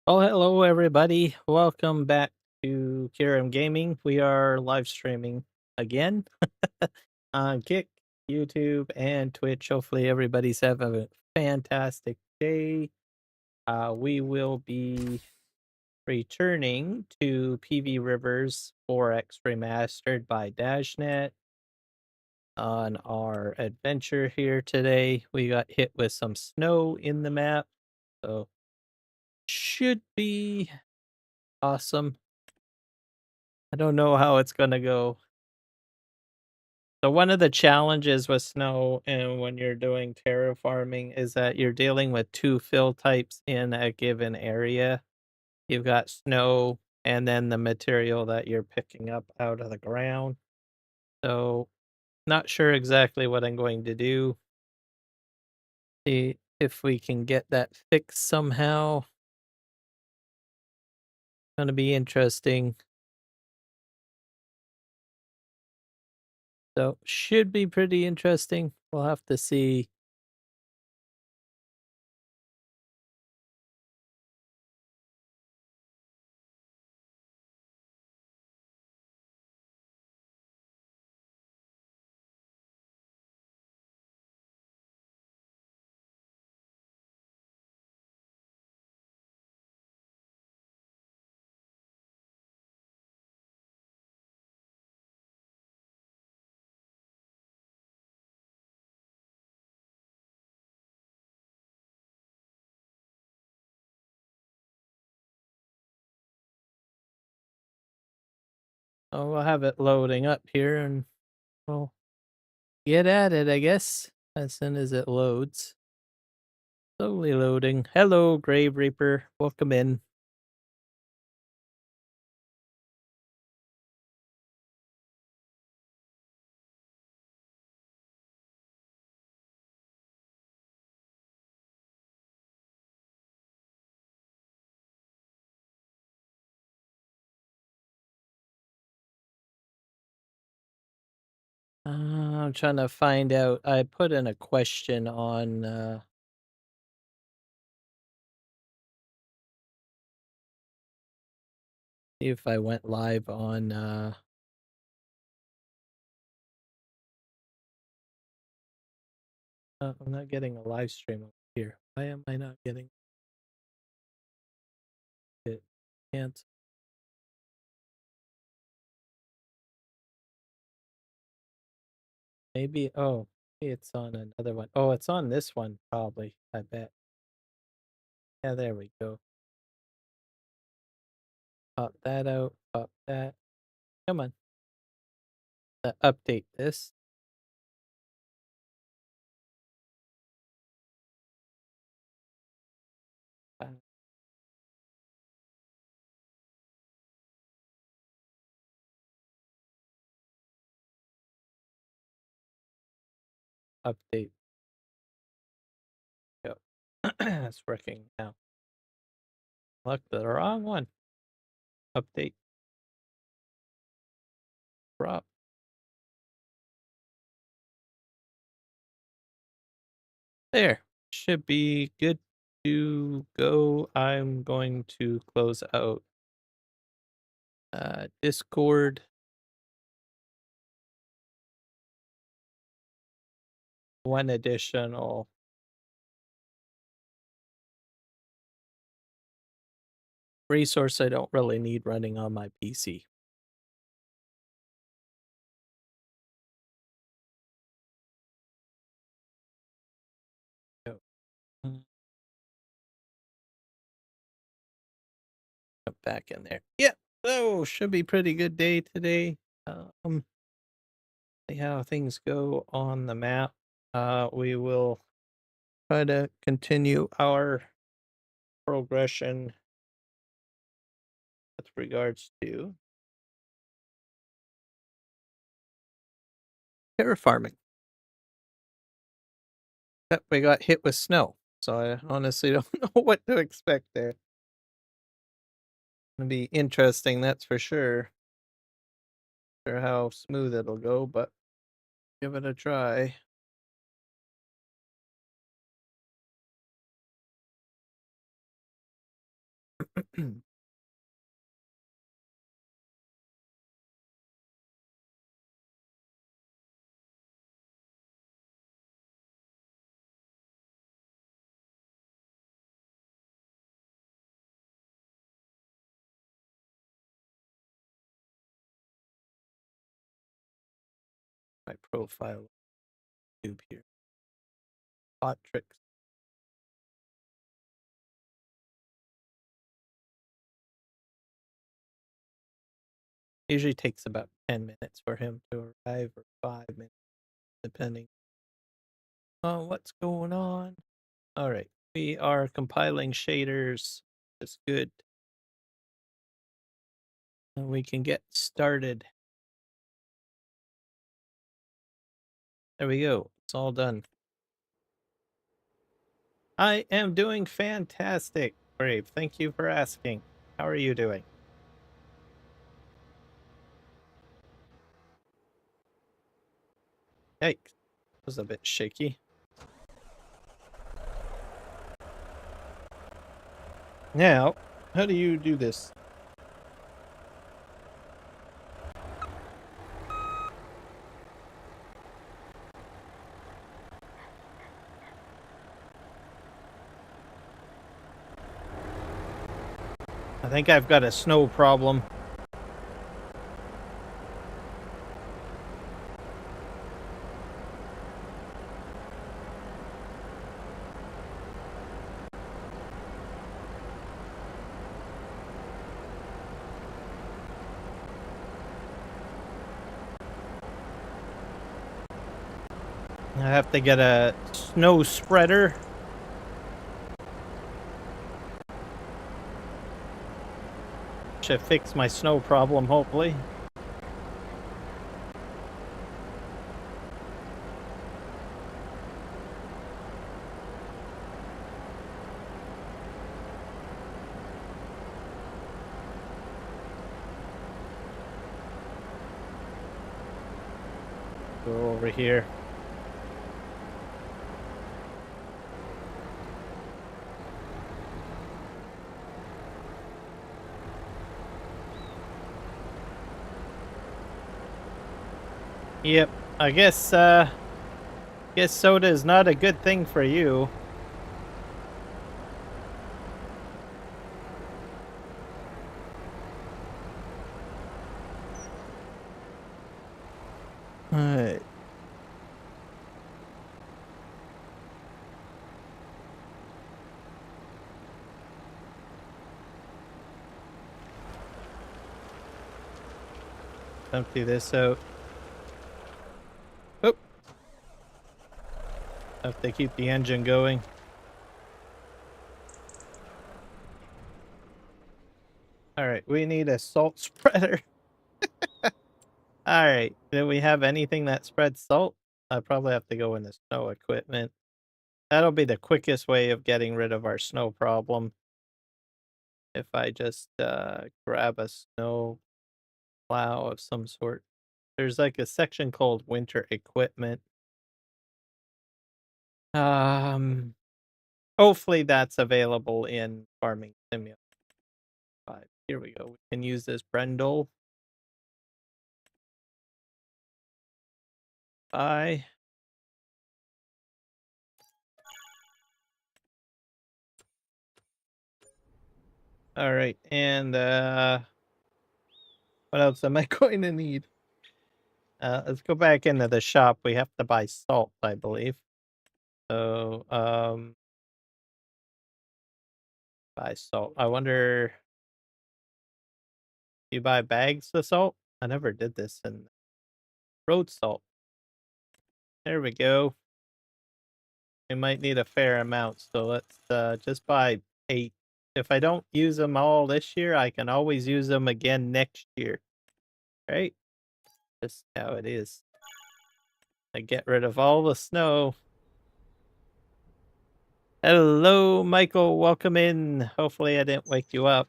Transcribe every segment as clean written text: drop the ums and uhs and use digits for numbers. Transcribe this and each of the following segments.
Oh, hello everybody. Welcome back to Kiram Gaming. We are live streaming again on Kick, YouTube, and Twitch. Hopefully everybody's having a fantastic day. We will be returning to PVRivers 4X Remastered by Dajnet on our adventure here today. We got hit with some snow in the map, so should be awesome. I don't know how it's gonna go. So one of the challenges with snow and when you're doing terraforming is that you're dealing with two fill types in a given area. You've got snow and then the material that you're picking up out of the ground. So not sure exactly what I'm going to do. See if we can get that fixed somehow. Gonna be interesting. So should be pretty interesting. We'll have to see. Oh, we'll have it loading up here and we'll get at it, I guess, as soon as it loads. Slowly loading. Hello, Grave Reaper. Welcome in. I'm trying to find out. I put in a question on see if I went live on I'm not getting a live stream over here. Why am I not getting it? Can't. Maybe it's on another one. Oh, it's on this one probably, I bet. Yeah, there we go. Pop that out, pop that. Come on. Update this. Uh, Update. Go. It's working now. Look, the wrong one. Update. Drop. There. Should be good to go. I'm going to close out Discord. One additional resource I don't really need running on my PC. Go. Jump back in there. Yeah. Oh, should be pretty good day today. See how things go on the map. We will try to continue our progression with regards to terraforming. Except we got hit with snow, so I honestly don't know what to expect there. It's gonna be interesting, that's for sure. Sure how smooth it'll go, but give it a try. My profile YouTube here. Hot tricks. Usually takes about 10 minutes for him to arrive, or 5 minutes, depending on what's going on. All right, we are compiling shaders. That's good. And we can get started. There we go. It's all done. I am doing fantastic, Brave. Thank you for asking. How are you doing? Yikes. That was a bit shaky. Now, how do you do this? I think I've got a snow problem. I have to get a snow spreader. Should fix my snow problem, hopefully. Go over here. Yep, I guess soda is not a good thing for you. Alright. Empty this out. Oh. Have to keep the engine going. Alright, we need a salt spreader. Alright, do we have anything that spreads salt? I probably have to go in the snow equipment. That'll be the quickest way of getting rid of our snow problem. If I just grab a snow plow of some sort. There's like a section called winter equipment. Hopefully that's available in Farming Simulator 5. Here we go. We can use this Brendel. Bye. All right, and what else am I going to need? Let's go back into the shop. We have to buy salt, I believe. So, buy salt. I wonder, you buy bags of salt? I never did this in road salt. There we go. We might need a fair amount, so let's just buy 8. If I don't use them all this year, I can always use them again next year. Right? Just how it is. I get rid of all the snow. Hello, Michael. Welcome in. Hopefully I didn't wake you up.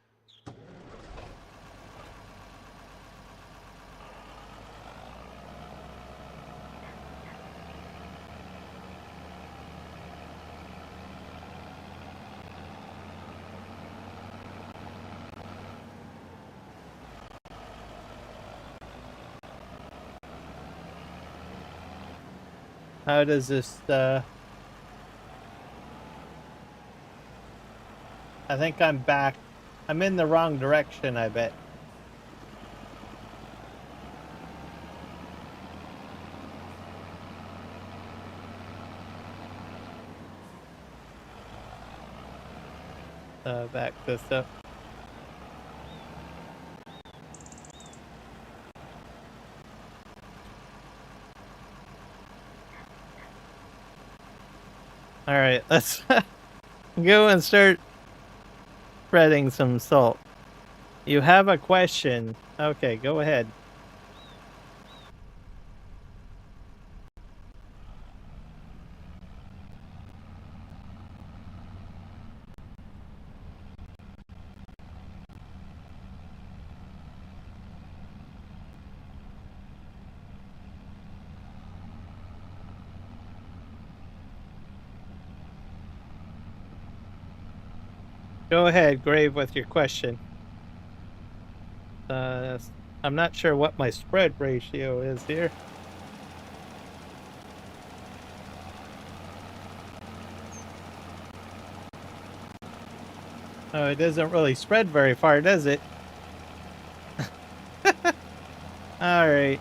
How does this, I think I'm back. I'm in the wrong direction, I bet. Back this up. All right, let's go and start spreading some salt. You have a question. Okay, go ahead. Go ahead, Grave, with your question. I'm not sure what my spread ratio is here. Oh, it doesn't really spread very far, does it? All right.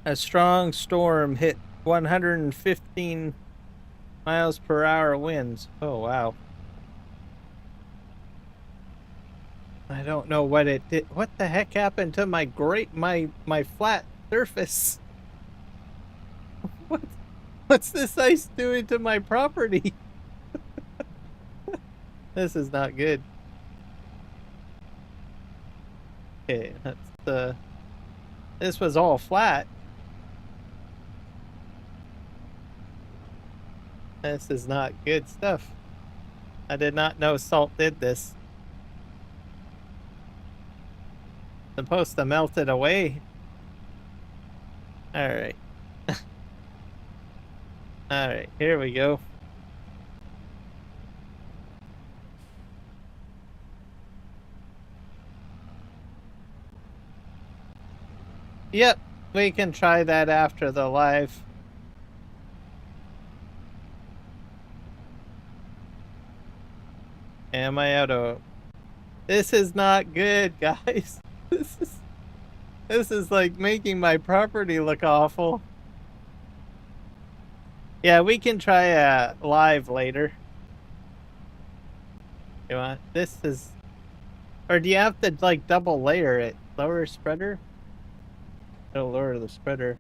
A strong storm hit 115 miles per hour winds. Oh, wow. I don't know what it did. What the heck happened to my flat surface? What's this ice doing to my property? This is not good. Okay, that's this was all flat. This is not good stuff. I did not know salt did this. Supposed to melt it away. All right. All right, here we go. Yep, we can try that after the live. Am I out of... This is not good, guys. This is like making my property look awful. Yeah, we can try live later. You want this is, or do you have to like double layer it? Lower spreader? No, lower the spreader.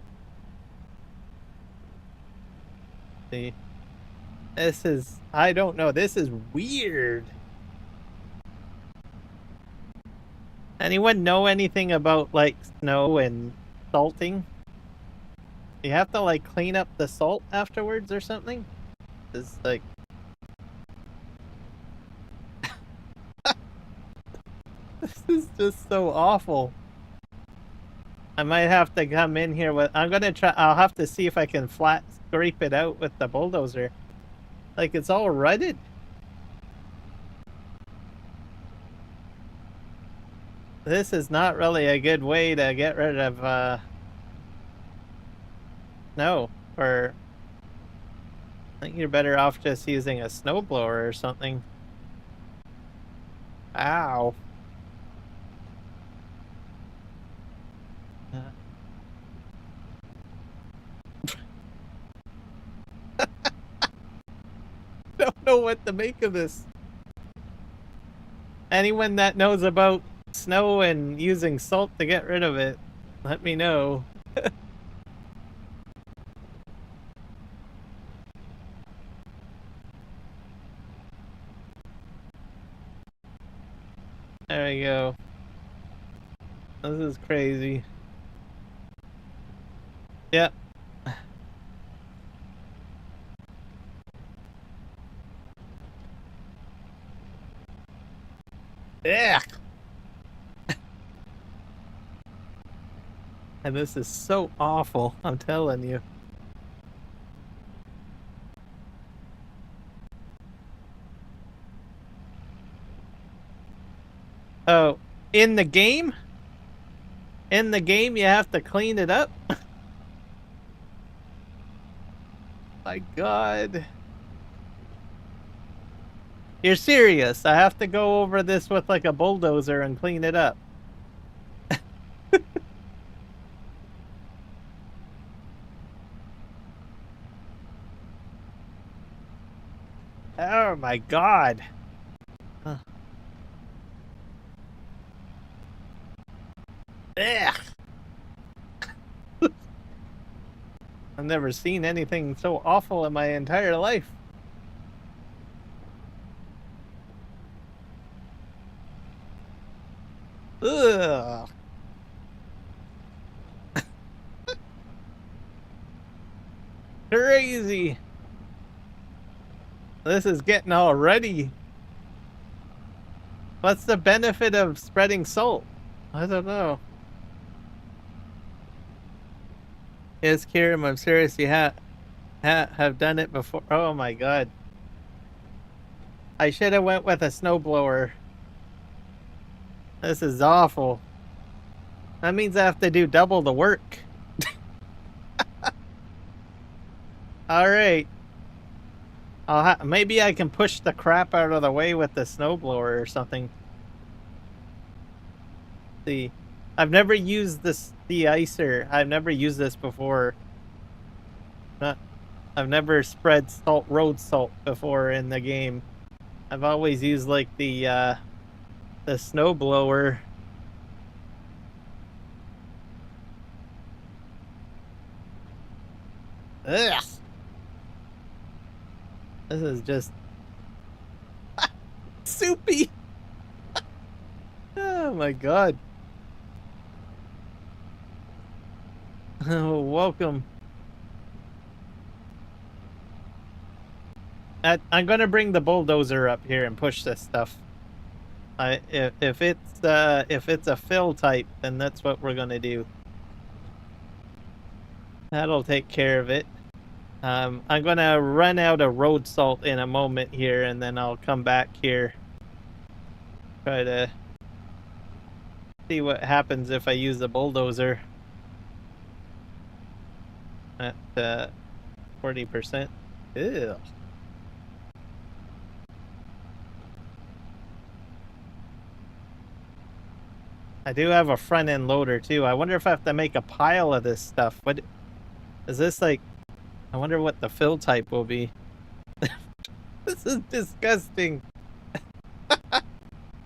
See, this is, I don't know. This is weird. Anyone know anything about like snow and salting? You have to like clean up the salt afterwards or something? It's like this is just so awful. I might have to come in here with, I'm gonna try, I'll have to see if I can flat scrape it out with the bulldozer. Like it's all rutted. This is not really a good way to get rid of snow, or I think you're better off just using a snowblower or something. Ow. Don't know what to make of this. Anyone that knows about snow and using salt to get rid of it, let me know. There we go. This is crazy. Yep. And this is so awful, I'm telling you. Oh, in the game? In the game, you have to clean it up? My God. You're serious? I have to go over this with like a bulldozer and clean it up. Oh my God. Huh. Ugh. I've never seen anything so awful in my entire life. Ugh. Crazy. This is getting all ready. What's the benefit of spreading salt? I don't know. Yes, Kiram, I'm serious. You have done it before. Oh my God. I should have went with a snowblower. This is awful. That means I have to do double the work. All right. Maybe I can push the crap out of the way with the snowblower or something. See, I've never used this de-icer. I've never used this before. I've never spread road salt before in the game. I've always used like the snowblower. Ugh. This is just soupy. Oh my God. Oh, welcome. I'm gonna bring the bulldozer up here and push this stuff. If it's a fill type, then that's what we're gonna do. That'll take care of it. I'm gonna run out of road salt in a moment here, and then I'll come back here. Try to see what happens if I use the bulldozer. At 40%. Ew. I do have a front end loader too. I wonder if I have to make a pile of this stuff. What is this like? I wonder what the fill type will be. This is disgusting.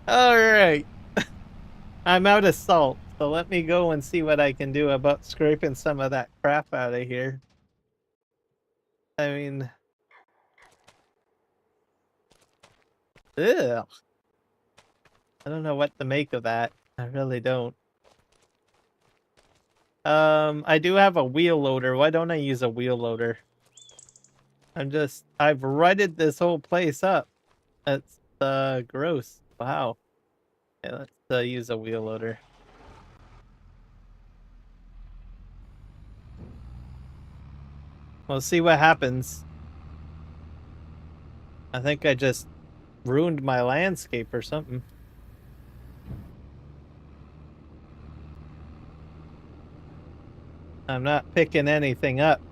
All right. I'm out of salt, so let me go and see what I can do about scraping some of that crap out of here. I mean, ugh. I don't know what to make of that. I really don't. I do have a wheel loader. Why don't I use a wheel loader? I've rutted this whole place up. That's gross. Wow. Yeah, let's use a wheel loader. We'll see what happens. I think I just ruined my landscape or something. I'm not picking anything up.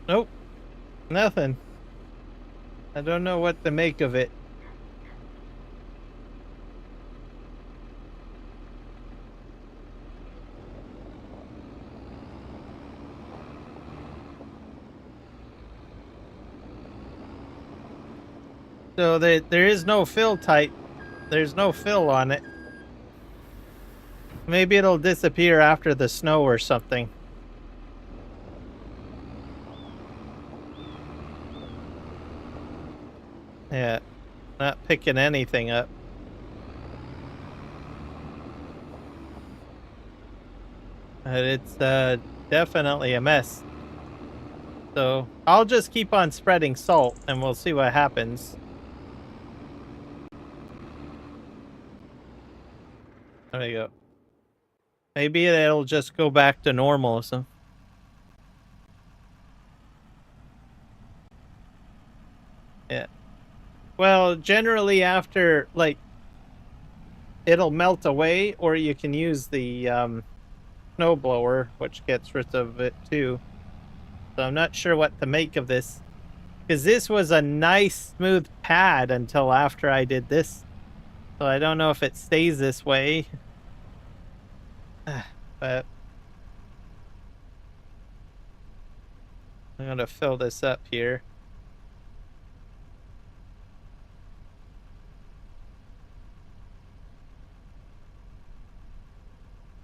Nope. Nothing. I don't know what to make of it. So there is no fill type. There's no fill on it. Maybe it'll disappear after the snow or something. Yeah, not picking anything up. It's definitely a mess. So I'll just keep on spreading salt and we'll see what happens. There you go. Maybe it'll just go back to normal or something. Yeah. Well, generally after, like, it'll melt away, or you can use the snowblower, which gets rid of it too. So I'm not sure what to make of this. Because this was a nice, smooth pad until after I did this. So I don't know if it stays this way. But I'm going to fill this up here.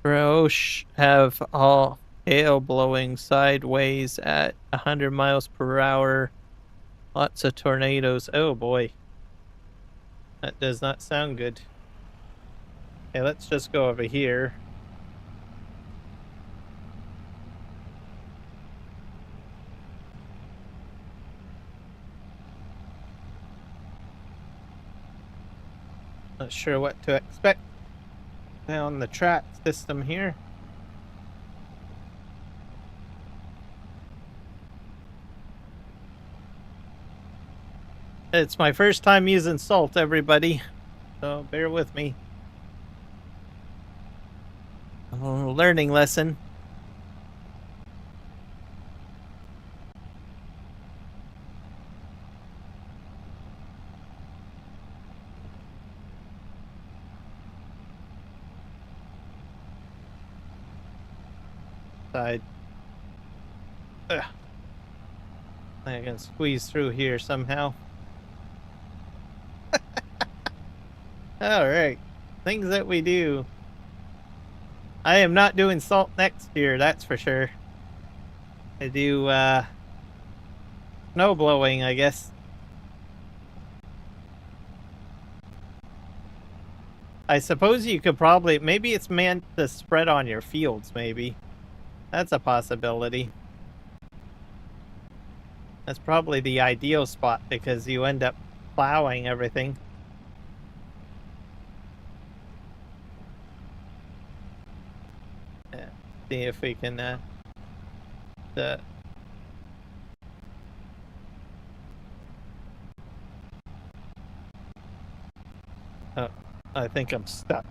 Roche have all hail blowing sideways at 100 miles per hour. Lots of tornadoes. Oh boy. That does not sound good. Okay, let's just go over here. Not sure what to expect down the track system here. It's my first time using salt, everybody, so bear with me. A learning lesson. Side. Ugh. I can squeeze through here somehow. All right, things that we do. I am not doing salt next year, that's for sure. I do snow blowing, I guess. I suppose you could probably, maybe it's meant to spread on your fields, maybe. That's a possibility. That's probably the ideal spot because you end up plowing everything. Yeah. See if we can oh, I think I'm stuck.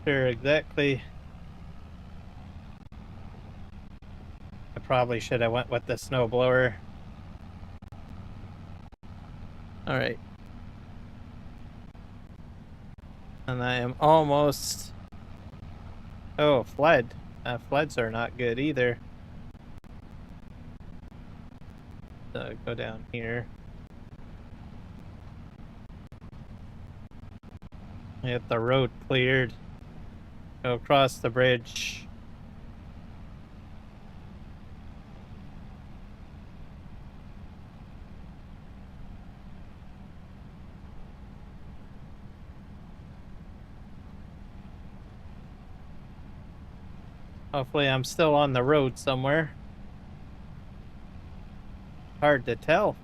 Sure, exactly. I probably should have went with the snowblower. All right. And I am almost... Oh, flood. Floods are not good either. So go down here. Get the road cleared. Go across the bridge. Hopefully I'm still on the road somewhere. Hard to tell.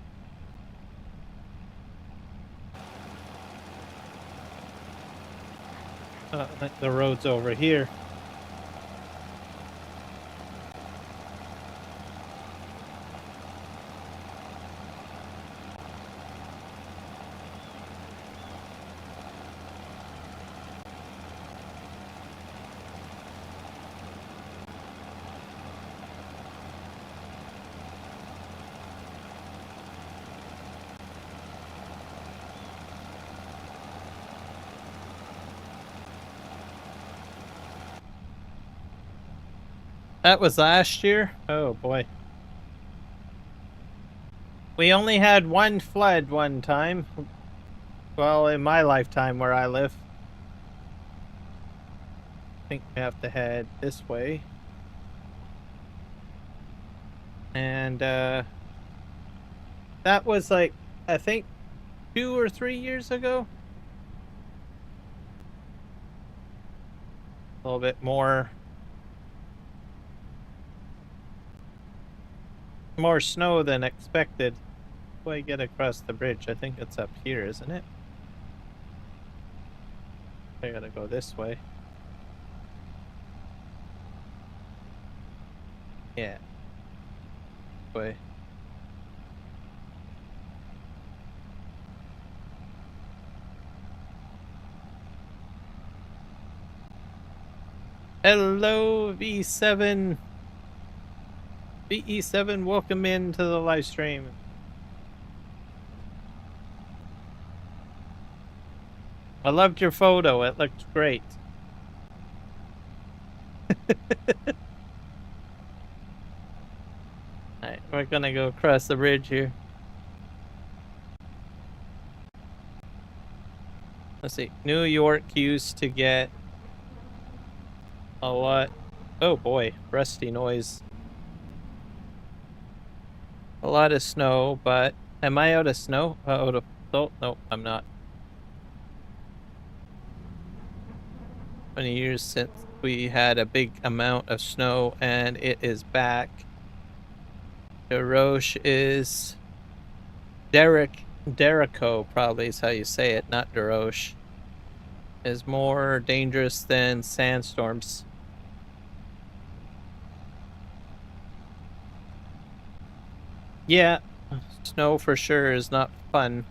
I think the road's over here. That was last year? Oh boy. We only had one flood one time. Well, in my lifetime where I live. I think we have to head this way. And that was like, I think 2 or 3 years ago. A little bit more snow than expected. How do I get across the bridge? I think it's up here, isn't it? I gotta go this way. Yeah. Way. Hello, V7. VE7, welcome into the live stream. I loved your photo. It looked great. Alright, we're gonna go across the bridge here. Let's see. New York used to get a lot. Oh boy, rusty noise. A lot of snow, but am I out of snow? Out of salt? No, I'm not. 20 years since we had a big amount of snow, and it is back. DeRoche is Derico probably is how you say it, not DeRoche. Is more dangerous than sandstorms. Yeah, snow for sure is not fun.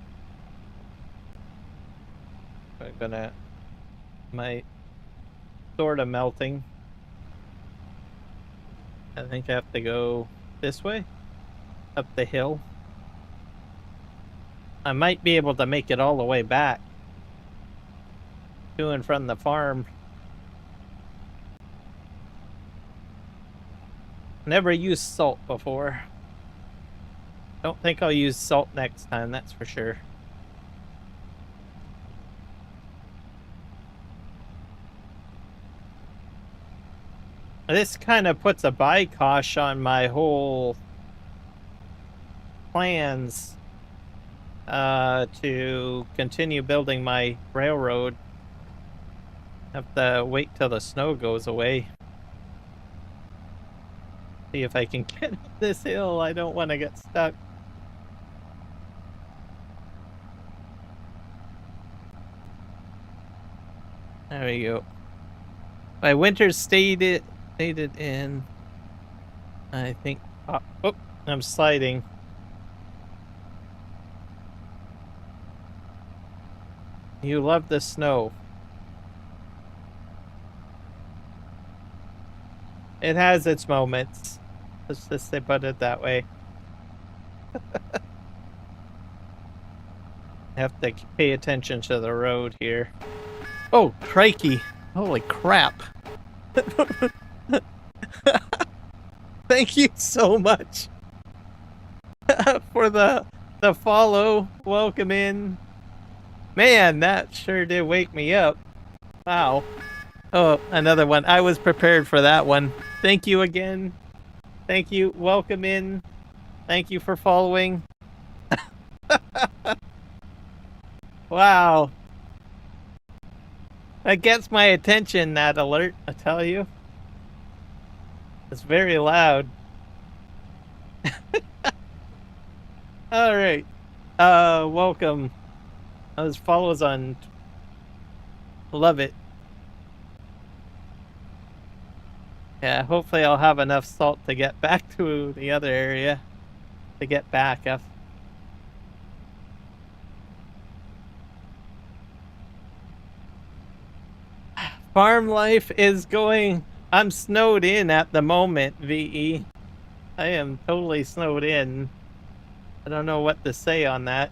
I'm gonna my sort of melting. I think I have to go this way, up the hill. I might be able to make it all the way back to and from the farm. Never used salt before. Don't think I'll use salt next time, that's for sure. This kind of puts a kibosh on my whole plans to continue building my railroad. Have to wait till the snow goes away. See if I can get up this hill. I don't want to get stuck. There we go. My winter stayed in. I think. Oh, I'm sliding. You love the snow. It has its moments. Let's just put it that way. Have to pay attention to the road here. Oh, crikey. Holy crap. Thank you so much for the follow. Welcome in. Man, that sure did wake me up. Wow. Oh, another one. I was prepared for that one. Thank you again. Thank you. Welcome in. Thank you for following. Wow. That gets my attention, that alert, I tell you. It's very loud. Alright. Welcome. Those follows on. Love it. Yeah, hopefully I'll have enough salt to get back to the other area. To get back up. Farm life is going. I'm snowed in at the moment, VE. I am totally snowed in. I don't know what to say on that.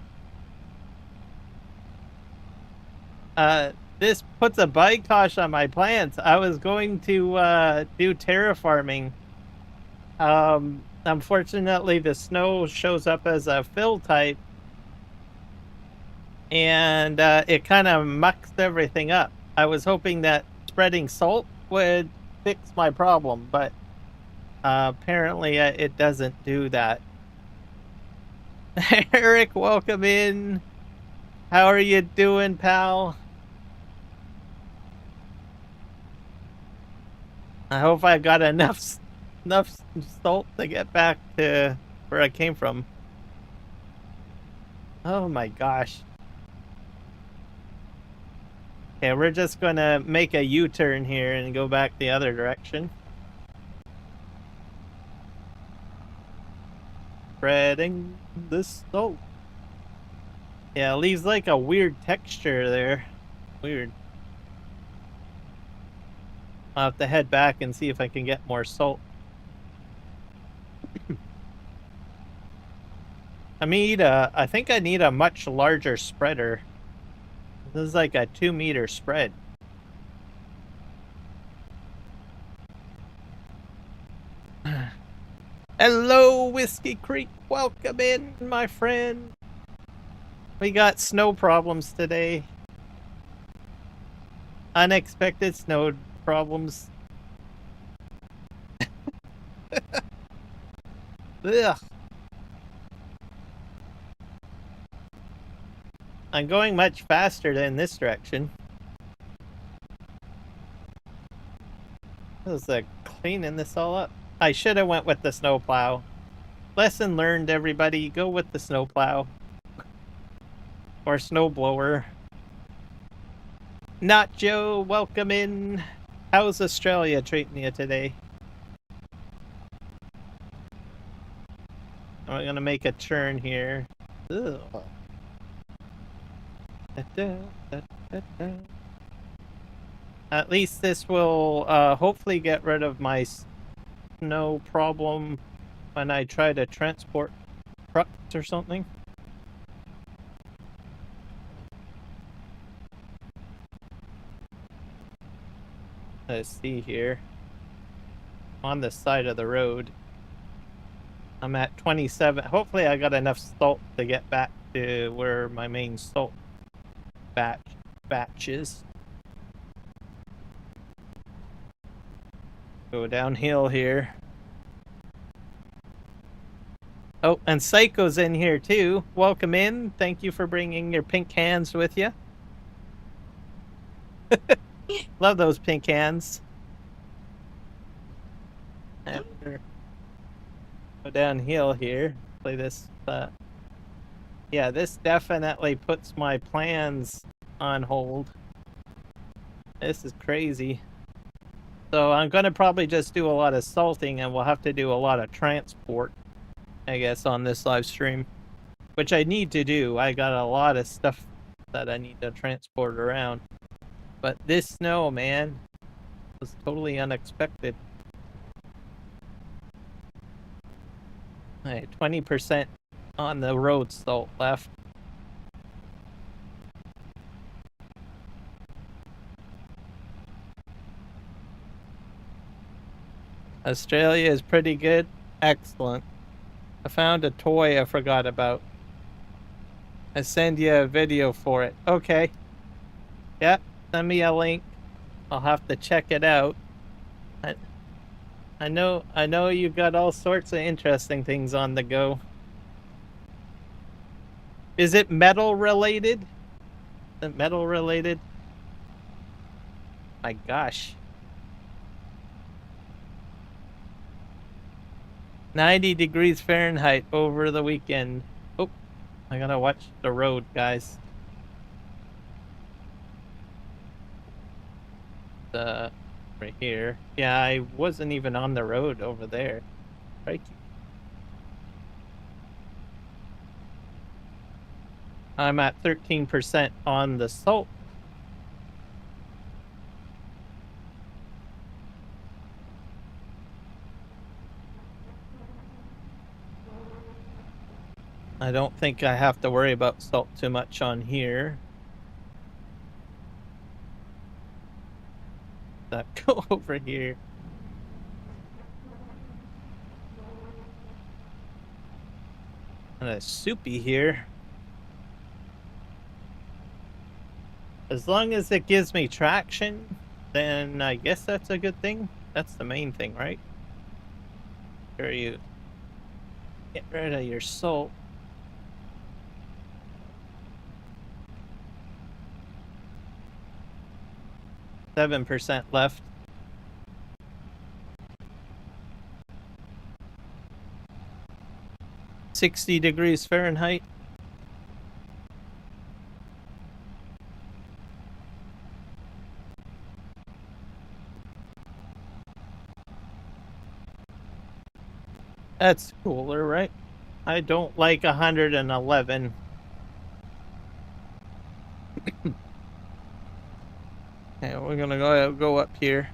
This puts a kibosh on my plans. I was going to do terraforming Unfortunately, the snow shows up as a fill type, and it kind of mucks everything up. I was hoping that spreading salt would fix my problem, but apparently it doesn't do that. Eric, welcome in. How are you doing, pal? I hope I got enough salt to get back to where I came from. Oh my gosh. Okay, we're just gonna make a U-turn here and go back the other direction. Spreading the salt. Yeah, it leaves like a weird texture there. Weird. I'll have to head back and see if I can get more salt. I think I need a much larger spreader. This is like a 2-meter spread. Hello, Whiskey Creek. Welcome in, my friend. We got snow problems today. Unexpected snow problems. Ugh. I'm going much faster than this direction. It was like cleaning this all up. I should have went with the snowplow. Lesson learned, everybody. Go with the snowplow. Or snowblower. Not Joe, welcome in. How's Australia treating you today? I'm gonna make a turn here. Ugh. At least this will hopefully get rid of my snow problem when I try to transport trucks or something. Let's see here. On the side of the road. I'm at 27. Hopefully I got enough salt to get back to where my main salt batch is. Go downhill here. Oh, and Psycho's in here too. Welcome in. Thank you for bringing your pink hands with you. Love those pink hands. Go downhill here. Play this. Yeah, this definitely puts my plans on hold. This is crazy. So I'm going to probably just do a lot of salting, and we'll have to do a lot of transport, I guess, on this live stream. Which I need to do. I got a lot of stuff that I need to transport around. But this snow, man, was totally unexpected. Alright, 20% on the road salt left. Australia is pretty good. Excellent. I found a toy I forgot about. I send you a video for it. Okay. Yep, send me a link. I'll have to check it out. I know you've got all sorts of interesting things on the go. Is it metal related? Is it metal related? My gosh. 90 degrees Fahrenheit over the weekend. Oh, I gotta watch the road, guys. Right here. Yeah, I wasn't even on the road over there. Right. I'm at 13% on the salt. I don't think I have to worry about salt too much on here. That go over here. Kind of soupy here. As long as it gives me traction, then I guess that's a good thing. That's the main thing, right? Sure, you get rid of your salt. %7 left. $60°F. That's cooler, right? I don't like 111. Okay, we're gonna go up here.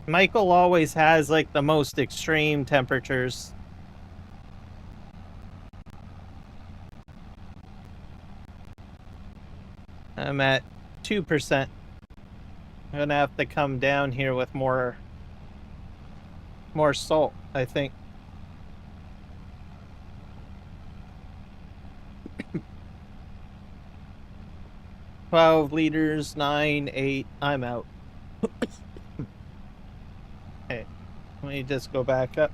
Michael always has like the most extreme temperatures. I'm at 2%. I'm gonna have to come down here with more salt, I think. $12 liters, 9, 8. I'm out. Okay, let me just go back up.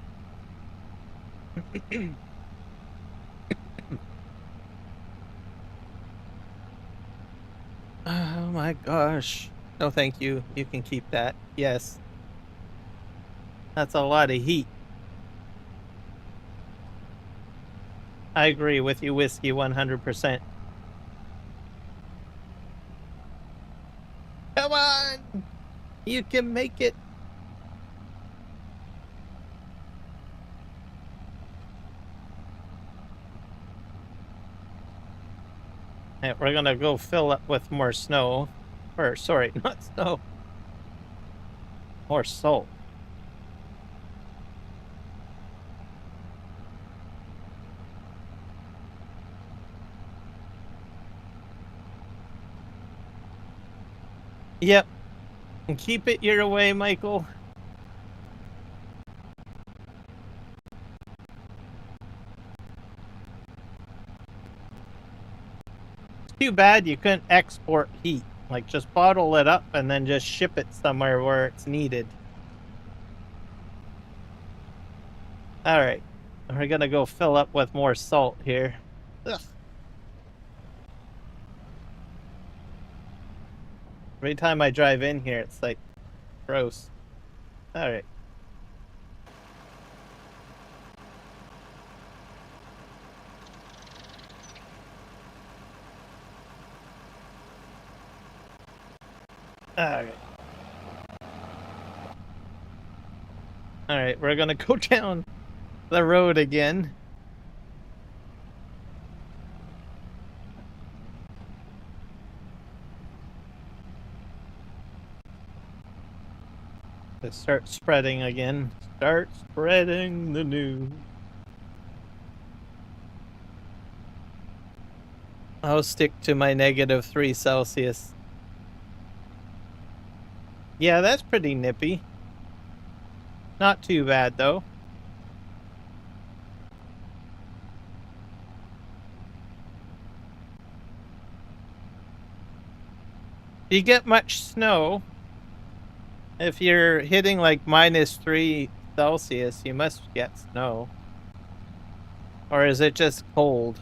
Oh my gosh. No, thank you. You can keep that. Yes. That's a lot of heat. I agree with you, Whiskey, 100%. Come on! You can make it. Hey, we're gonna go fill up with more snow. Or, sorry, not snow. More salt. Yep. And keep it your way, Michael. Too bad you couldn't export heat. Like, just bottle it up and then just ship it somewhere where it's needed. Alright. We're gonna go fill up with more salt here. Ugh. Every time I drive in here, it's like gross. Alright. Alright. Alright, we're gonna go down the road again. To start spreading again. Start spreading the news. I'll stick to my -3°C. Yeah, that's pretty nippy. Not too bad, though. You get much snow. If you're hitting like -3°C, you must get snow. Or is it just cold?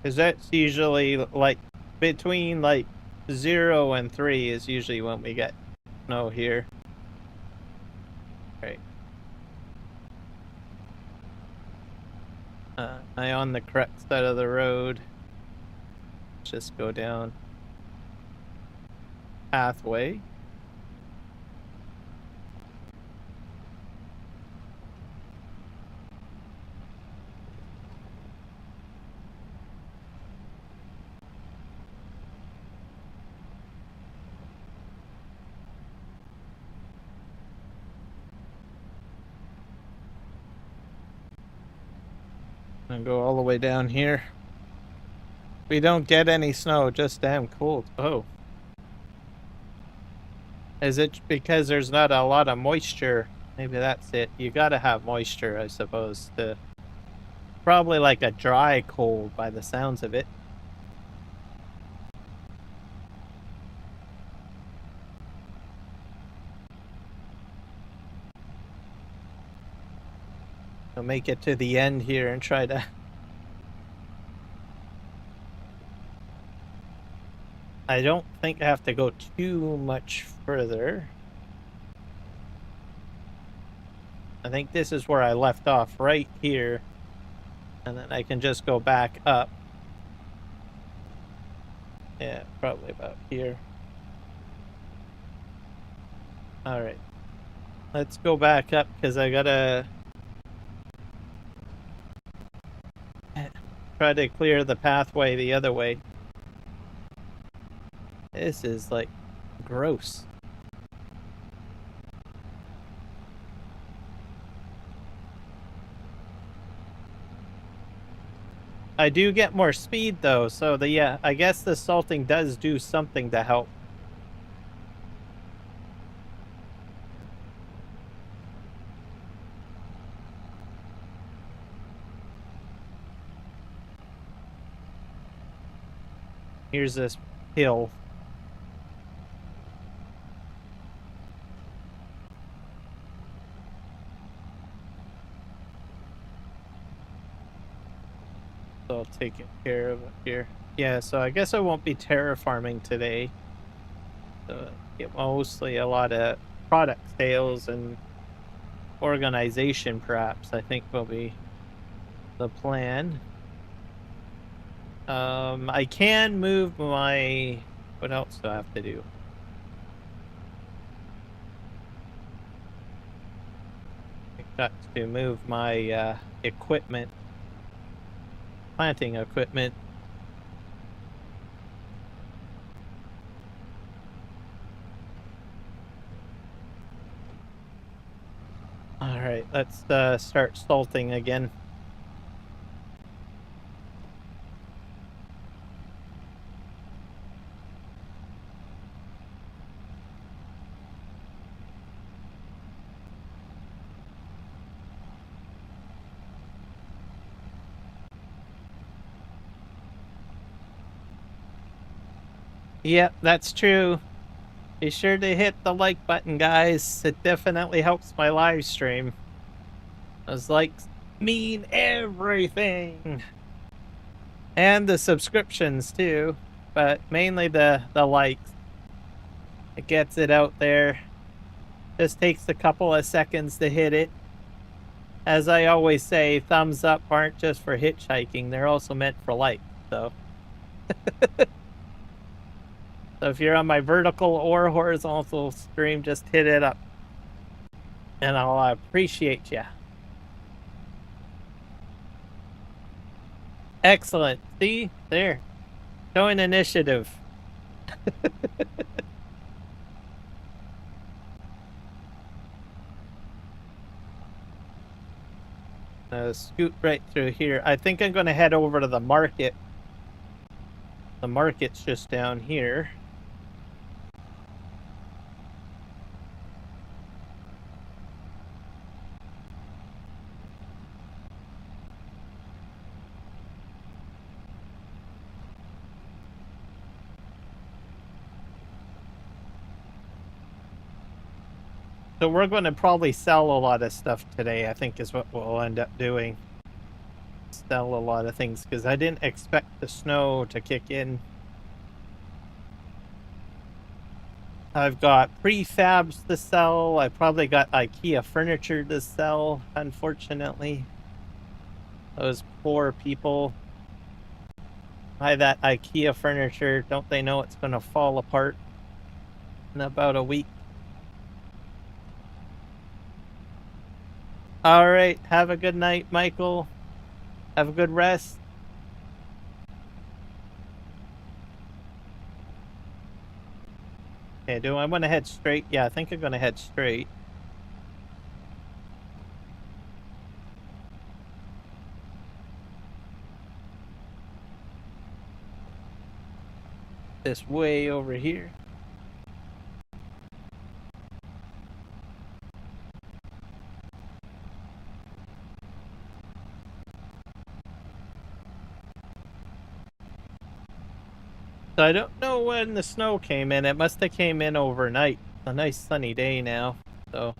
Because that's usually like between like 0 and 3 is usually when we get snow here. Right. Am I on the correct side of the road? Just go down pathway. And go all the way down here. We don't get any snow, just damn cold. Oh. Is it because there's not a lot of moisture? Maybe that's it. You gotta have moisture, I suppose, to... Probably like a dry cold by the sounds of it. I'll make it to the end here and try to... I don't think I have to go too much further. I think this is where I left off, right here. And then I can just go back up. Yeah, probably about here. Alright. Let's go back up, because I gotta... try to clear the pathway the other way. This is, like, gross. I do get more speed, though, so yeah, I guess the salting does do something to help. Here's this hill. So I'll take care of it here. Yeah, so I guess I won't be terraforming today. So get mostly a lot of product sales and organization, perhaps, I think will be the plan. I can move my... What else do I have to do? I got to move my equipment. Planting equipment. Alright, let's start salting again. Yep, that's true. Be sure to hit the like button, guys. It definitely helps my live stream. Those likes mean everything. And the subscriptions too, but mainly the likes. It gets it out there. Just takes a couple of seconds to hit it. As I always say, thumbs up aren't just for hitchhiking, they're also meant for likes, so. So if you're on my vertical or horizontal stream, just hit it up. And I'll appreciate you. Excellent. See? There. Showing initiative. Scoot right through here. I think I'm going to head over to the market. The market's just down here. So we're going to probably sell a lot of stuff today, I think is what we'll end up doing. Sell a lot of things, because I didn't expect the snow to kick in. I've got prefabs to sell. I probably got IKEA furniture to sell, unfortunately. Those poor people buy that IKEA furniture. Don't they know it's going to fall apart in about a week? All right. Have a good night, Michael. Have a good rest. Okay, do I want to head straight? Yeah, I think I'm going to head straight. This way over here. So I don't know when the snow came in. It must have came in overnight. A nice sunny day now. So,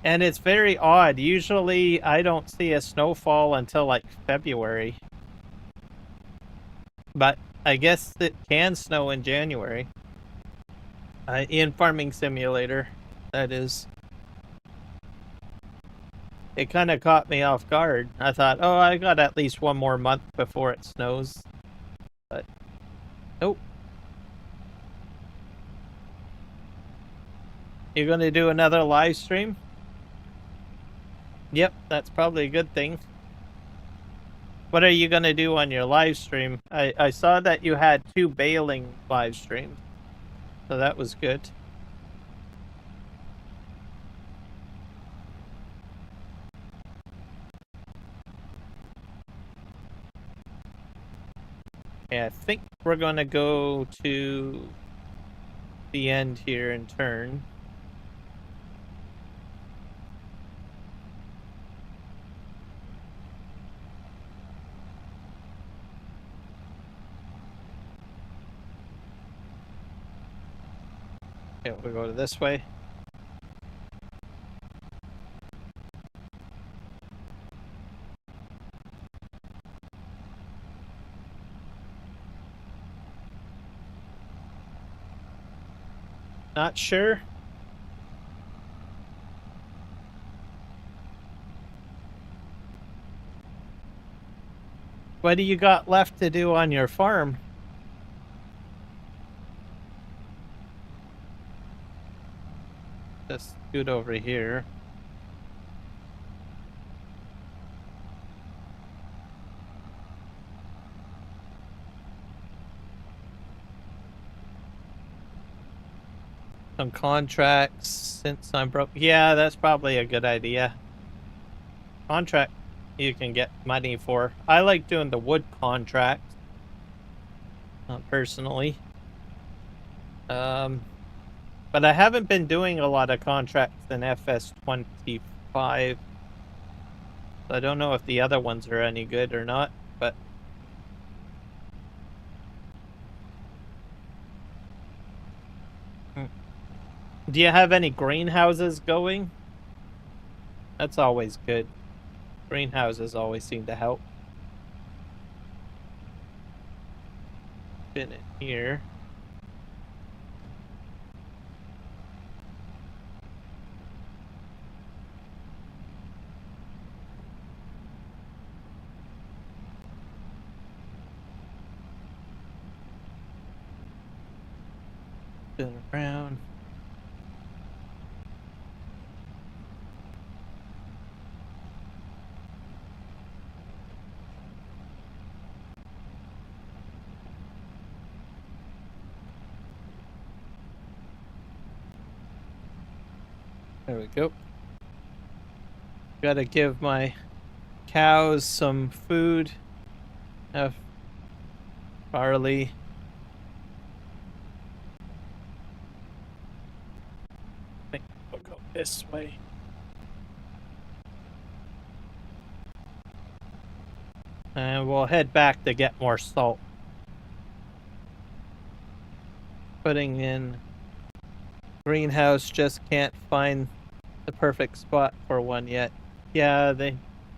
and it's very odd. Usually I don't see a snowfall until like February. But I guess it can snow in January. In Farming Simulator, that is. It kind of caught me off guard. I thought, oh, I got at least one more month before it snows. But, nope. You gonna do another live stream? Yep, that's probably a good thing. What are you gonna do on your live stream? I saw that you had 2 baling live streams. So that was good. Yeah, I think we're gonna go to the end here and turn. Okay, we'll go to this way. Not sure. What do you got left to do on your farm? Just scoot over here. Some contracts since I'm broke. Yeah, that's probably a good idea. Contract you can get money for. I like doing the wood contract. Personally. But I haven't been doing a lot of contracts in FS25. So I don't know if the other ones are any good or not, but do you have any greenhouses going? That's always good. Greenhouses always seem to help. Been in here. Been around. There we go. Gotta give my cows some food. Have barley. I think we'll go this way. And we'll head back to get more salt. Putting in greenhouse, just can't find the perfect spot for one yet. Yeah,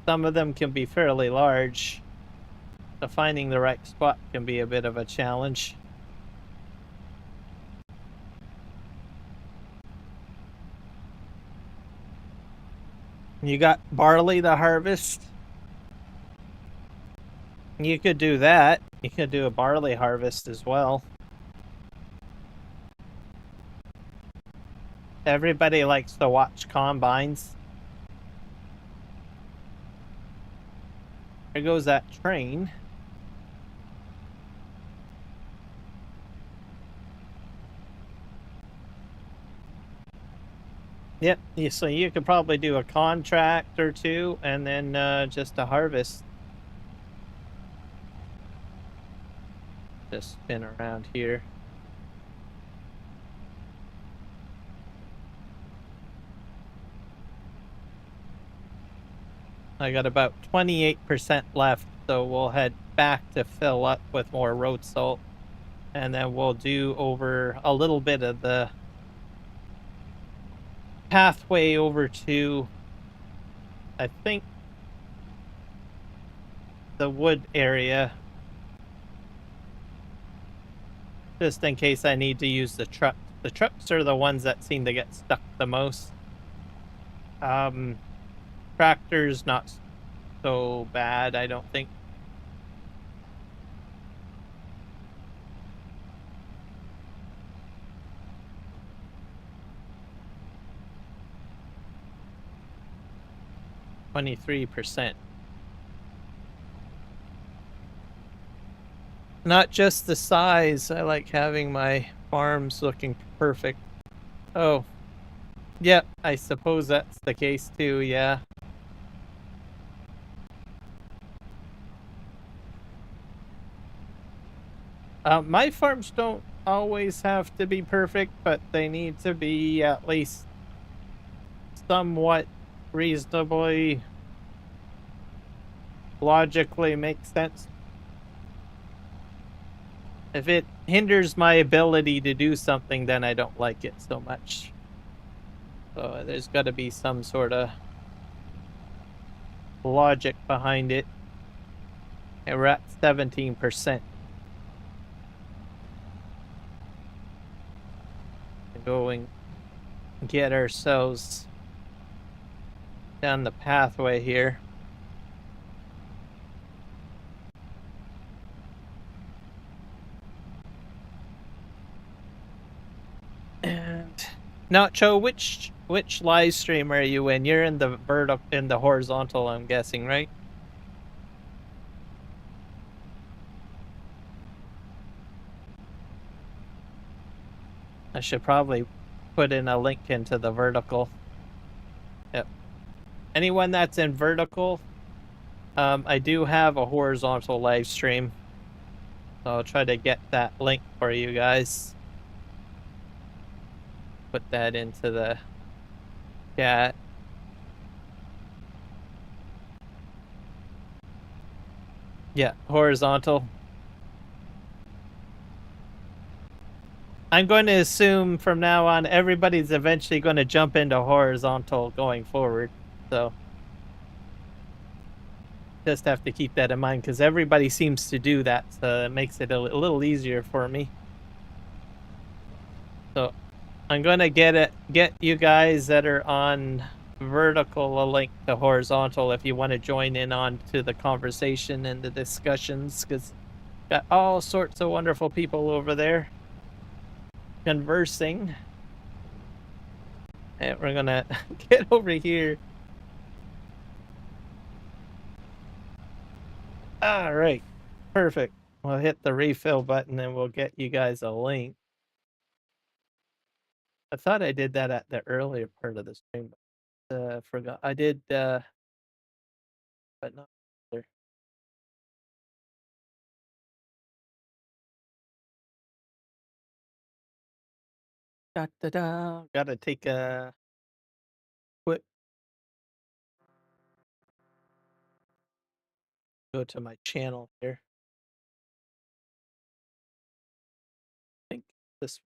some of them can be fairly large. So finding the right spot can be a bit of a challenge. You got barley to harvest. You could do that. You could do a barley harvest as well. Everybody likes to watch combines. There goes that train. Yep, so you could probably do a contract or two and then just a harvest. Just spin around here. I got about 28% left, so we'll head back to fill up with more road salt. And then we'll do over a little bit of the pathway over to, I think, the wood area, just in case I need to use the truck. The trucks are the ones that seem to get stuck the most. Tractors not so bad, I don't think. %. Not just the size. I like having my farms looking perfect. Oh, yeah, I suppose that's the case too, yeah. My farms don't always have to be perfect, but they need to be at least somewhat reasonably logically make sense. If it hinders my ability to do something, then I don't like it so much. So there's got to be some sort of logic behind it. And we're at 17%. Go and get ourselves down the pathway here. And Nacho, which live stream are you in? You're in the horizontal, I'm guessing, right? I should probably put in a link into the vertical. Yep. Anyone that's in vertical, I do have a horizontal live stream. So I'll try to get that link for you guys. Put that into the chat. Yeah, horizontal. I'm going to assume from now on everybody's eventually going to jump into horizontal going forward. So just have to keep that in mind because everybody seems to do that. So it makes it a little easier for me. So I'm going to get you guys that are on vertical a link to horizontal if you want to join in on to the conversation and the discussions, because got all sorts of wonderful people over there conversing. And we're gonna get over here. All right, perfect. We'll hit the refill button and we'll get you guys a link. I thought I did that at the earlier part of the stream, but forgot. I did, but not there. Da da da. Gotta take a quick go to my channel here. I think this.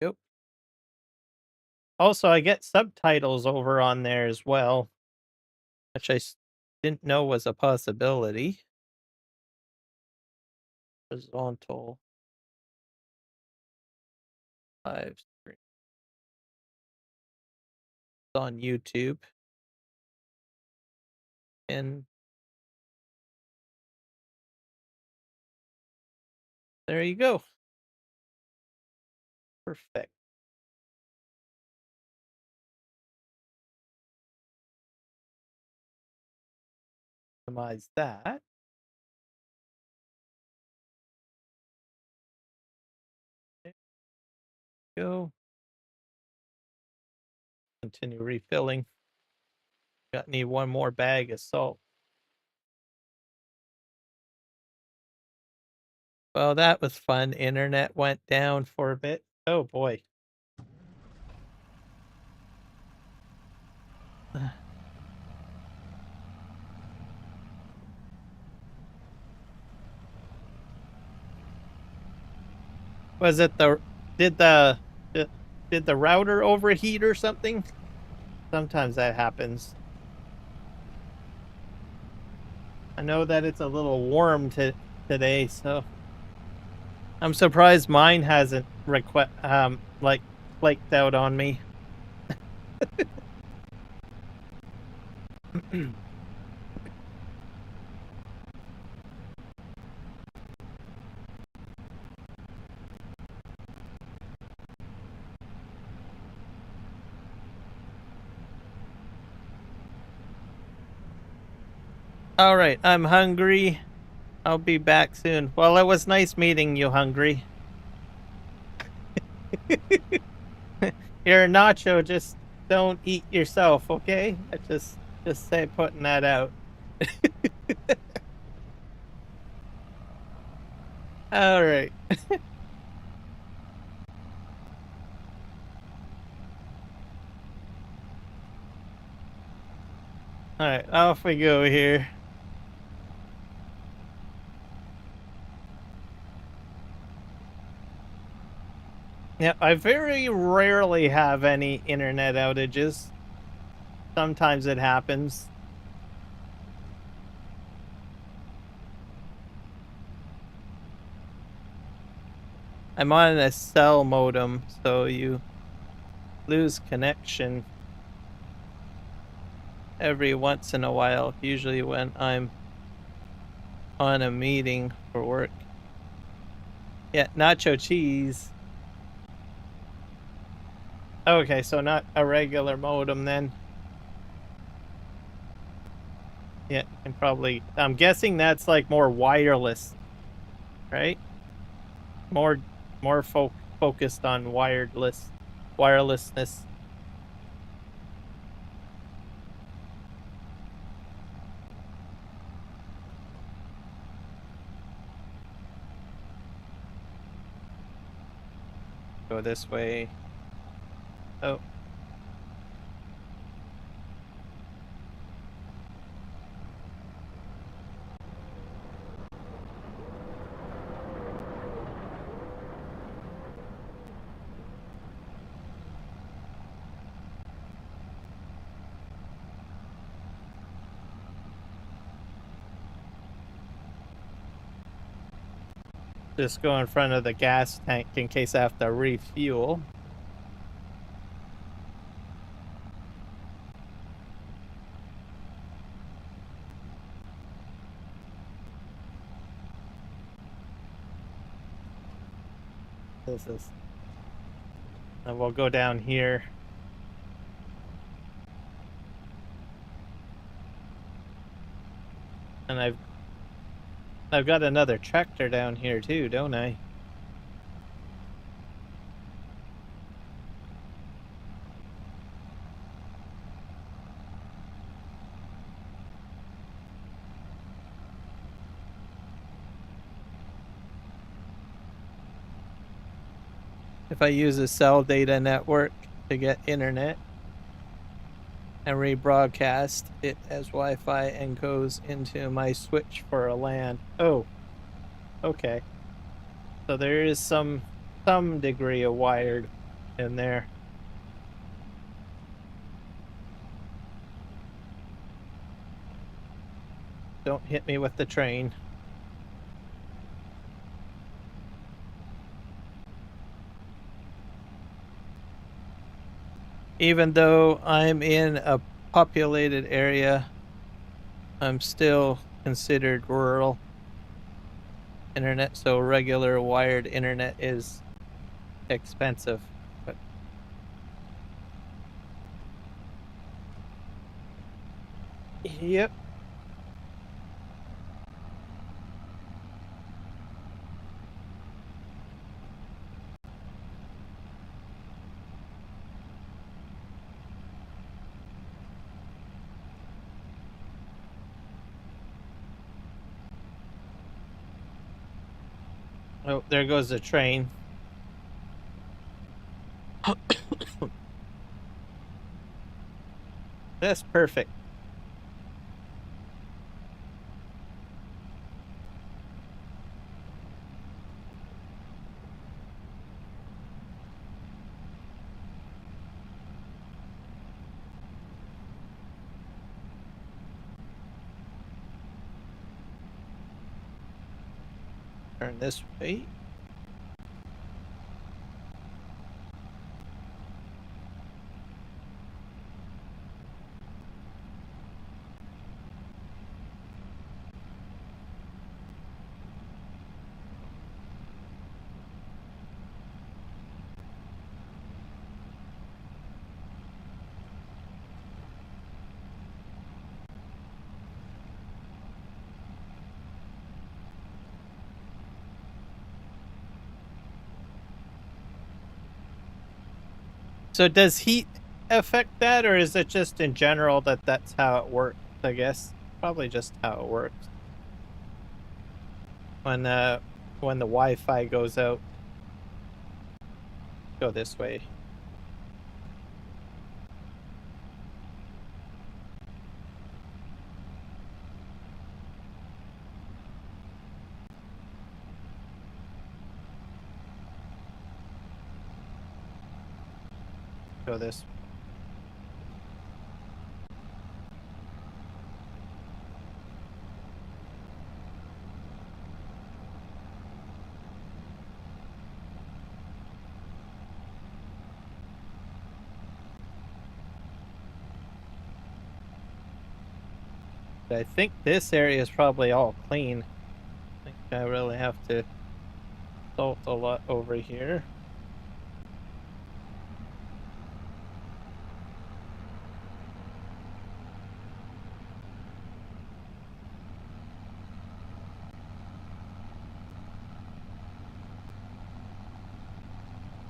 Yep. Also, I get subtitles over on there as well, which I didn't know was a possibility. Horizontal live stream on YouTube. And there you go. Perfect. Optimize that. There you go. Continue refilling. Need one more bag of salt. Well, that was fun. Internet went down for a bit. Oh boy. Was it did did the router overheat or something? Sometimes that happens. I know that it's a little warm today, so I'm surprised mine hasn't like flaked out on me. All right, I'm hungry. I'll be back soon. Well, it was nice meeting you, Hungry. You're a nacho, just don't eat yourself, okay? I just say putting that out. All right. All right, off we go here. Yeah, I very rarely have any internet outages. Sometimes it happens. I'm on a cell modem, so you lose connection every once in a while, usually when I'm on a meeting for work. Yeah, nacho cheese. Okay, so not a regular modem then. Yeah, and probably I'm guessing that's like more wireless, right? More focused on wirelessness. Go this way. Oh. Just go in front of the gas tank in case I have to refuel. This is... And we'll go down here. And I've got another tractor down here too, don't I? If I use a cell data network to get internet and rebroadcast it as Wi-Fi and goes into my switch for a LAN. Oh, okay. So there is some degree of wired in there. Don't hit me with the train. Even though I'm in a populated area, I'm still considered rural internet, so regular wired internet is expensive. But yep. Oh, there goes the train. That's perfect. Turn this way. So does heat affect that, or is it just in general that that's how it works? I guess probably just how it works. When the Wi-Fi goes out, go this way. Go this. I think this area is probably all clean. I think I really have to salt a lot over here.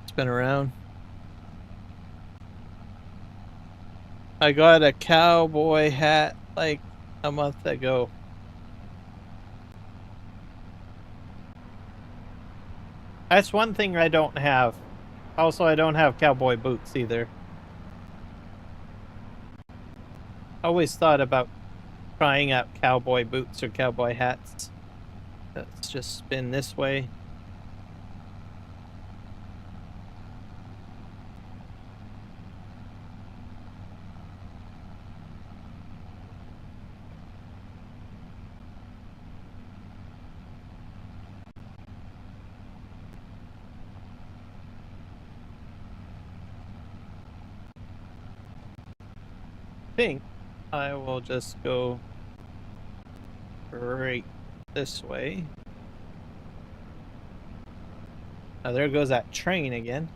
Spin around. I got a cowboy hat like a month ago. That's one thing I don't have. Also, I don't have cowboy boots either. I always thought about trying out cowboy boots or cowboy hats. Let's just spin this way. Think I will just go right this way. Now there goes that train again.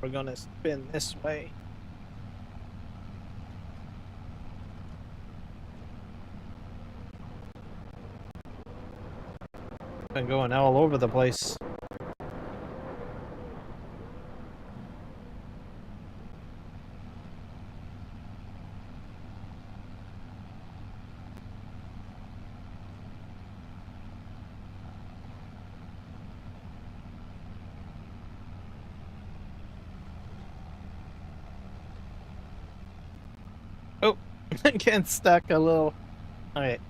We're gonna spin this way. Been going all over the place. Oh, getting stuck a little. Alright.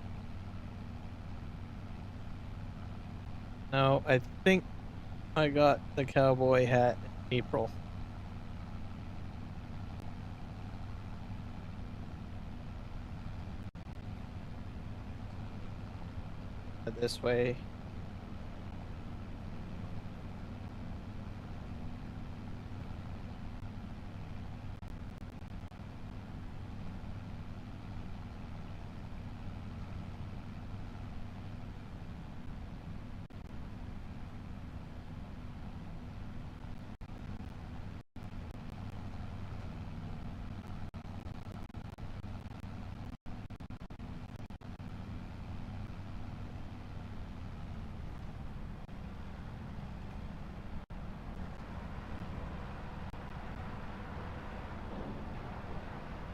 No, I think I got the cowboy hat in April. This way.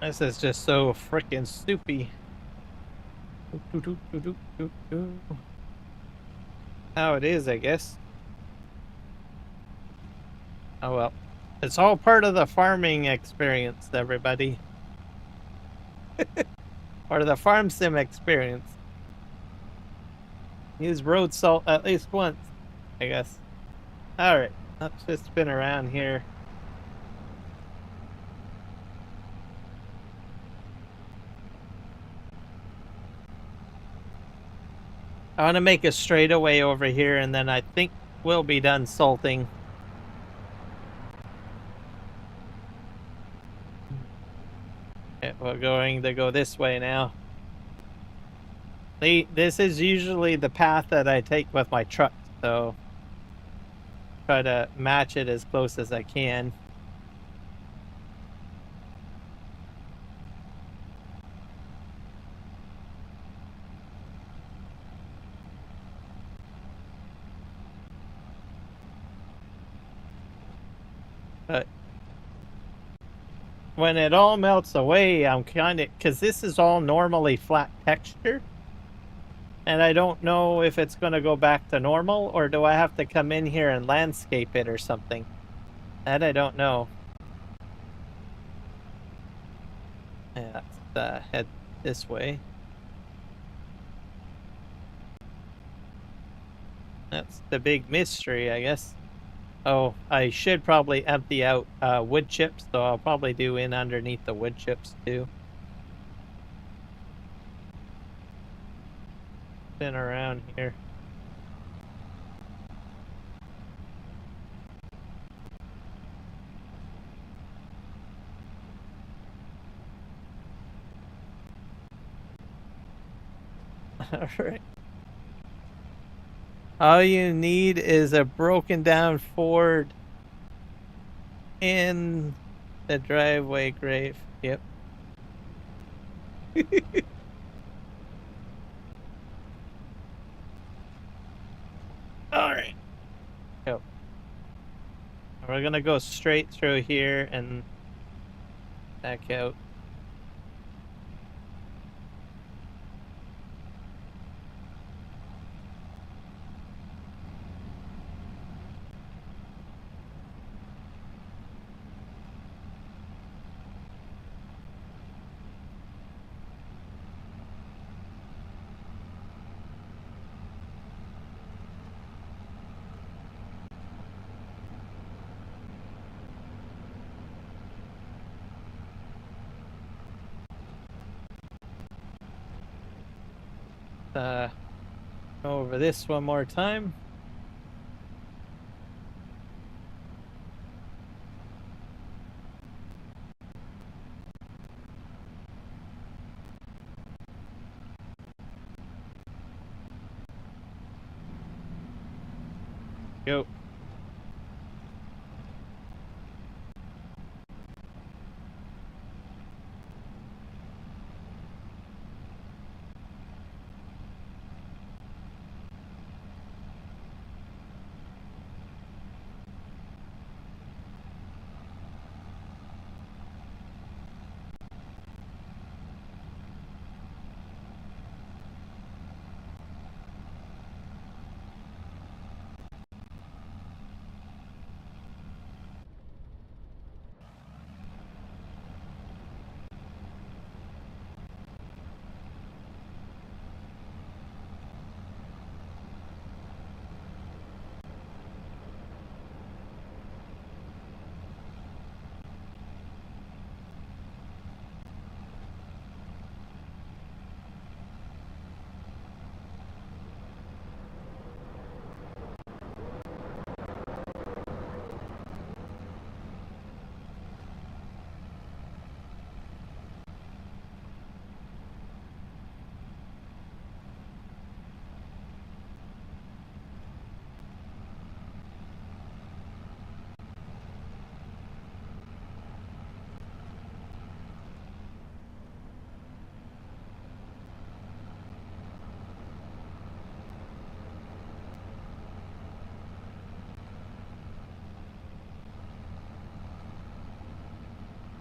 This is just so freaking soupy. How it is, I guess. Oh well. It's all part of the farming experience, everybody. Or the farm sim experience. Use road salt at least once, I guess. Alright, let's just spin around here. I want to make a straightaway over here, and then I think we'll be done salting. Okay, we're going to go this way now. This is usually the path that I take with my truck, so try to match it as close as I can. But when it all melts away, I'm kind of, because this is all normally flat texture, and I don't know if it's going to go back to normal, or do I have to come in here and landscape it or something? That I don't know. Yeah, let's head this way. That's the big mystery, I guess. Oh, I should probably empty out wood chips, so I'll probably do in underneath the wood chips too. Spin around here. Alright. All you need is a broken down Ford in the driveway grave. Yep. Alright. Go. We're gonna go straight through here and back out. Go over this one more time. Go.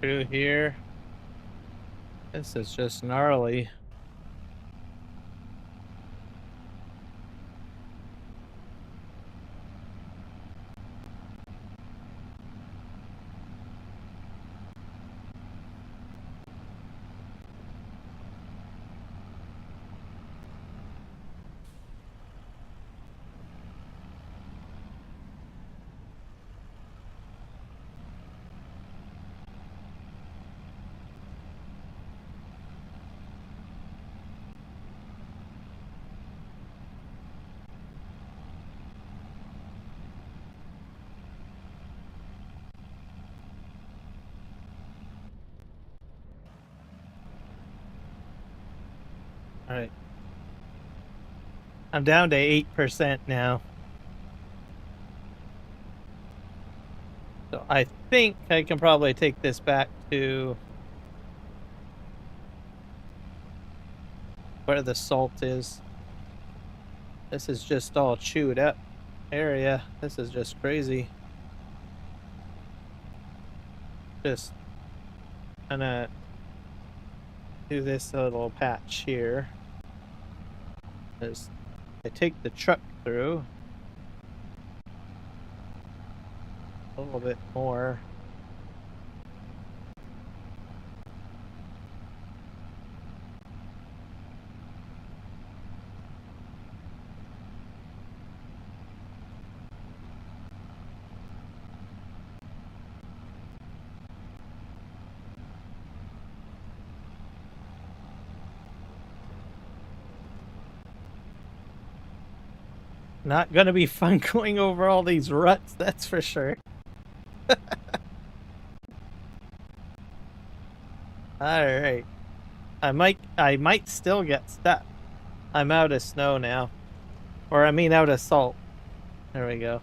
Through here. This is just gnarly. All right. I'm down to 8% now. So I think I can probably take this back to where the salt is. This is just all chewed up area. This is just crazy. Just gonna do this little patch here. As I take the truck through a little bit more. Not gonna be fun going over all these ruts, that's for sure. Alright. I might still get stuck. I'm out of snow now. Or I mean out of salt. There we go.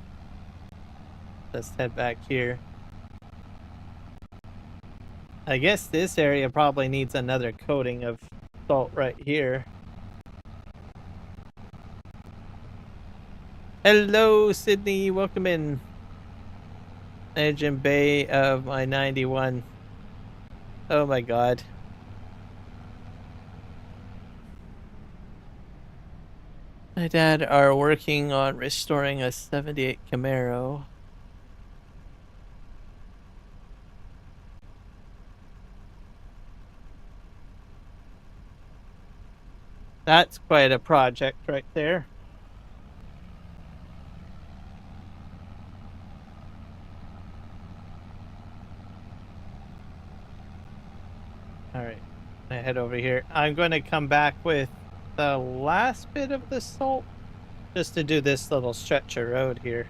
Let's head back here. I guess this area probably needs another coating of salt right here. Hello, Sydney. Welcome in. Engine bay of my 91. Oh my god. My dad are working on restoring a 78 Camaro. That's quite a project right there. Alright, I head over here. I'm going to come back with the last bit of the salt just to do this little stretch of road here.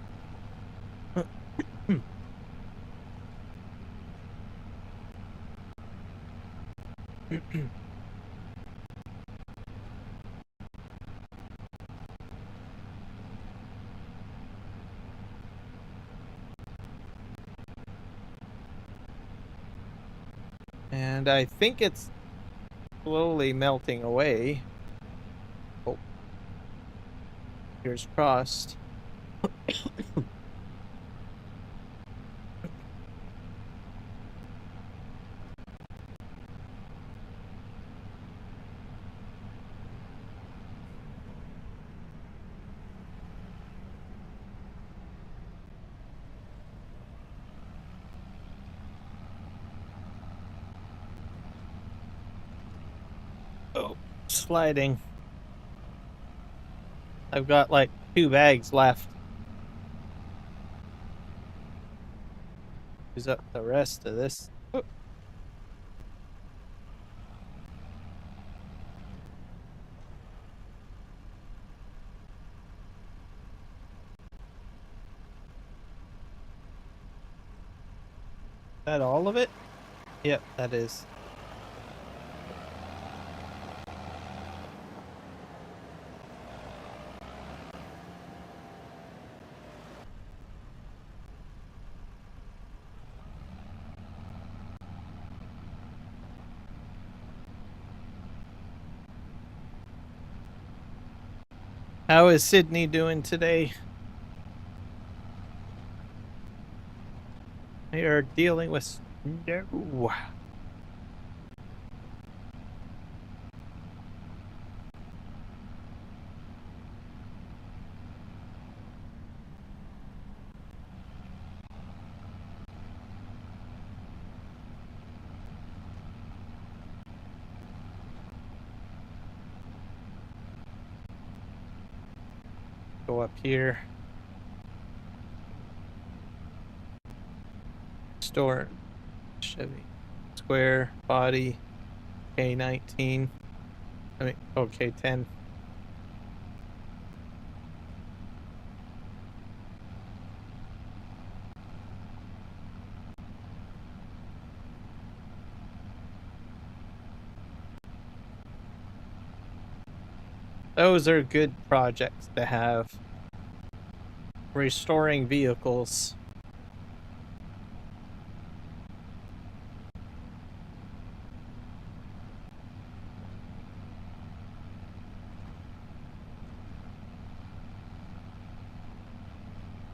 And I think it's slowly melting away. Oh. Fingers crossed. Oh, sliding. I've got like 2 bags left. Use up the rest of this. Oh. Is that all of it? Yep, that is. How is Sydney doing today? We are dealing with snow. Go up here. Store. Chevy. Square. Body. K19. I mean, okay, 10. Those are good projects to have. Restoring vehicles.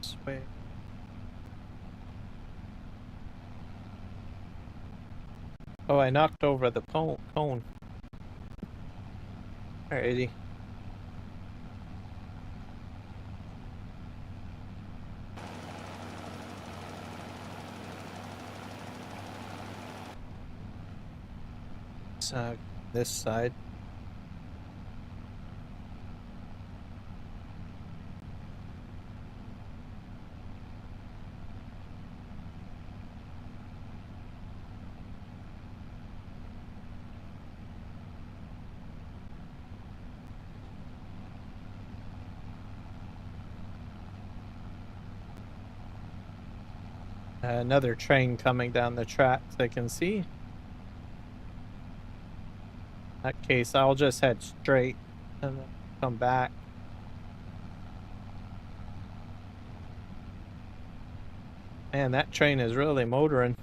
This way. Oh, I knocked over the cone. Alrighty. This side. Another train coming down the tracks I can see. In that case, I'll just head straight and then come back. Man, that train is really motoring.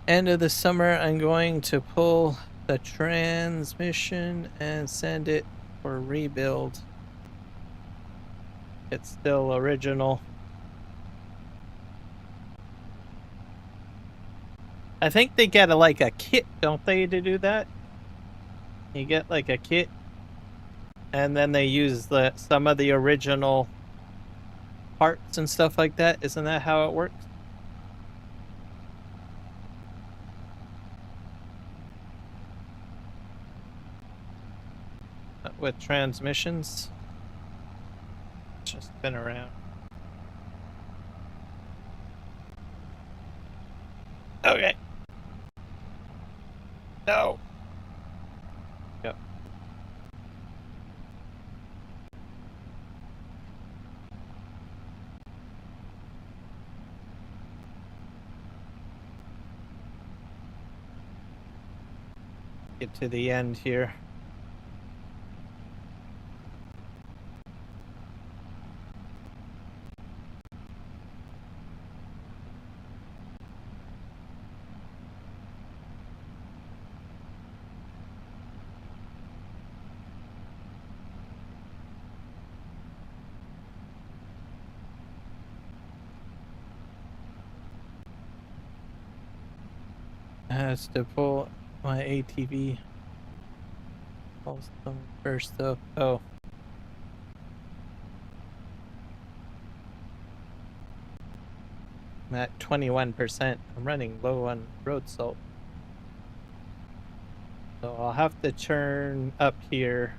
End of the summer, I'm going to pull the transmission and send it for rebuild. It's still original. I think they get like a kit, don't they, to do that? You get like a kit, and then they use some of the original parts and stuff like that. Isn't that how it works? With transmissions? Just been around. Okay. No. Yep. Get to the end here. Has to pull my ATV. Pull some first though. Oh. I'm at 21%. I'm running low on road salt. So I'll have to turn up here.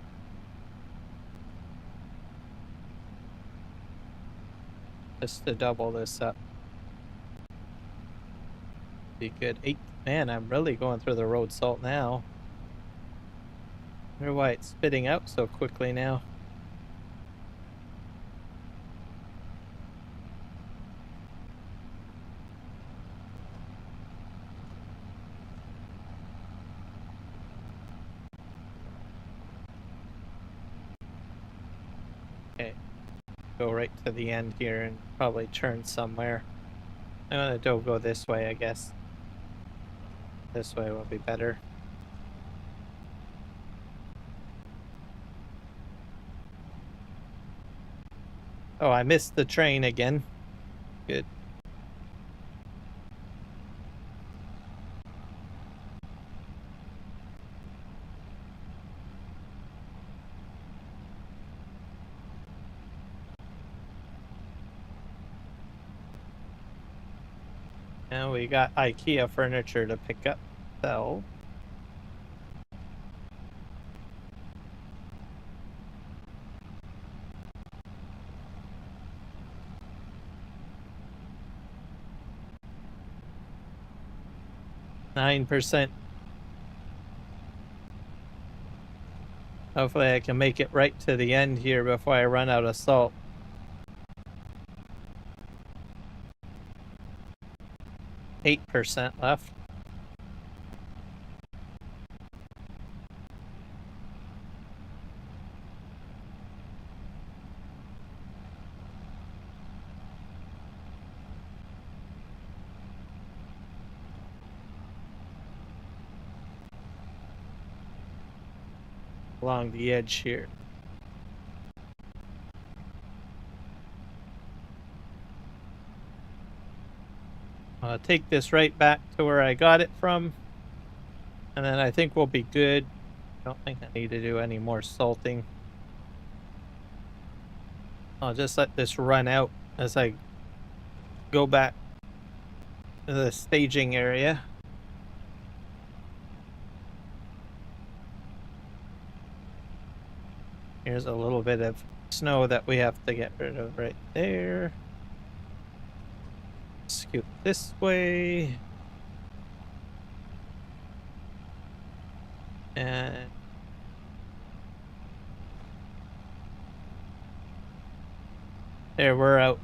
Just to double this up. Be good. Man, I'm really going through the road salt now. I wonder why it's spitting out so quickly now. Okay. Go right to the end here and probably turn somewhere. I'm gonna go this way, I guess. This way will be better. Oh, I missed the train again. Good. And we got IKEA furniture to pick up, so. %. Hopefully I can make it right to the end here before I run out of salt. %8 left. Along the edge here. I'll take this right back to where I got it from. And then I think we'll be good. I don't think I need to do any more salting. I'll just let this run out as I go back to the staging area. Here's a little bit of snow that we have to get rid of right there. Scoot this way. And there, we're out.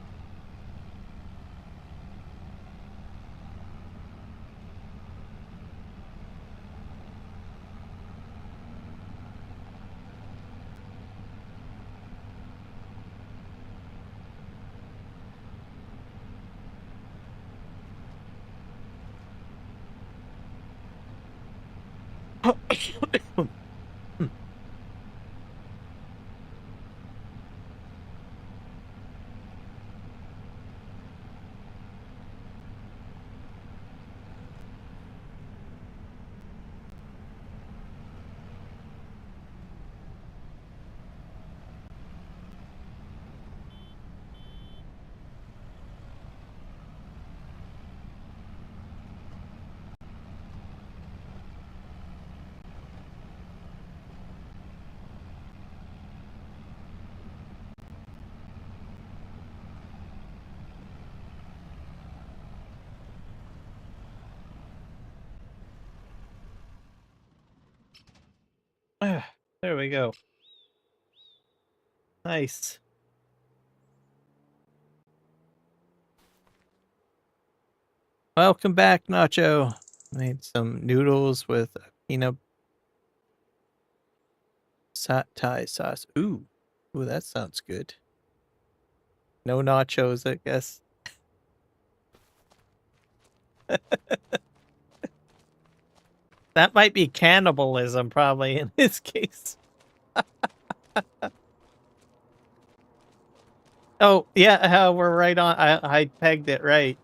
There we go. Nice. Welcome back, Nacho. Made some noodles with peanut Thai sauce. Ooh, that sounds good. No nachos, I guess. That might be cannibalism, probably, in this case. Oh, yeah, we're right on. I pegged it right.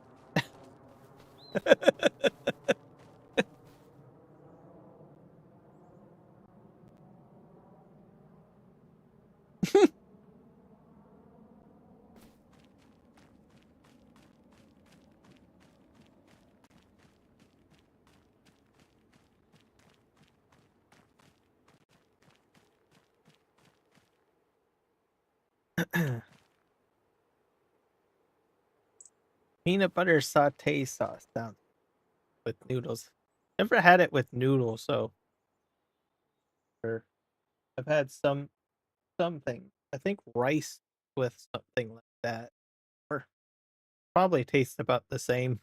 Peanut butter saute sauce sounds with noodles. Never had it with noodles, so I've had something. I think rice with something like that, or probably tastes about the same.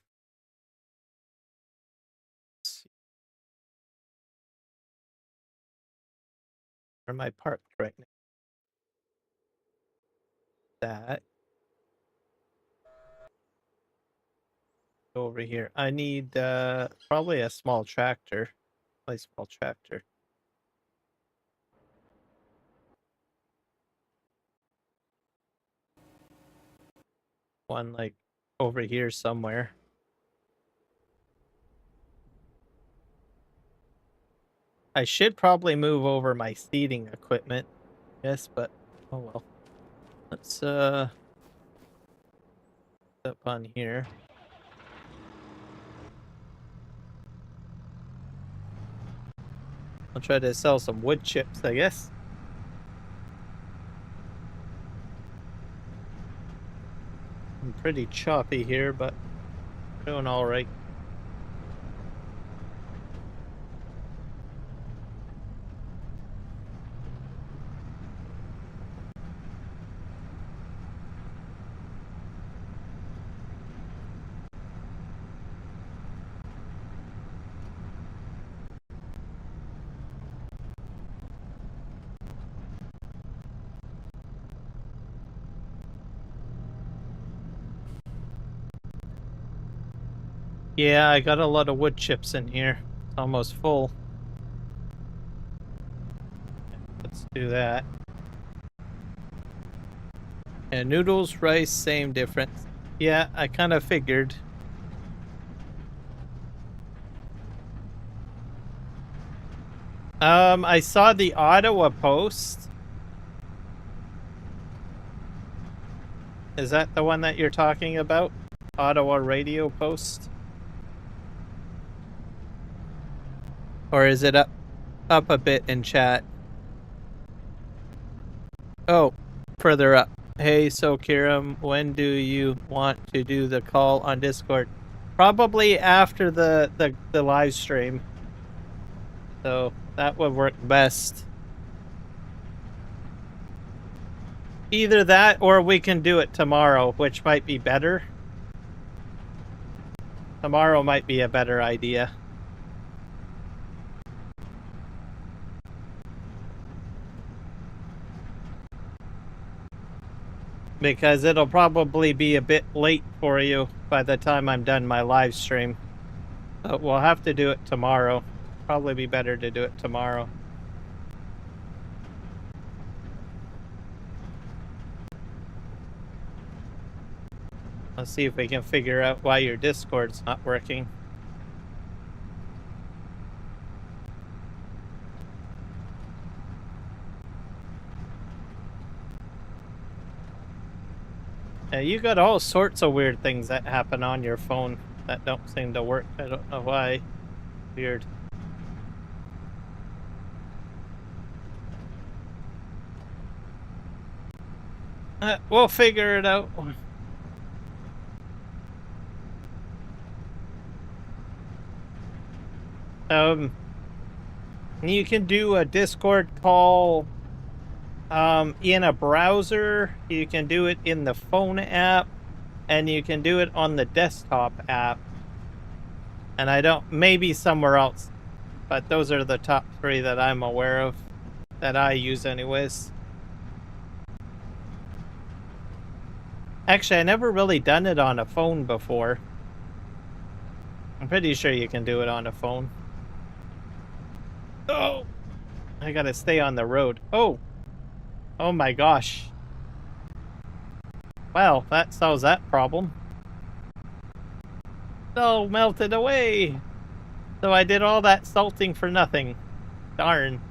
Where am I parked right now? That over here. I need probably a small tractor. A small tractor. One like over here somewhere. I should probably move over my seating equipment. Yes, but oh well. Let's up on here. I'll try to sell some wood chips, I guess. I'm pretty choppy here, but doing all right. Yeah, I got a lot of wood chips in here. It's almost full. Let's do that. And noodles, rice, same difference. Yeah, I kind of figured. I saw the Ottawa post. Is that the one that you're talking about? Ottawa radio post? Or is it up a bit in chat? Oh, further up. Hey, so Kiram, when do you want to do the call on Discord? Probably after the live stream. So that would work best. Either that or we can do it tomorrow, which might be better. Tomorrow might be a better idea. Because it'll probably be a bit late for you by the time I'm done my live stream. But we'll have to do it tomorrow. Probably be better to do it tomorrow. Let's see if we can figure out why your Discord's not working. You got all sorts of weird things that happen on your phone that don't seem to work. I don't know why. Weird. We'll figure it out. You can do a Discord call in a browser, you can do it in the phone app, and you can do it on the desktop app. And I don't, maybe somewhere else, but those are the top 3 that I'm aware of, that I use anyways. Actually, I never really done it on a phone before. I'm pretty sure you can do it on a phone. Oh! I gotta stay on the road. Oh! Oh my gosh. Well, that solves that problem. So melted away. So I did all that salting for nothing. Darn.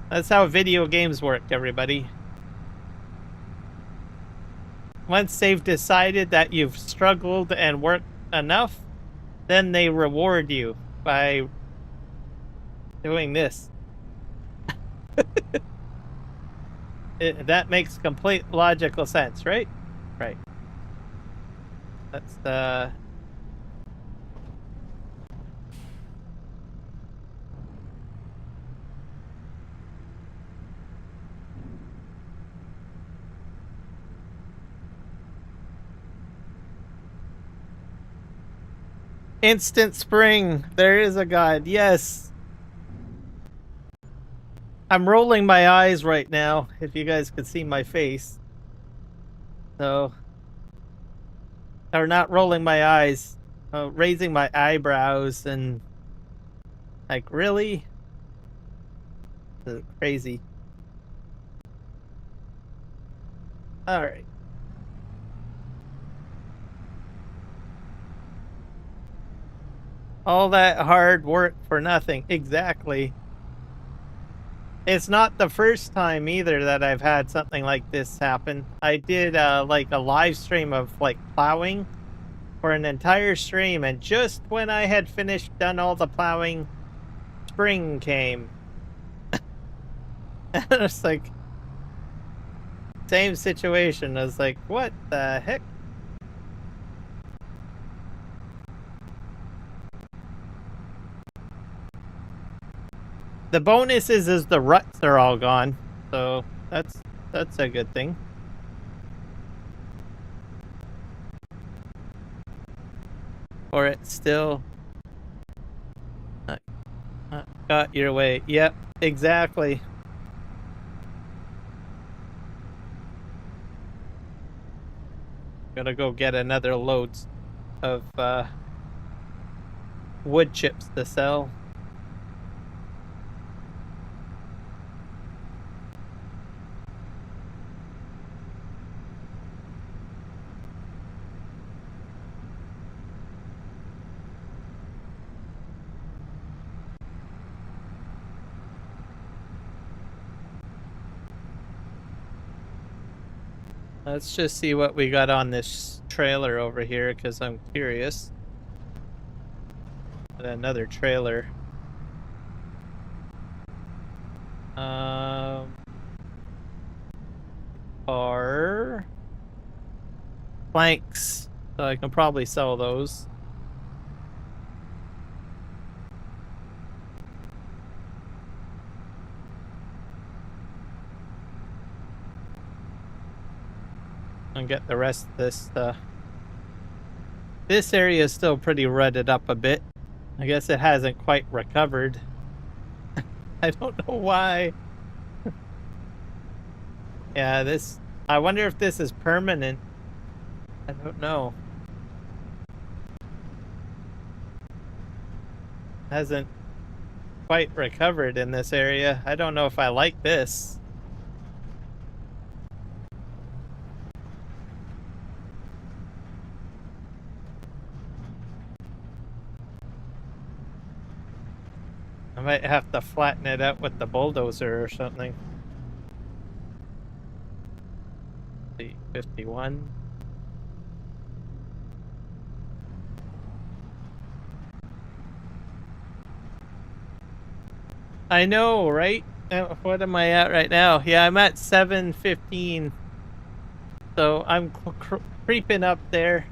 That's how video games work, everybody. Once they've decided that you've struggled and worked enough, then they reward you by doing this. That makes complete logical sense, right? Right. That's the... Instant spring. There is a god. Yes. I'm rolling my eyes right now, if you guys could see my face. So, or not rolling my eyes, raising my eyebrows and like, really? Crazy. All right. All that hard work for nothing. Exactly. It's not the first time either that I've had something like this happen. I did like a live stream of like plowing, for an entire stream, and just when I had done all the plowing, spring came. And it's like, same situation. I was like, what the heck? The bonus is the ruts are all gone, so that's a good thing. Or it's still got your way. Yep, exactly. Gonna go get another load of wood chips to sell. Let's just see what we got on this trailer over here, because I'm curious. Another trailer. Are planks, so I can probably sell those. And get the rest of this. This area is still pretty rutted up a bit. I guess it hasn't quite recovered. I don't know why. Yeah, this... I wonder if this is permanent. I don't know. Hasn't quite recovered in this area. I don't know if I like this. I might have to flatten it out with the bulldozer or something. 51. I know, right? What am I at right now? Yeah, I'm at 715. So I'm creeping up there.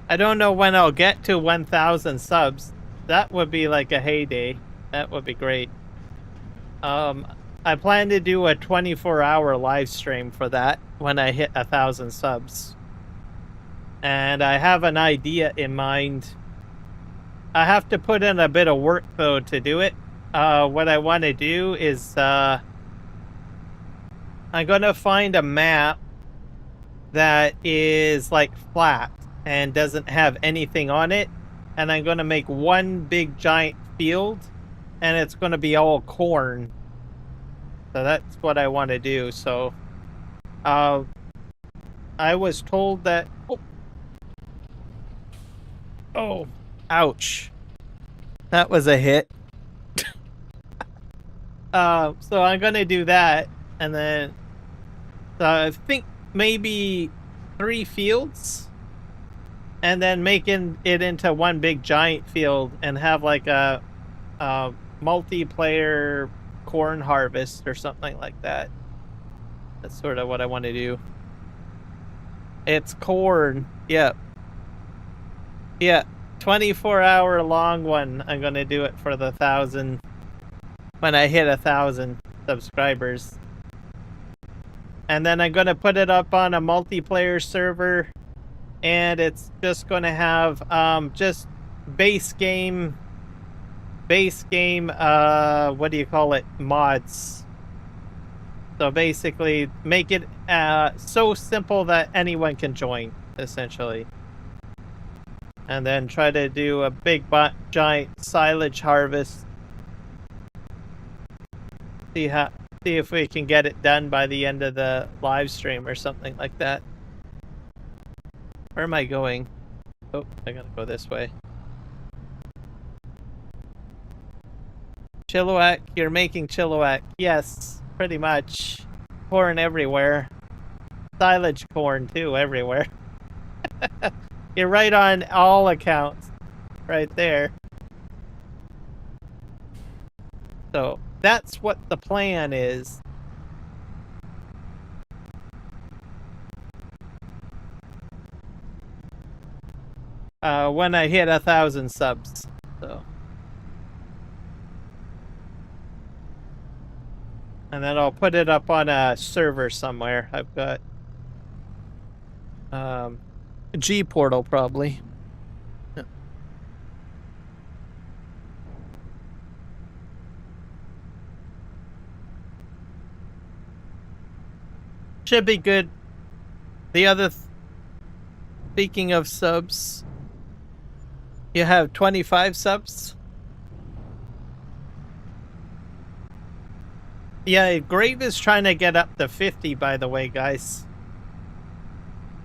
I don't know when I'll get to 1,000 subs. That would be like a heyday. That would be great. I plan to do a 24-hour live stream for that when I hit 1,000 subs. And I have an idea in mind. I have to put in a bit of work, though, to do it. What I want to do is... I'm going to find a map that is, like, flat and doesn't have anything on it. And I'm going to make one big giant field, and it's going to be all corn. So that's what I want to do. So I was told that... Oh, ouch. That was a hit. So I'm going to do that, and then I think maybe 3 fields. And then making it into one big giant field and have like a multiplayer corn harvest or something like that. That's sort of what I want to do. It's corn. Yep. Yeah. 24-hour long one. I'm going to do it for the 1,000. When I hit 1,000 subscribers. And then I'm going to put it up on a multiplayer server. And it's just going to have just base game, what do you call it, mods. So basically make it so simple that anyone can join, essentially. And then try to do a big giant silage harvest. See if we can get it done by the end of the live stream or something like that. Where am I going? Oh, I gotta go this way. Chilliwack, you're making Chilliwack. Yes, pretty much. Corn everywhere. Silage corn, too, everywhere. You're right on all accounts, right there. So that's what the plan is. When I hit 1,000 subs, so. And then I'll put it up on a server somewhere. I've got G portal probably. Yeah. Should be good. The other speaking of subs, you have 25 subs. Yeah, Grave is trying to get up to 50, by the way, guys.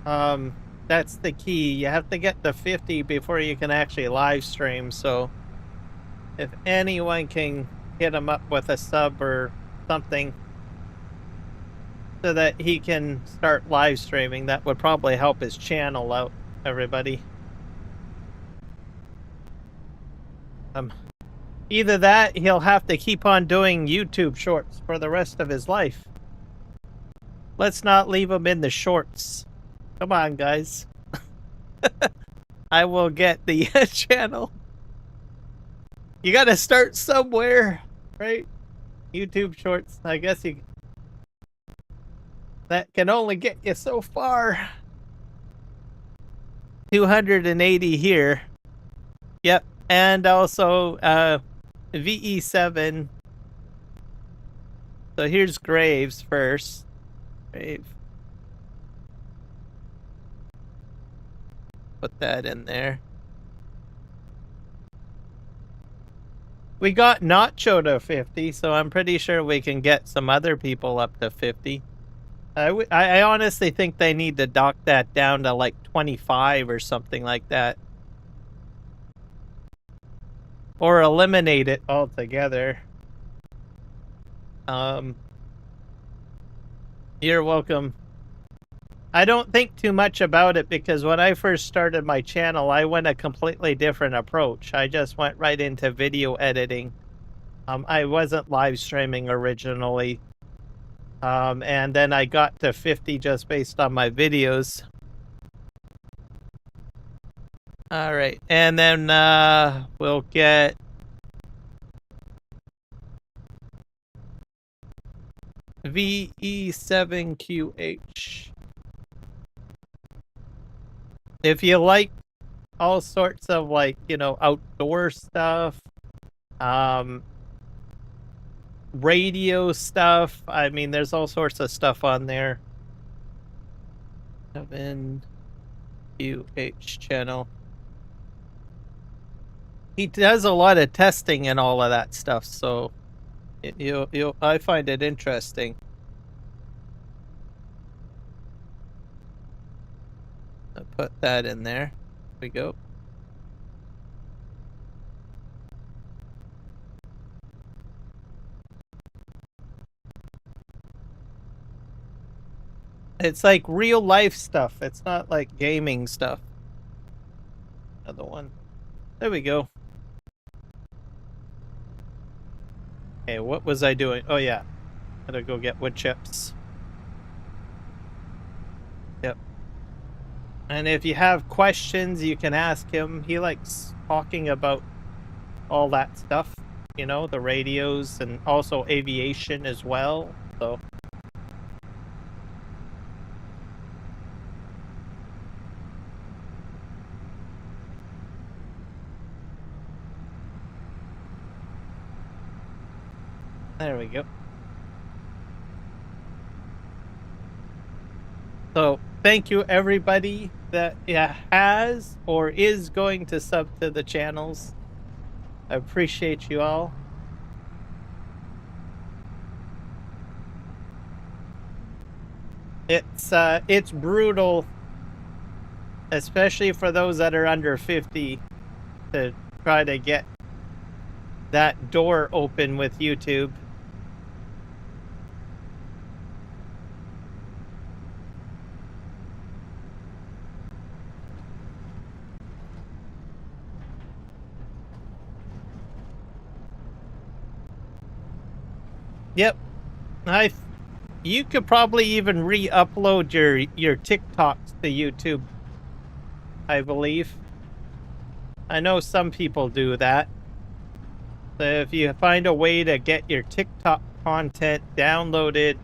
That's the key. You have to get to 50 before you can actually live stream, so if anyone can hit him up with a sub or something so that he can start live streaming, that would probably help his channel out, everybody. Either that, he'll have to keep on doing YouTube shorts for the rest of his life. Let's not leave him in the shorts. Come on, guys. I will get the channel. You gotta start somewhere, right? YouTube shorts, I guess you... That can only get you so far. 280 here. Yep, and also, VE7. So here's Graves first. Grave. Put that in there. We got Nacho to 50, so I'm pretty sure we can get some other people up to 50. I honestly think they need to dock that down to like 25 or something like that. Or eliminate it altogether. You're welcome. I don't think too much about it because when I first started my channel, I went a completely different approach. I just went right into video editing. I wasn't live streaming originally. And then I got to 50 just based on my videos. All right, and then we'll get VE7QH. If you like all sorts of, like, you know, outdoor stuff, radio stuff, I mean, there's all sorts of stuff on there. 7QH channel. He does a lot of testing and all of that stuff, so I find it interesting. I'll put that in there. Here we go. It's like real life stuff. It's not like gaming stuff. Another one. There we go. Okay, what was I doing? Oh yeah, gotta go get wood chips. Yep. And if you have questions, you can ask him. He likes talking about all that stuff, you know, the radios and also aviation as well, so. There we go. So, thank you everybody that has or is going to sub to the channels. I appreciate you all. It's brutal, especially for those that are under 50, to try to get that door open with YouTube. Yep. You could probably even re-upload your TikToks to YouTube, I believe. I know some people do that. So if you find a way to get your TikTok content downloaded,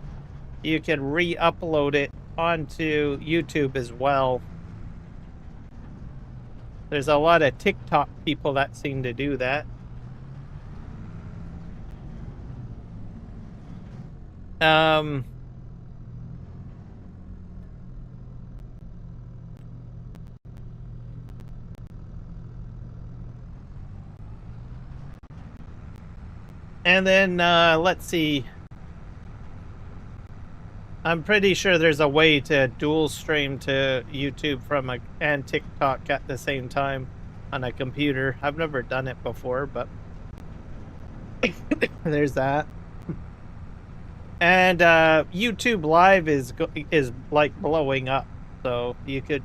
you can re-upload it onto YouTube as well. There's a lot of TikTok people that seem to do that. And then, let's see. I'm pretty sure there's a way to dual stream to YouTube and TikTok at the same time on a computer. I've never done it before, but there's that. And YouTube Live is like blowing up, so you could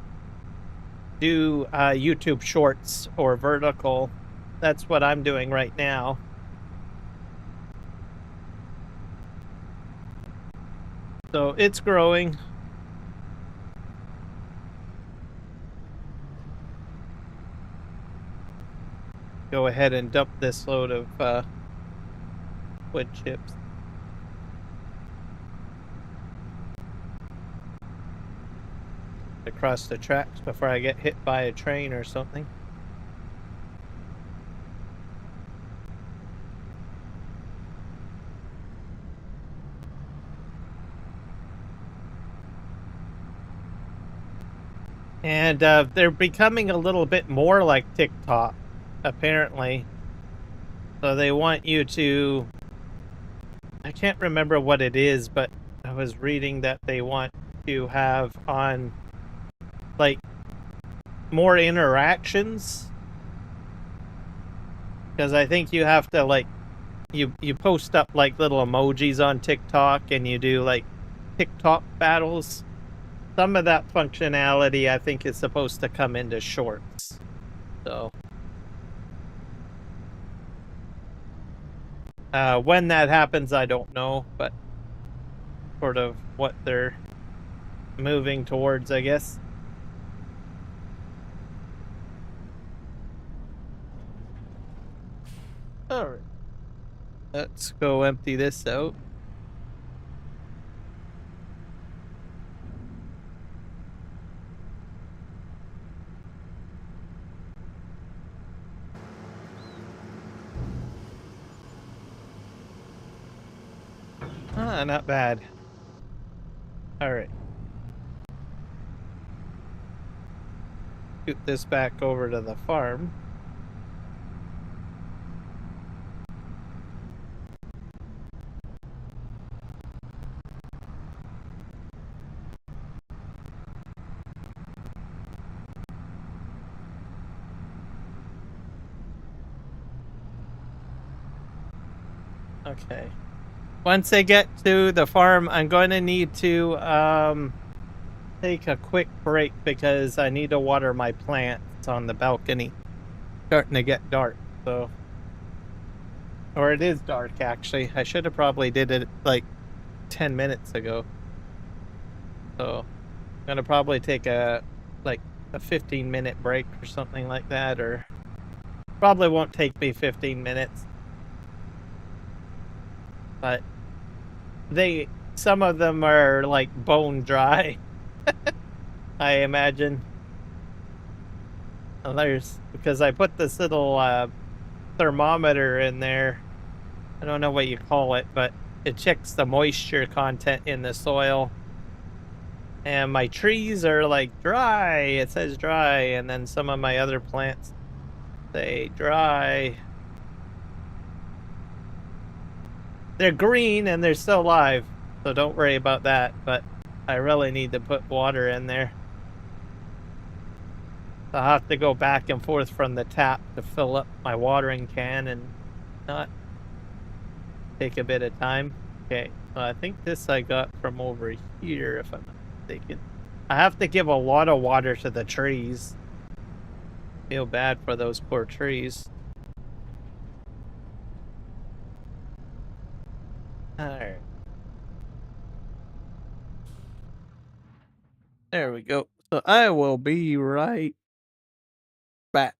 do YouTube Shorts or vertical. That's what I'm doing right now. So it's growing. Go ahead and dump this load of wood chips. Across the tracks before I get hit by a train or something. And they're becoming a little bit more like TikTok, apparently. So they want you to... I can't remember what it is, but I was reading that they want to have on, like, more interactions. Because I think you have to, like, you post up, like, little emojis on TikTok, and you do, like, TikTok battles. Some of that functionality, I think, is supposed to come into Shorts. So... when that happens, I don't know, but sort of what they're moving towards, I guess. Alright. Let's go empty this out. Ah, not bad. Alright. Scoot this back over to the farm. Okay. Once I get to the farm, I'm going to need to take a quick break because I need to water my plants on the balcony. Starting to get dark, so... Or it is dark, actually. I should have probably did it, like, 10 minutes ago. So, I'm gonna probably take a 15-minute break or something like that, or... Probably won't take me 15 minutes. But... Some of them are, like, bone dry. I imagine. Because I put this little thermometer in there. I don't know what you call it, but it checks the moisture content in the soil. And my trees are like dry. It says dry, and then some of my other plants say dry. They're green and they're still alive, so don't worry about that, but I really need to put water in there. I'll have to go back and forth from the tap to fill up my watering can and not take a bit of time. Okay, I think this I got from over here, if I'm not mistaken. I have to give a lot of water to the trees. Feel bad for those poor trees. Alright. There we go. So I will be right back.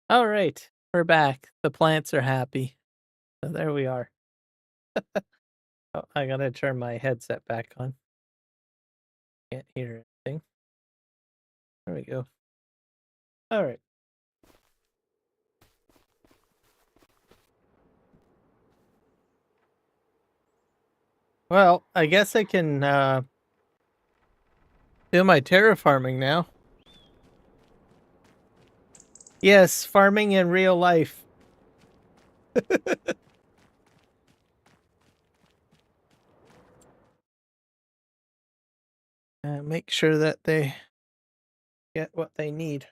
All right, we're back. The plants are happy. So there we are. Oh, I gotta turn my headset back on. Can't hear anything. There we go. All right. Well, I guess I can do my terraforming now. Yes, farming in real life. Make sure that they get what they need.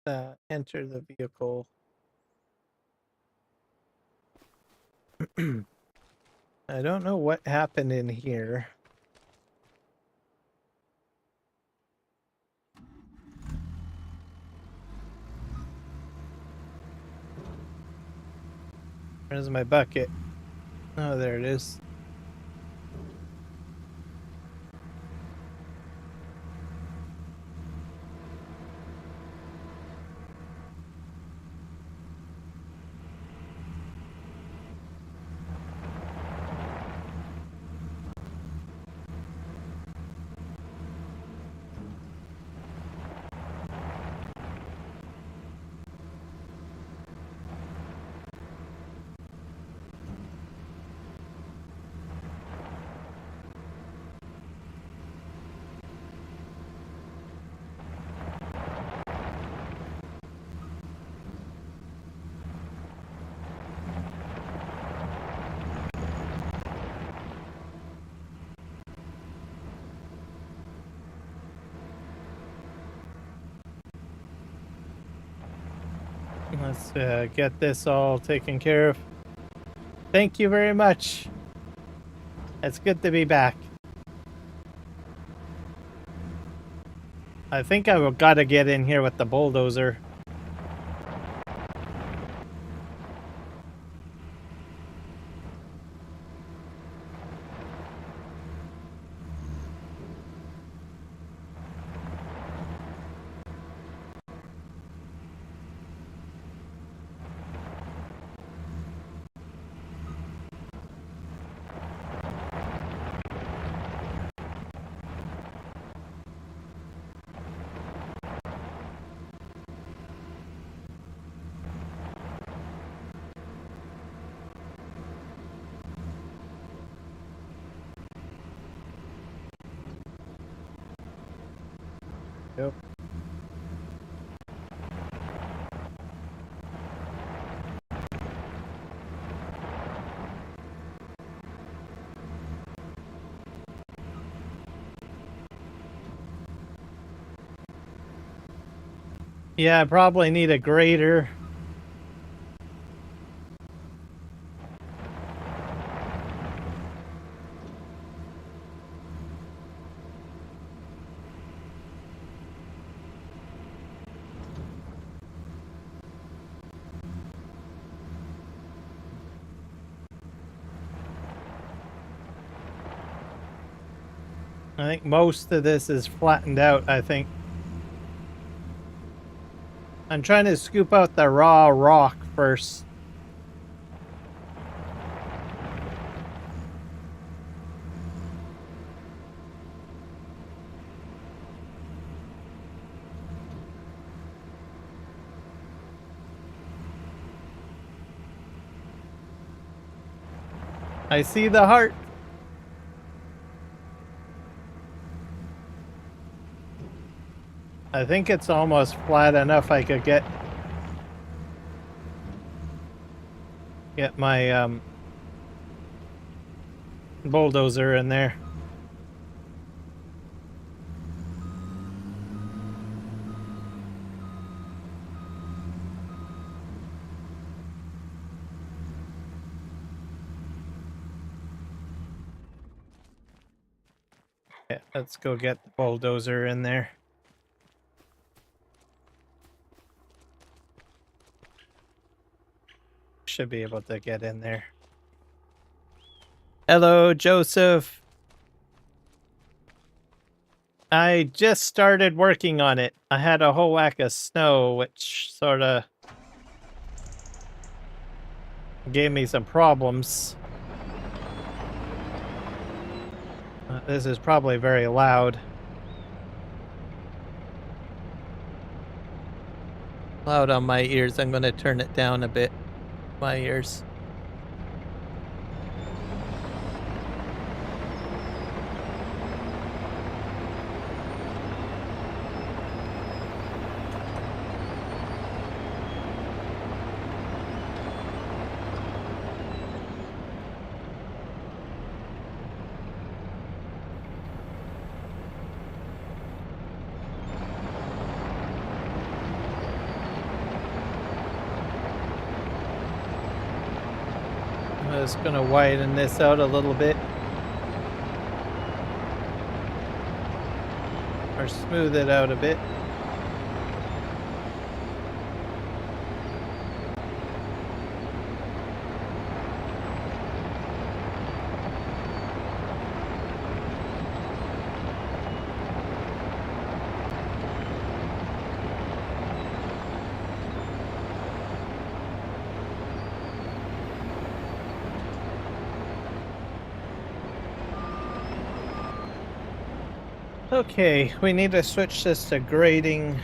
Let's enter the vehicle. I don't know what happened in here. Where's my bucket? Oh, there it is. Let's get this all taken care of. Thank you very much. It's good to be back. I think I gotta get in here with the bulldozer. Yep. Yeah, I probably need a grader. I think most of this is flattened out, I think. I'm trying to scoop out the raw rock first. I see the heart. I think it's almost flat enough I could get my bulldozer in there. Yeah, let's go get the bulldozer in there. should be able to get in there. Hello, Joseph. I just started working on it. I had a whole whack of snow, which sort of gave me some problems. This is probably very loud. Loud on my ears. I'm going to turn it down a bit. My ears. I'm just going to widen this out a little bit. Or smooth it out a bit. Okay, we need to switch this to grading.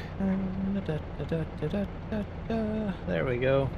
There we go.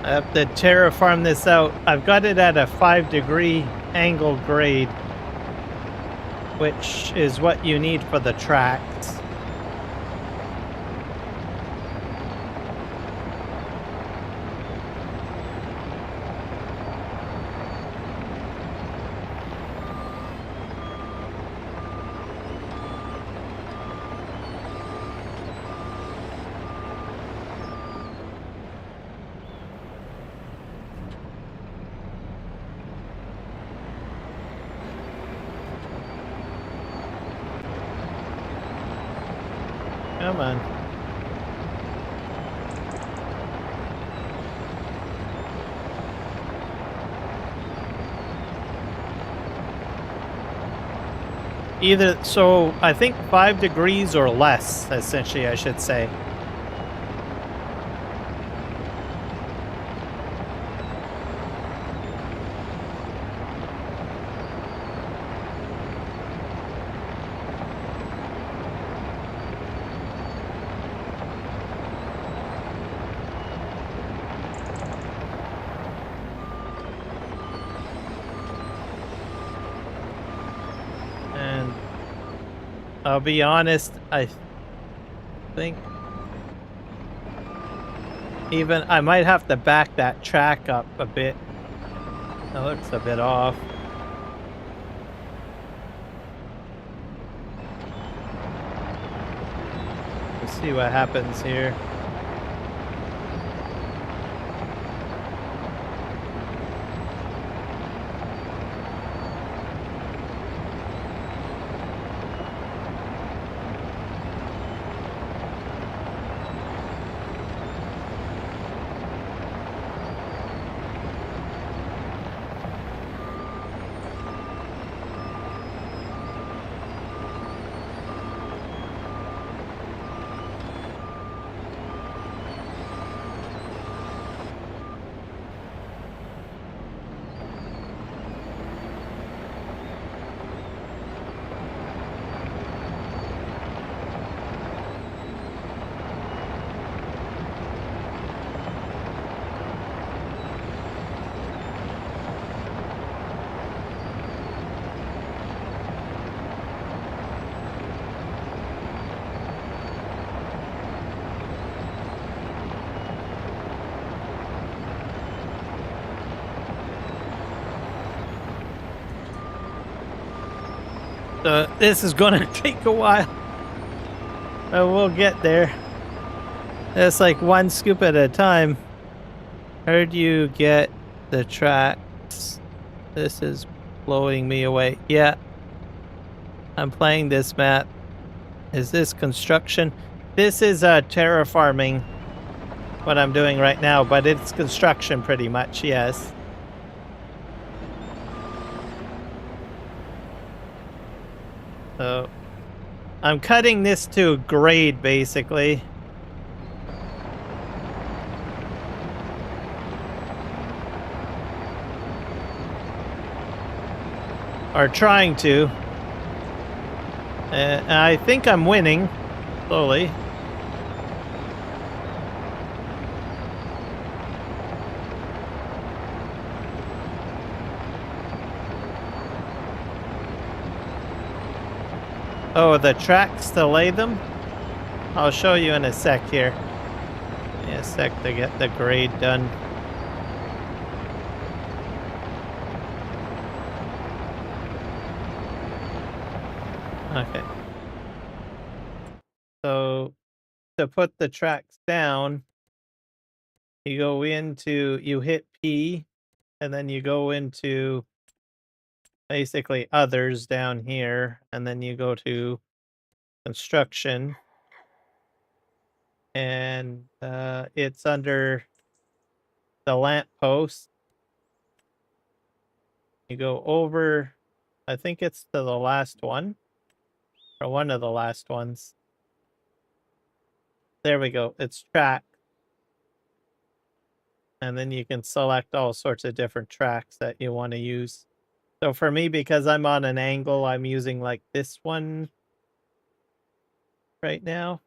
I have to terraform this out. I've got it at a 5-degree angle grade, which is what you need for the tracks. Come on. Either, so I think 5 degrees or less, essentially, I should say. I'll be honest, I think even I might have to back that track up a bit. That looks a bit off. Let's see what happens here. This is gonna take a while. But we'll get there. It's like one scoop at a time. How do you get the tracks? This is blowing me away. Yeah. I'm playing this map. Is this construction? This is terraforming, what I'm doing right now, but it's construction pretty much, yes. So I'm cutting this to grade, basically. Or trying to. I think I'm winning, slowly. Oh, the tracks to lay them? I'll show you in a sec here. Give me a sec to get the grade done. Okay. So to put the tracks down, you go into, you hit P, and then you go into basically others down here, and then you go to construction, and it's under the lamp post. You go over, I think it's to the last one, or one of the last ones. There we go. It's track. And then you can select all sorts of different tracks that you want to use. So for me, because I'm on an angle, I'm using like this one right now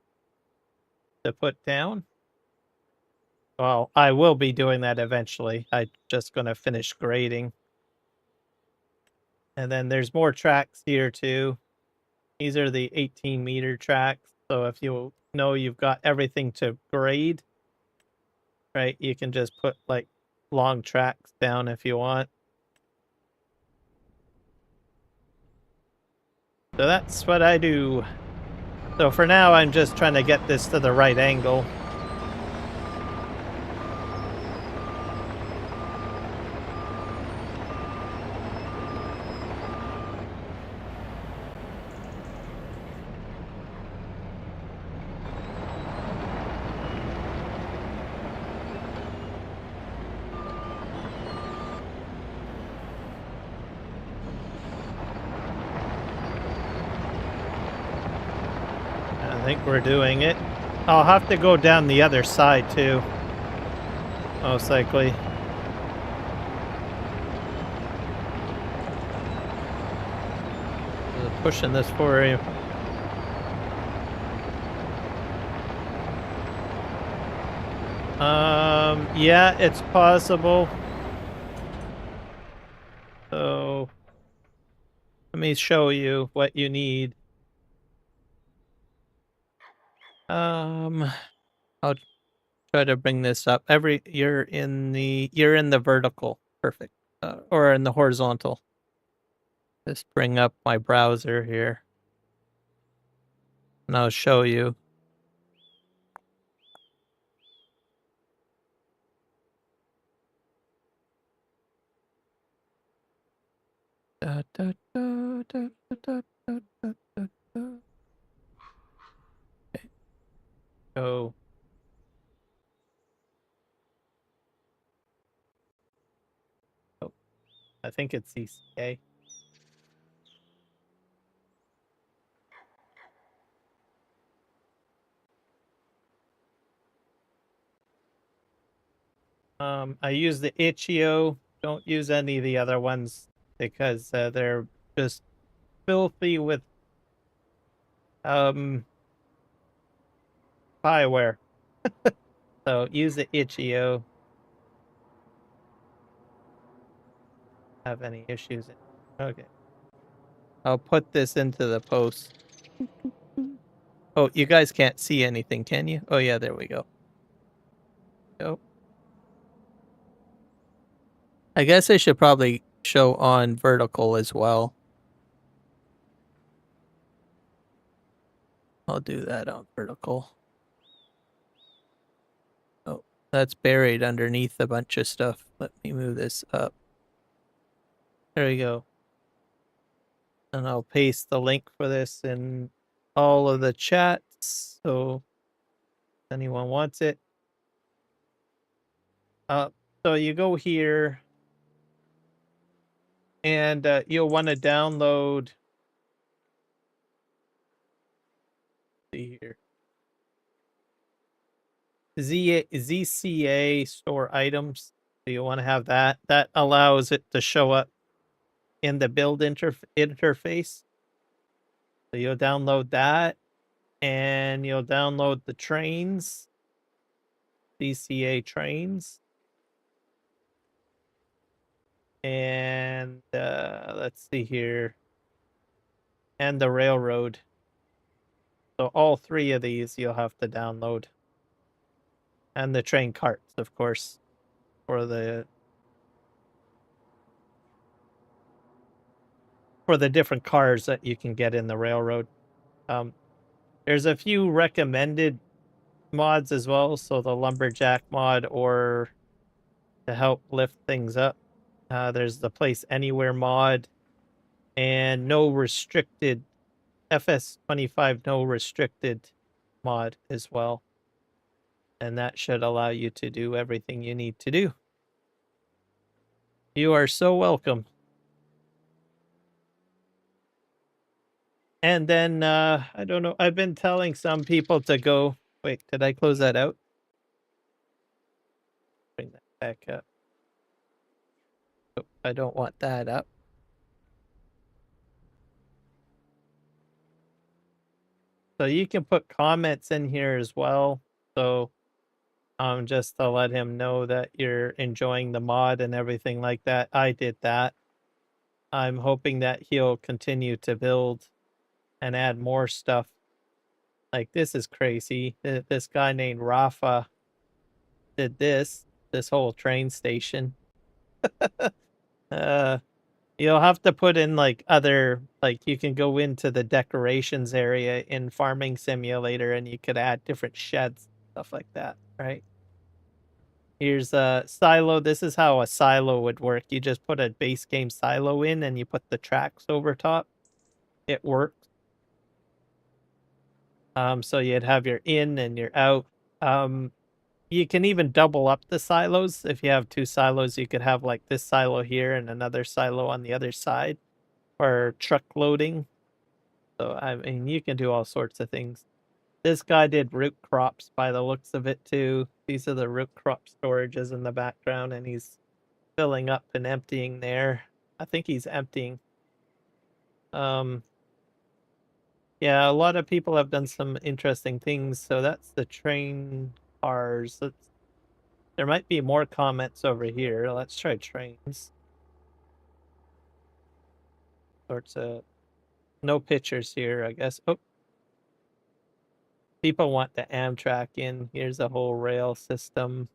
to put down. Well, I will be doing that eventually. I'm just going to finish grading. And then there's more tracks here too. These are the 18-meter tracks. So if you know you've got everything to grade, right, you can just put like long tracks down if you want. So that's what I do. So for now, I'm just trying to get this to the right angle. I think we're doing it. I'll have to go down the other side too, most likely. Pushing this for you. Yeah, it's possible. So let me show you what you need. I'll try to bring this up. You're in the vertical. Perfect. Or in the horizontal. Just bring up my browser here. And I'll show you. Okay. So I think it's CCA. I use the itch.io. Don't use any of the other ones because they're just filthy with spyware. So use the itch.io. Have any issues? Okay. I'll put this into the post. Oh, you guys can't see anything, can you? Oh yeah, there we go. Oh. I guess I should probably show on vertical as well. I'll do that on vertical. Oh, that's buried underneath a bunch of stuff. Let me move this up. There we go. And I'll paste the link for this in all of the chats, so if anyone wants it. So you go here, and you'll want to download. See here. ZCA store items. So you want to have that. That allows it to show up in the build interface. So you'll download that, and you'll download the trains, ZCA trains. And let's see here. And the railroad. So all three of these you'll have to download. And the train carts, of course, for the different cars that you can get in the railroad. There's a few recommended mods as well, so the lumberjack mod, or to help lift things up. There's the place anywhere mod, and no restricted FS25 no restricted mod as well. And that should allow you to do everything you need to do. You are so welcome. And then, I don't know, I've been telling some people to go... Wait, did I close that out? Bring that back up. Oh, I don't want that up. So you can put comments in here as well. So just to let him know that you're enjoying the mod and everything like that. I did that. I'm hoping that he'll continue to build and add more stuff. Like, this is crazy. This guy named Rafa did this whole train station. You'll have to put in like other, like you can go into the decorations area in Farming Simulator and you could add different sheds, stuff like that, right? Here's a silo. This is how a silo would work. You just put a base game silo in and you put the tracks over top. It works. So you'd have your in and your out. You can even double up the silos. If you have two silos, you could have like this silo here and another silo on the other side for truck loading. So, I mean, you can do all sorts of things. This guy did root crops by the looks of it too. These are the root crop storages in the background, and he's filling up and emptying there. I think he's emptying. Yeah, a lot of people have done some interesting things. So that's the train cars. There might be more comments over here. Let's try trains. Sorts of... No pictures here, I guess. Oh. People want the Amtrak in. Here's a whole rail system.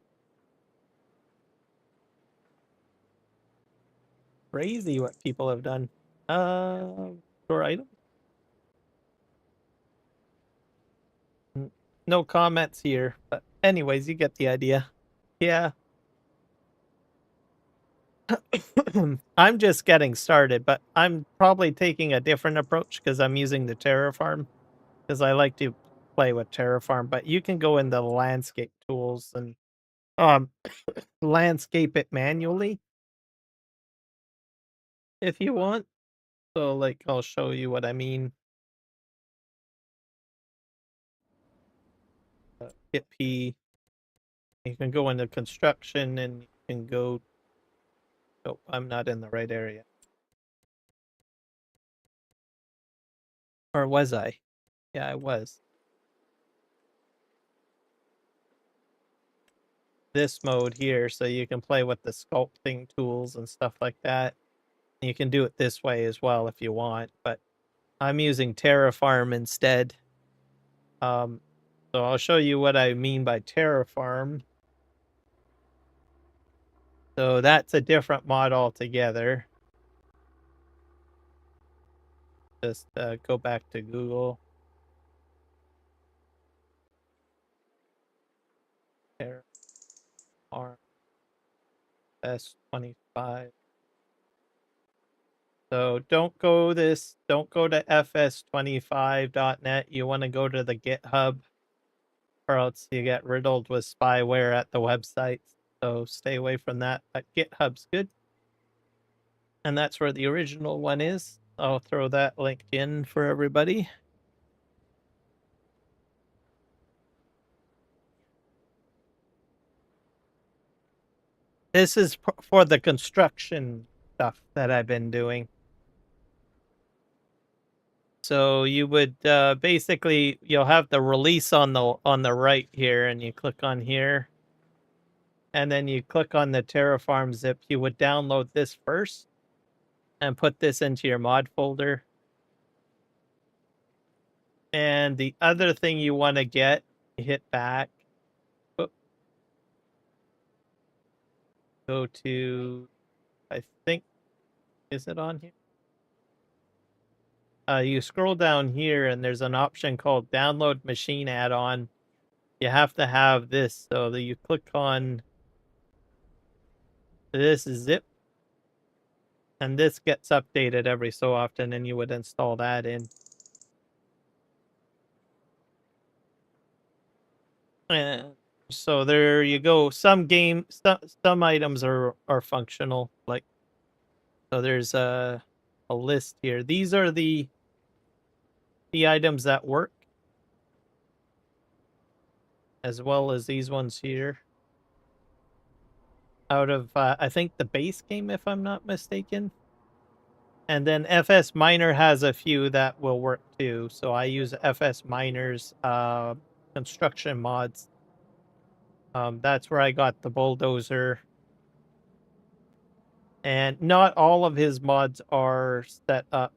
Crazy what people have done. Store item. No comments here, but anyways, you get the idea. Yeah. I'm just getting started, but I'm probably taking a different approach because I'm using the Terraform, because I like to play with Terraform. But you can go into the landscape tools and landscape it manually if you want. So, like, I'll show you what I mean. Hit P. You can go into construction and you can go... Oh, I'm not in the right area. Or was I? Yeah, I was. This mode here, so you can play with the sculpting tools and stuff like that. You can do it this way as well if you want, but I'm using Terraform instead. So I'll show you what I mean by Terraform. So that's a different mod altogether. Just go back to Google. FS25. So don't go to fs25.net. You want to go to the GitHub, or else you get riddled with spyware at the website. So stay away from that. But GitHub's good. And that's where the original one is. I'll throw that link in for everybody. This is for the construction stuff that I've been doing. So you would basically, you'll have the release on the right here, and you click on here, and then you click on the Terraform zip. You would download this first and put this into your mod folder. And the other thing you want to get, hit back, go to, I think, is it on here? You scroll down here, and there's an option called Download Machine Add-on. You have to have this, so that you click on this zip, and this gets updated every so often, and you would install that in. And so there you go. Some items are functional, like, so there's a list here. These are the items that work, as well as these ones here. Out of I think the base game, if I'm not mistaken. And then FS Miner has a few that will work too. So I use FS Miner's construction mods. That's where I got the bulldozer. And not all of his mods are set up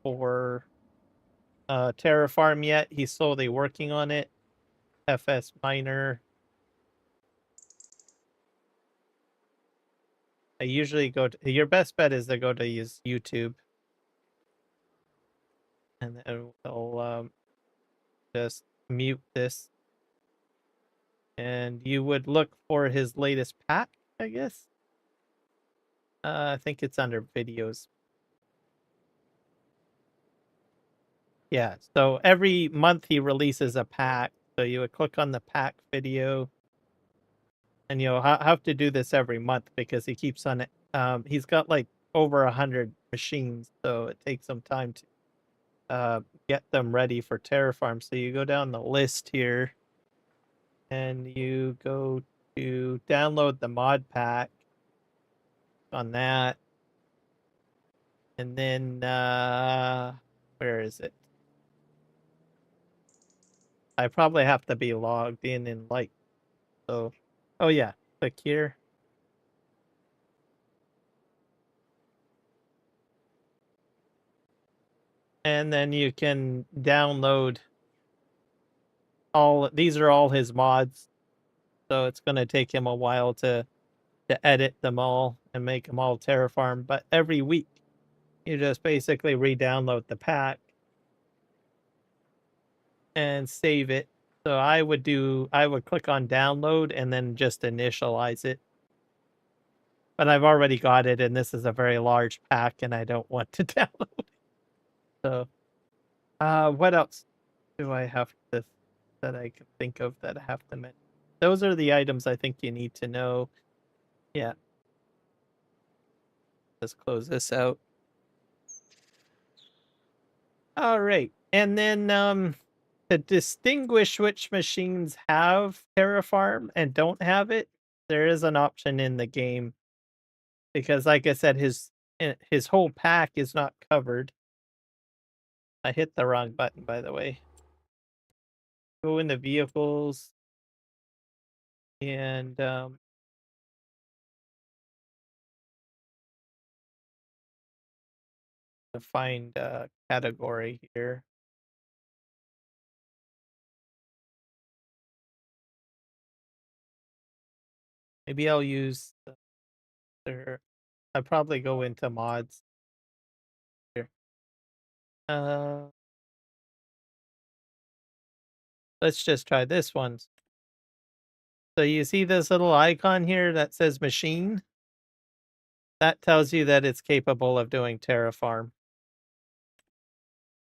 for Terraform yet. He's slowly working on it. FS Miner. I usually go to, your best bet is to go to use YouTube. And then we'll just mute this. And you would look for his latest pack, I guess. I think it's under videos. Yeah, so every month he releases a pack. So you would click on the pack video. And you'll have to do this every month because he keeps on it. He's got like over 100 machines, so it takes some time to get them ready for Terraform. So you go down the list here, and you go to download the mod pack on that. And then, where is it? I probably have to be logged in like, so, oh yeah, click here. And then you can download these are all his mods. So it's going to take him a while to edit them all and make them all Terraform. But every week, you just basically re-download the pack and save it. So I would click on download and then just initialize it. But I've already got it, and this is a very large pack, and I don't want to download it. So, what else do I have to, that I can think of that I have to mention? Those are the items I think you need to know. Yeah. Let's close this out. All right. And then to distinguish which machines have Terraform and don't have it, there is an option in the game. Because like I said, his whole pack is not covered. I hit the wrong button, by the way. Go into vehicles and to find a category here. Maybe I'll use I'll probably go into mods here. Let's just try this one. So you see this little icon here that says machine? That tells you that it's capable of doing terraform.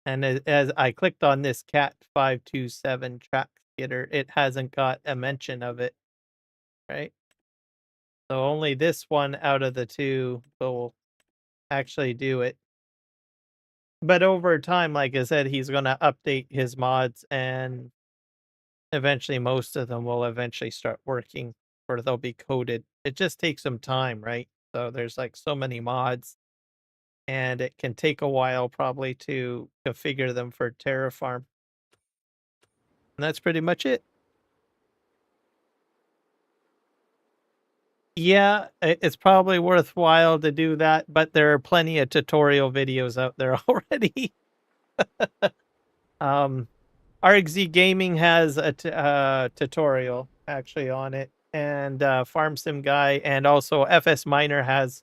And as I clicked on this Cat 527 track getter, it hasn't got a mention of it, right? So only this one out of the two will actually do it. But over time, like I said, he's going to update his mods, and eventually most of them will eventually start working, or they'll be coded. It just takes some time, right? So there's like so many mods, and it can take a while probably to configure them for Terraform. And that's pretty much it. Yeah, it's probably worthwhile to do that, but there are plenty of tutorial videos out there already. RXZ Gaming has a tutorial actually on it, and Farm Sim Guy, and also FS Miner has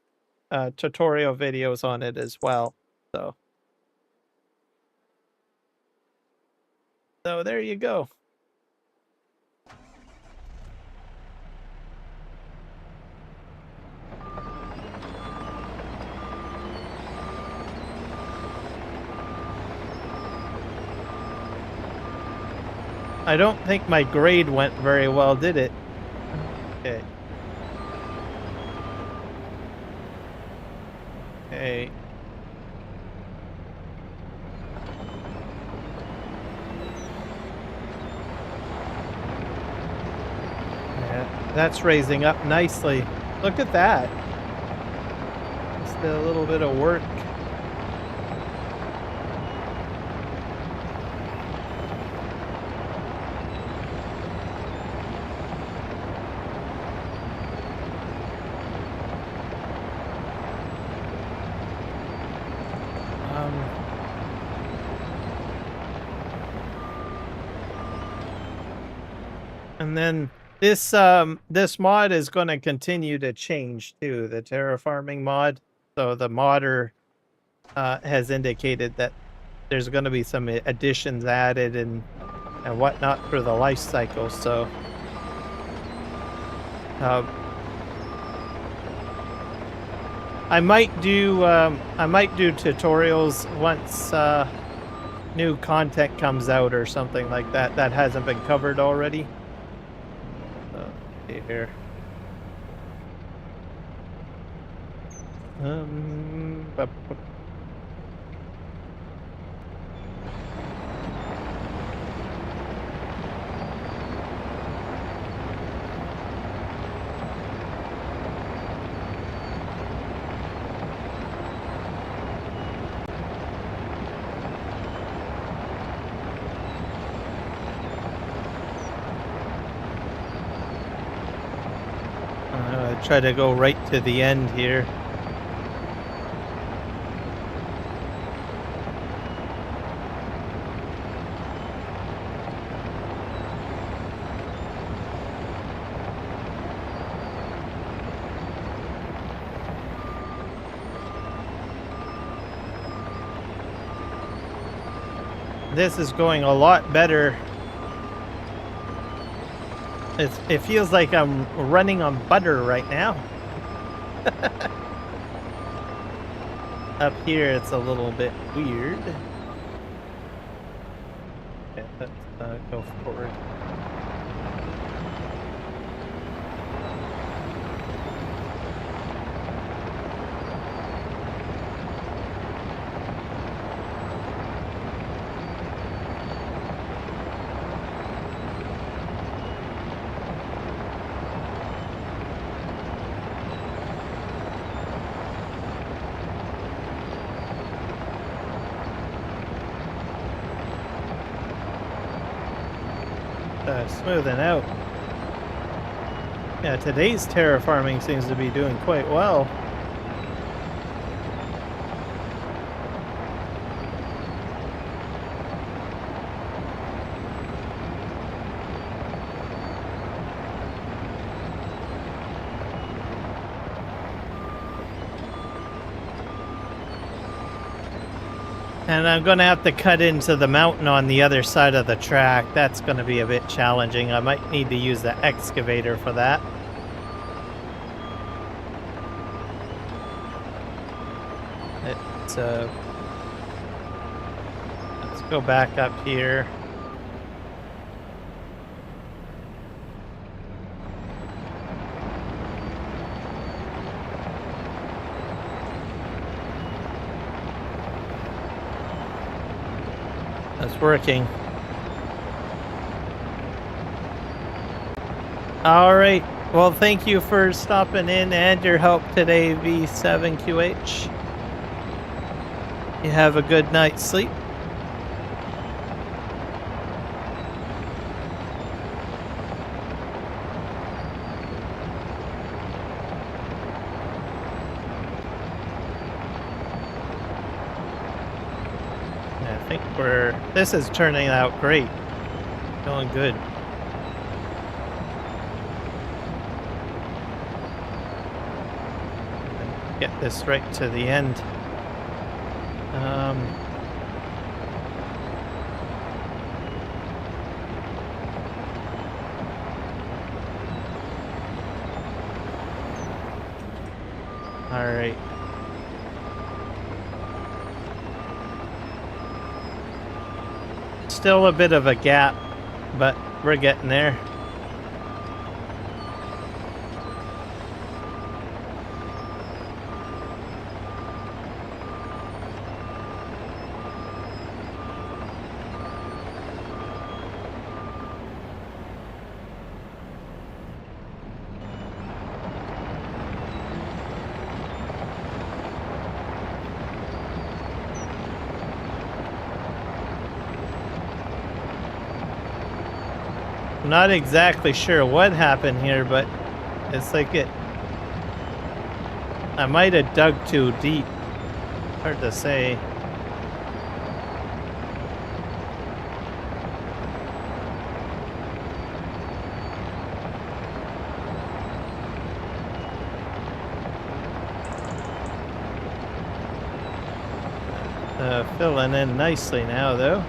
tutorial videos on it as well. So there you go. I don't think my grade went very well, did it? Okay. Okay. Yeah, that's raising up nicely. Look at that. Just a little bit of work. And then this this mod is going to continue to change too, the terraforming mod. So the modder has indicated that there's going to be some additions added and whatnot for the life cycle. So I might do tutorials once new content comes out or something like that that hasn't been covered already. Here. Try to go right to the end here. This is going a lot better. It feels like I'm running on butter right now. Up here, it's a little bit weird. Okay, let's go forward. Smoothing out. Yeah, today's terraforming seems to be doing quite well. And I'm going to have to cut into the mountain on the other side of the track. That's going to be a bit challenging. I might need to use the excavator for that. so let's go back up here. That's working. All right. Well, thank you for stopping in and your help today, V7QH. You have a good night's sleep. I think this is turning out great. Going good. Get this right to the end. All right. Still a bit of a gap, but we're getting there. I'm not exactly sure what happened here, but it's like I might have dug too deep. Hard to say. Filling in nicely now, though.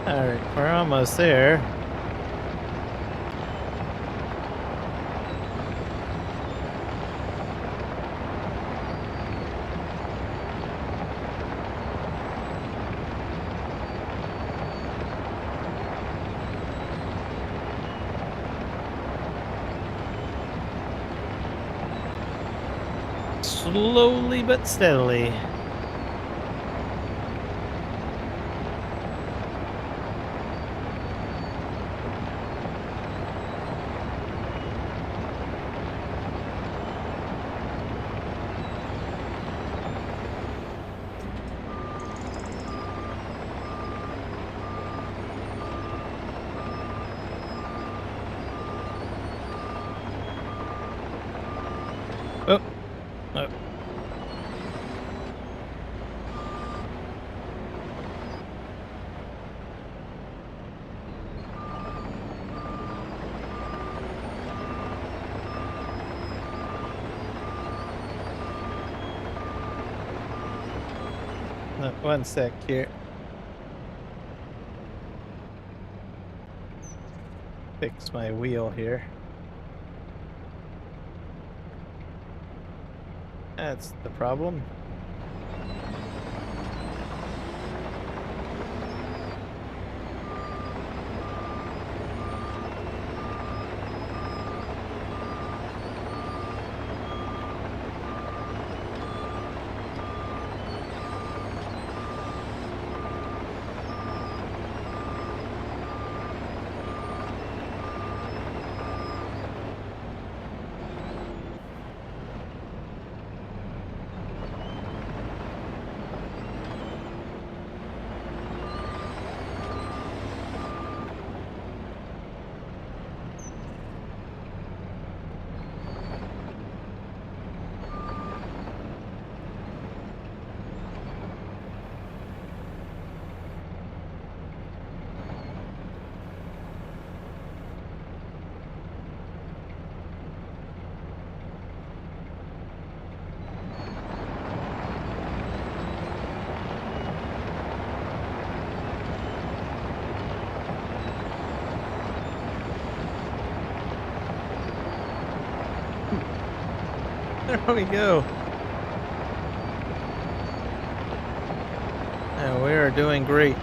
Alright, we're almost there. Slowly but steadily. One sec here. Fix my wheel here. That's the problem. There we go. And we are doing great.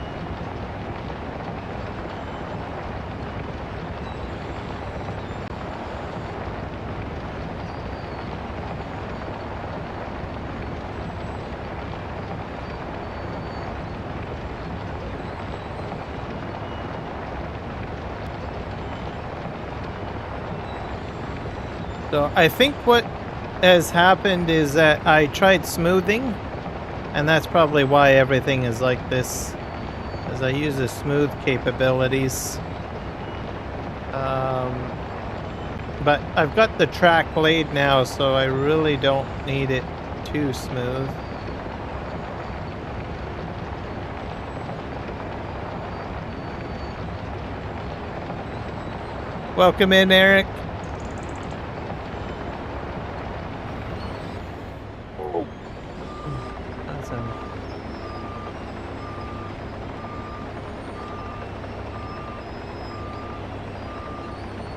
So I think what has happened is that I tried smoothing, and that's probably why everything is like this, as I use the smooth capabilities. But I've got the track laid now, so I really don't need it too smooth. Welcome in, Eric.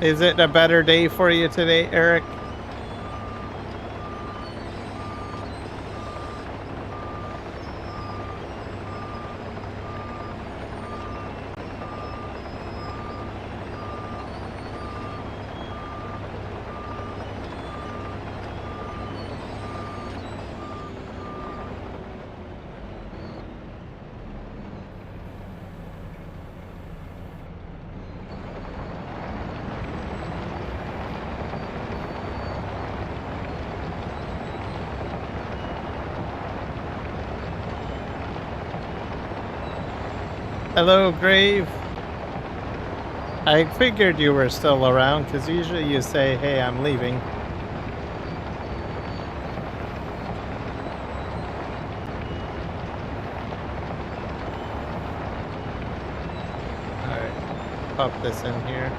Is it a better day for you today, Eric? Hello, Grave. I figured you were still around, because usually you say, hey, I'm leaving. Alright, pop this in here.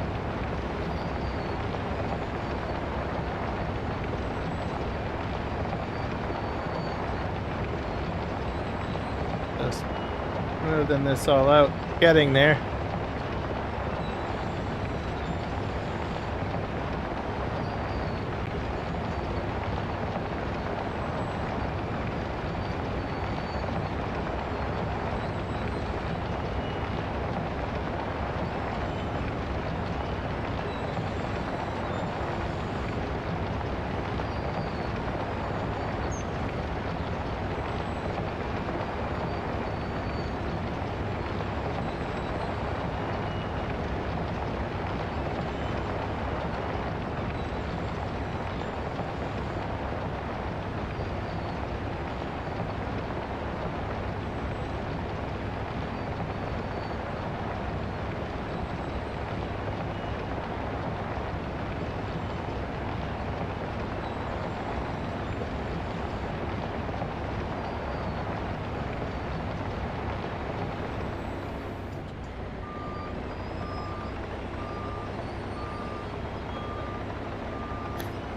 Just smoothing this all out, getting there.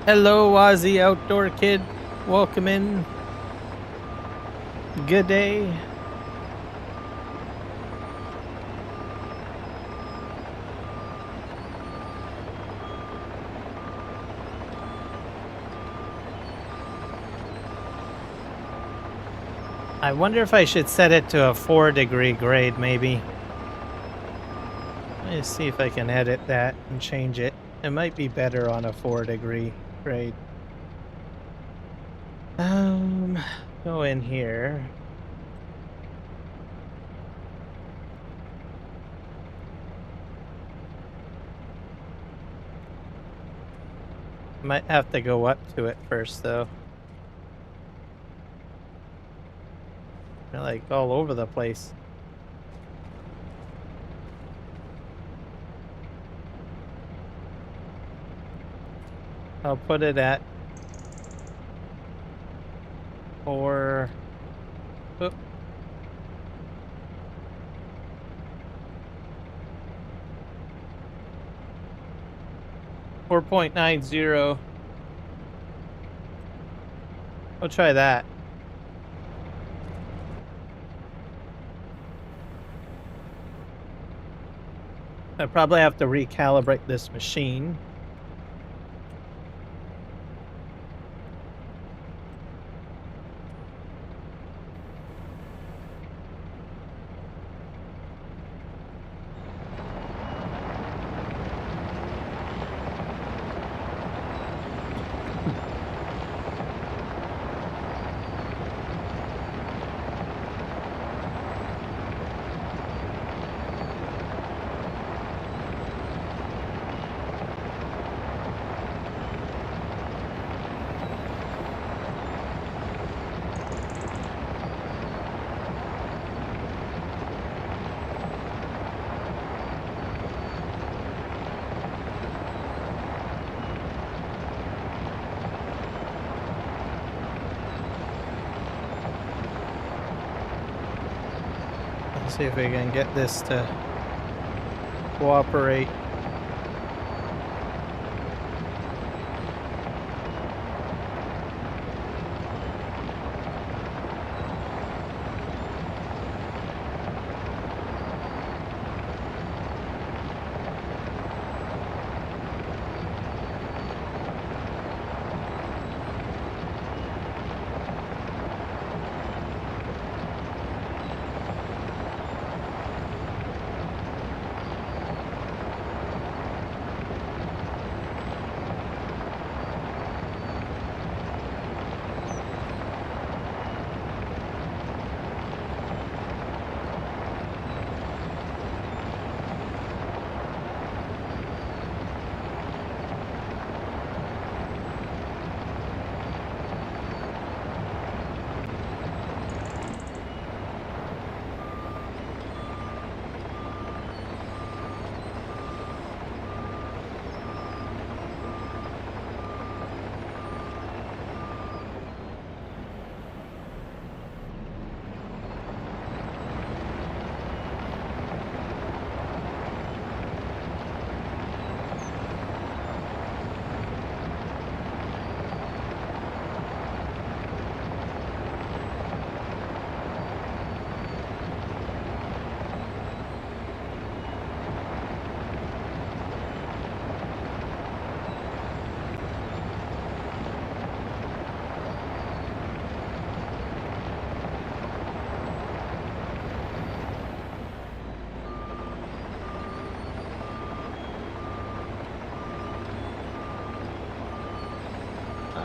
Hello, Ozzy Outdoor Kid. Welcome in. Good day. I wonder if I should set it to a 4-degree grade, maybe. Let me see if I can edit that and change it. It might be better on a 4-degree grade. Go in here. Might have to go up to it first, though. They're like all over the place. I'll put it at 4. Oop. .90. I'll try that. I probably have to recalibrate this machine. See if we can get this to cooperate.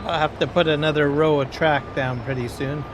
I'll have to put another row of track down pretty soon.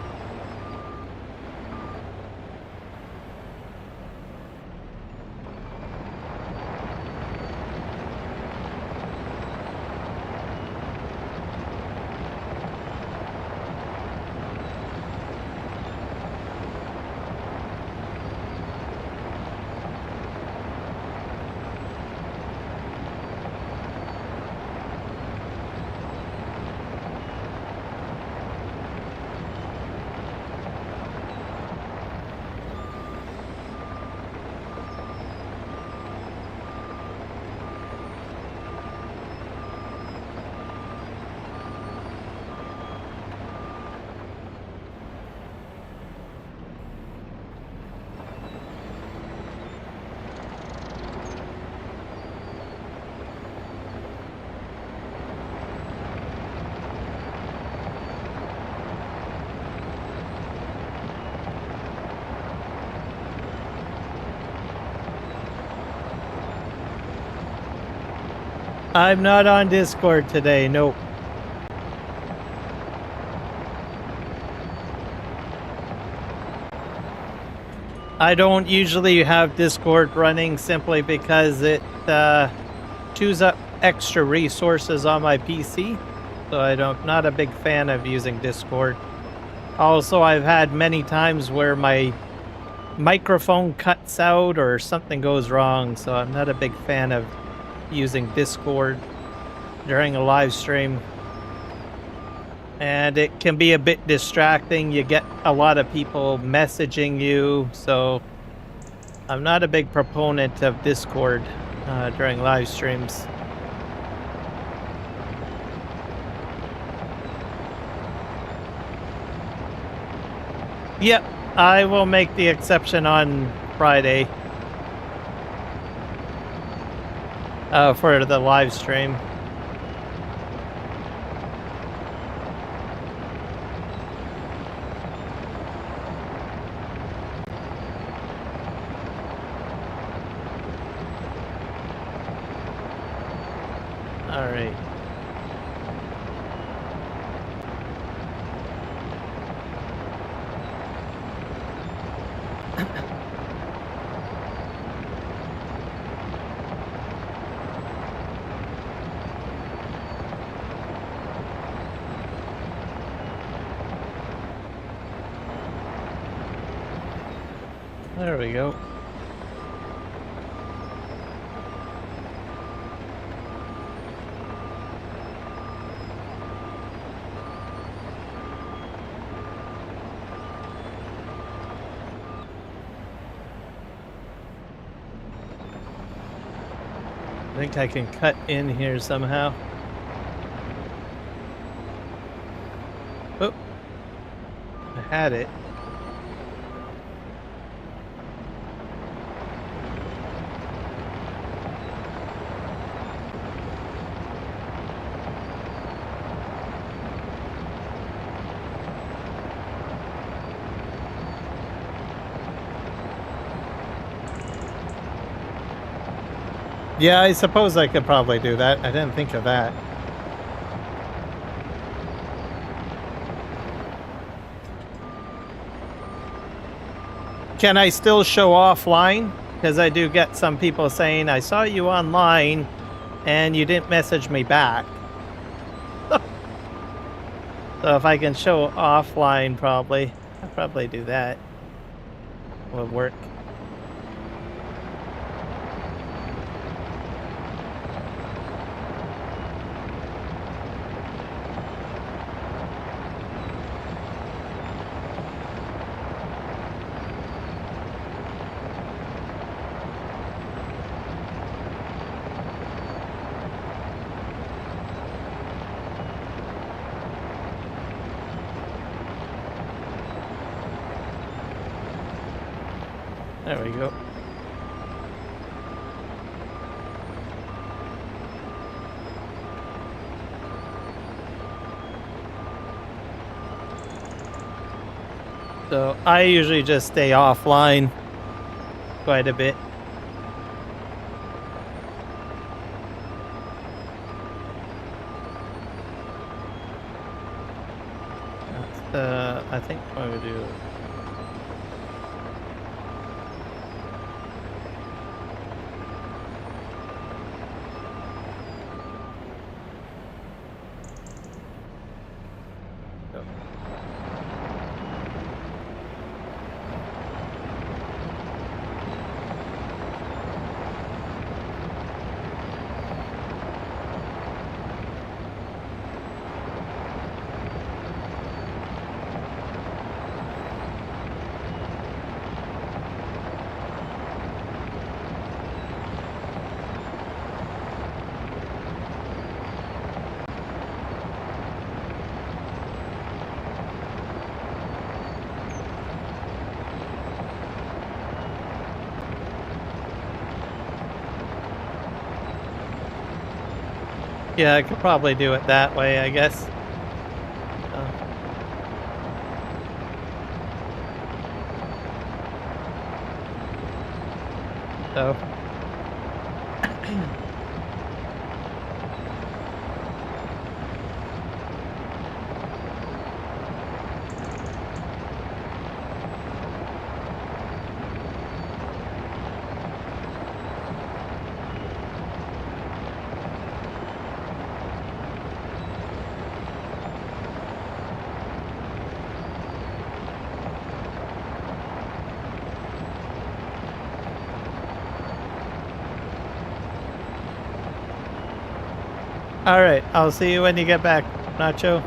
I'm not on Discord today, nope. I don't usually have Discord running simply because it chews up extra resources on my PC. So not a big fan of using Discord. Also, I've had many times where my microphone cuts out or something goes wrong, so I'm not a big fan of using Discord during a live stream. And it can be a bit distracting. You get a lot of people messaging you, so I'm not a big proponent of Discord during live streams. Yep, I will make the exception on Friday for the live stream. All right. There we go. I think I can cut in here somehow. Oh, I had it. Yeah, I suppose I could probably do that. I didn't think of that. Can I still show offline? Because I do get some people saying, I saw you online and you didn't message me back. So if I can show offline, I'll probably do that. Would work. There we go. So I usually just stay offline quite a bit. I think I would do. Yeah, I could probably do it that way, I guess. So. All right, I'll see you when you get back, Nacho.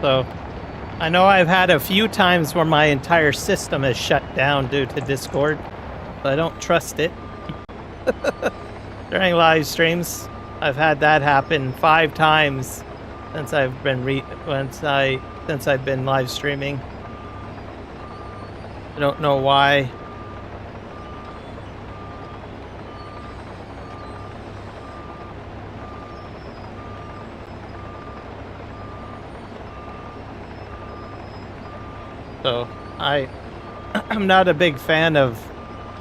So, I know I've had a few times where my entire system is shut down due to Discord, but I don't trust it. During live streams, I've had that happen 5 times since I've been since I've been live streaming. I don't know why. So I'm not a big fan of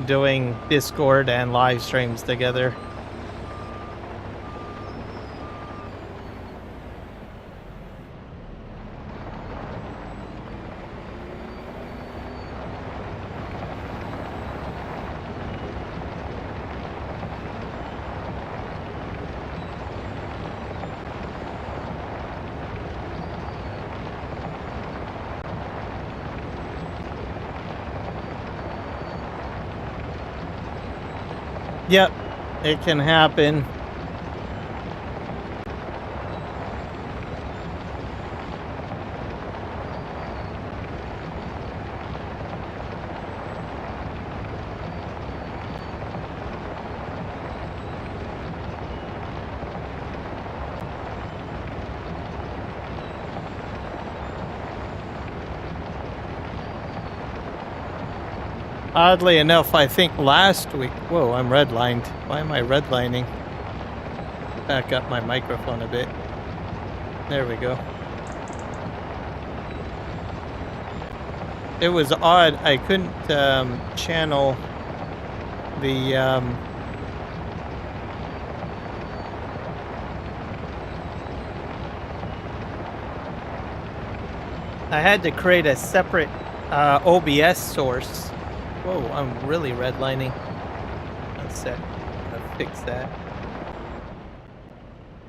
doing Discord and live streams together. Yep, it can happen. Oddly enough, I think last week... Whoa, I'm redlined. Why am I redlining? Back up my microphone a bit. There we go. It was odd. I couldn't channel the... I had to create a separate OBS source. Whoa, I'm really redlining. One sec. I'll fix that.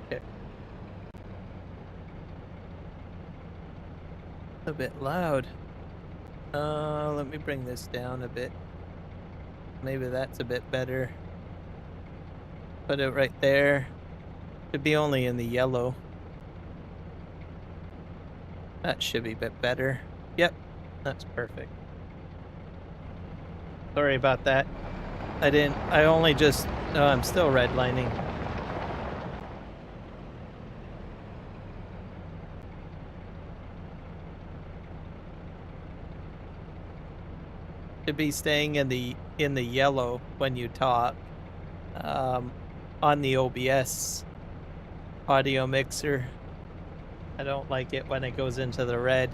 Okay. A bit loud. Let me bring this down a bit. Maybe that's a bit better. Put it right there. Should be only in the yellow. That should be a bit better. Yep, that's perfect. Sorry about that. I only just... Oh, I'm still redlining. To be staying in the yellow when you talk on the OBS audio mixer. I don't like it when it goes into the red.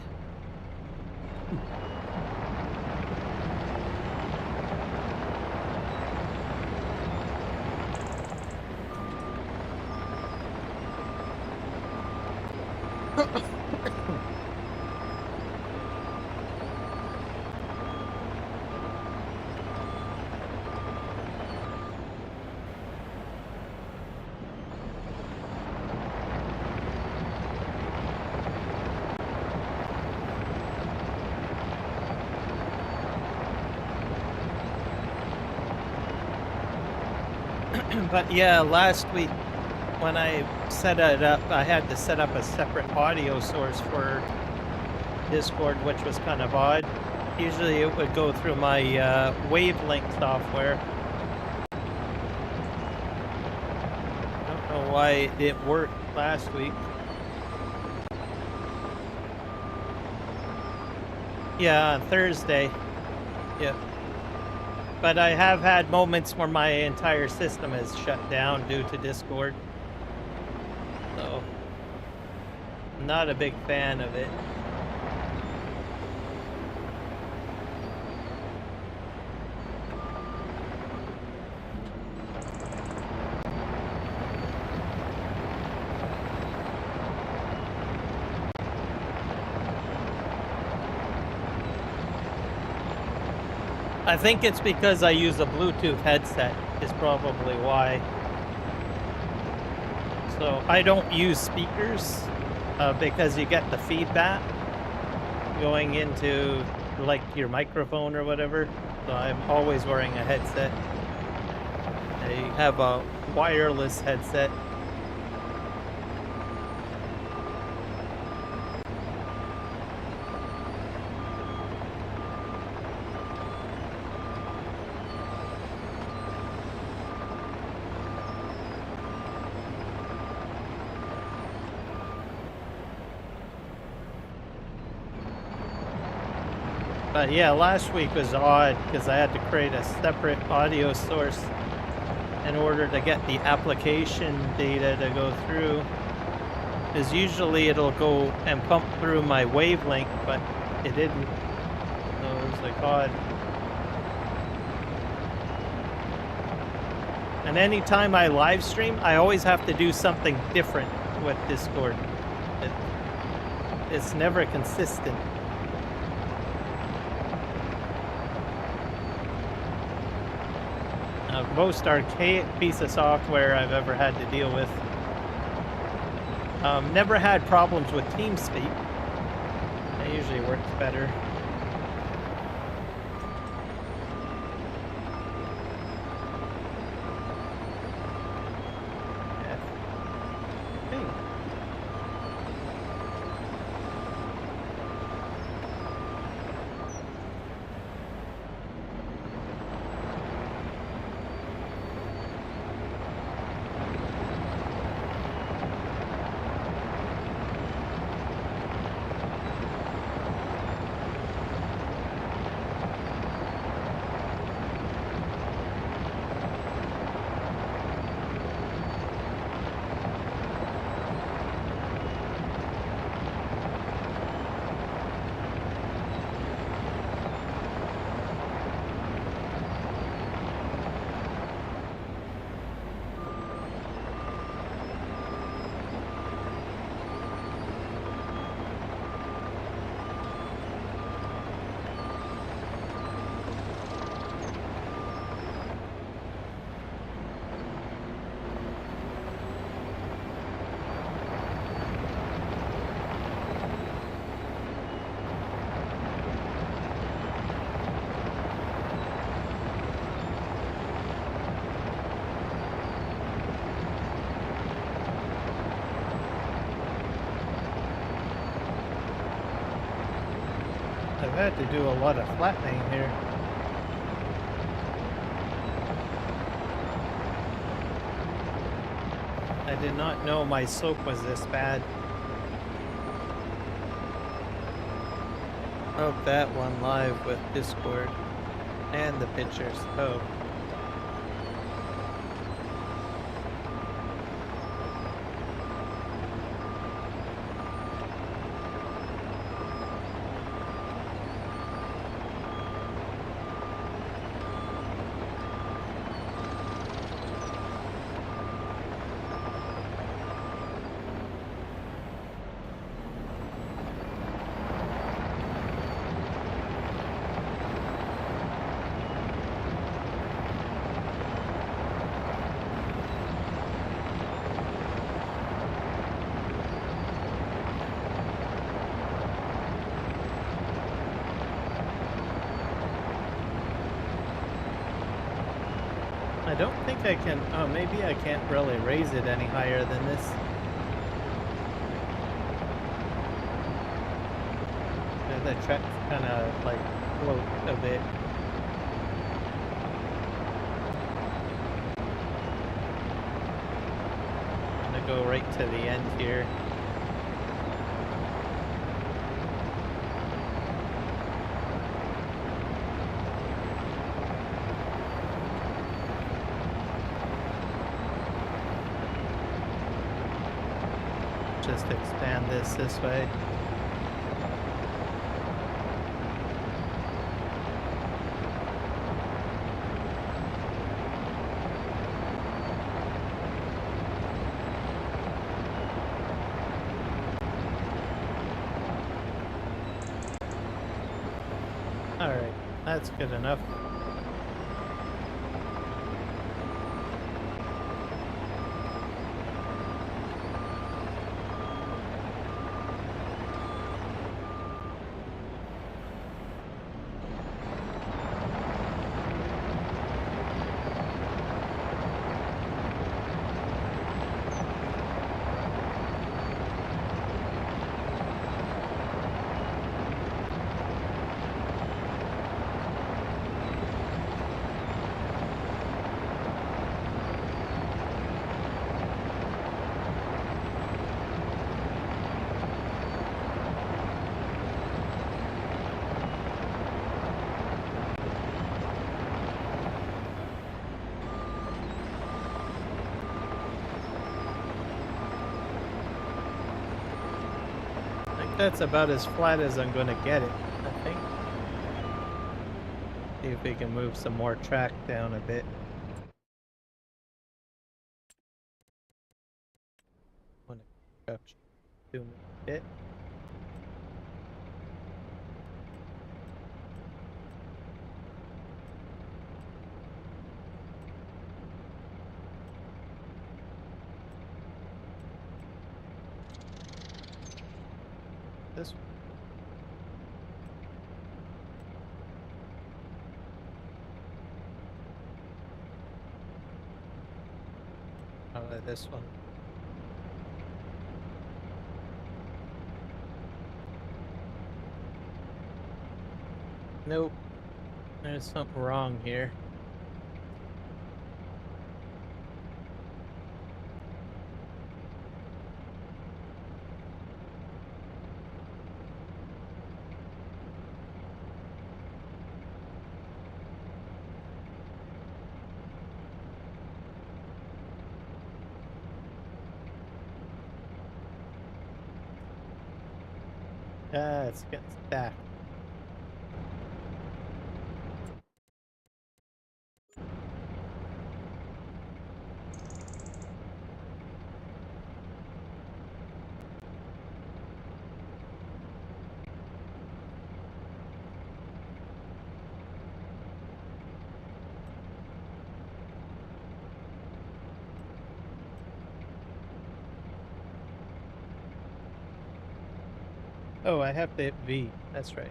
But yeah, last week when I set it up, I had to set up a separate audio source for Discord, which was kind of odd. Usually it would go through my Wavelength software. I don't know why it didn't work last week. Yeah, on Thursday. Yeah. But I have had moments where my entire system is shut down due to Discord. So, I'm not a big fan of it. I think it's because I use a Bluetooth headset is probably why. So I don't use speakers because you get the feedback going into like your microphone or whatever. So I'm always wearing a headset. I have a wireless headset. But yeah, last week was odd because I had to create a separate audio source in order to get the application data to go through. Because usually it'll go and pump through my wavelength, but it didn't. So it was like odd. And anytime I live stream, I always have to do something different with Discord. It's never consistent. Most archaic piece of software I've ever had to deal with. Never had problems with TeamSpeak. It usually works better. I've had to do a lot of flattening here. I did not know my slope was this bad. Hope that one live with Discord and the pictures. Oh. I don't think I can, oh, maybe I can't really raise it any higher than this. The track's kind of like float a bit. I'm gonna go right to the end here. Just expand this way. All right, that's good enough. That's about as flat as I'm going to get it, I think. See if we can move some more track down a bit. Want to crouch zoom a bit. This one. This one. Nope. There's something wrong here. It's getting stacked. Oh, I have to hit V. That's right.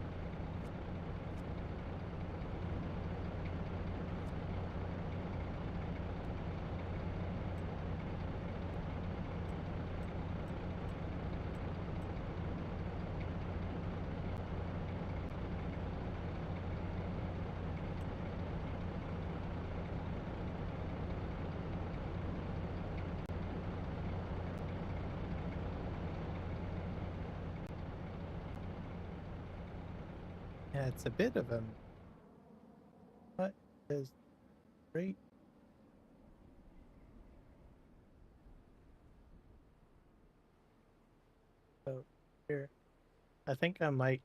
Yeah, it's a bit of a... What is great? Oh, here. I think I might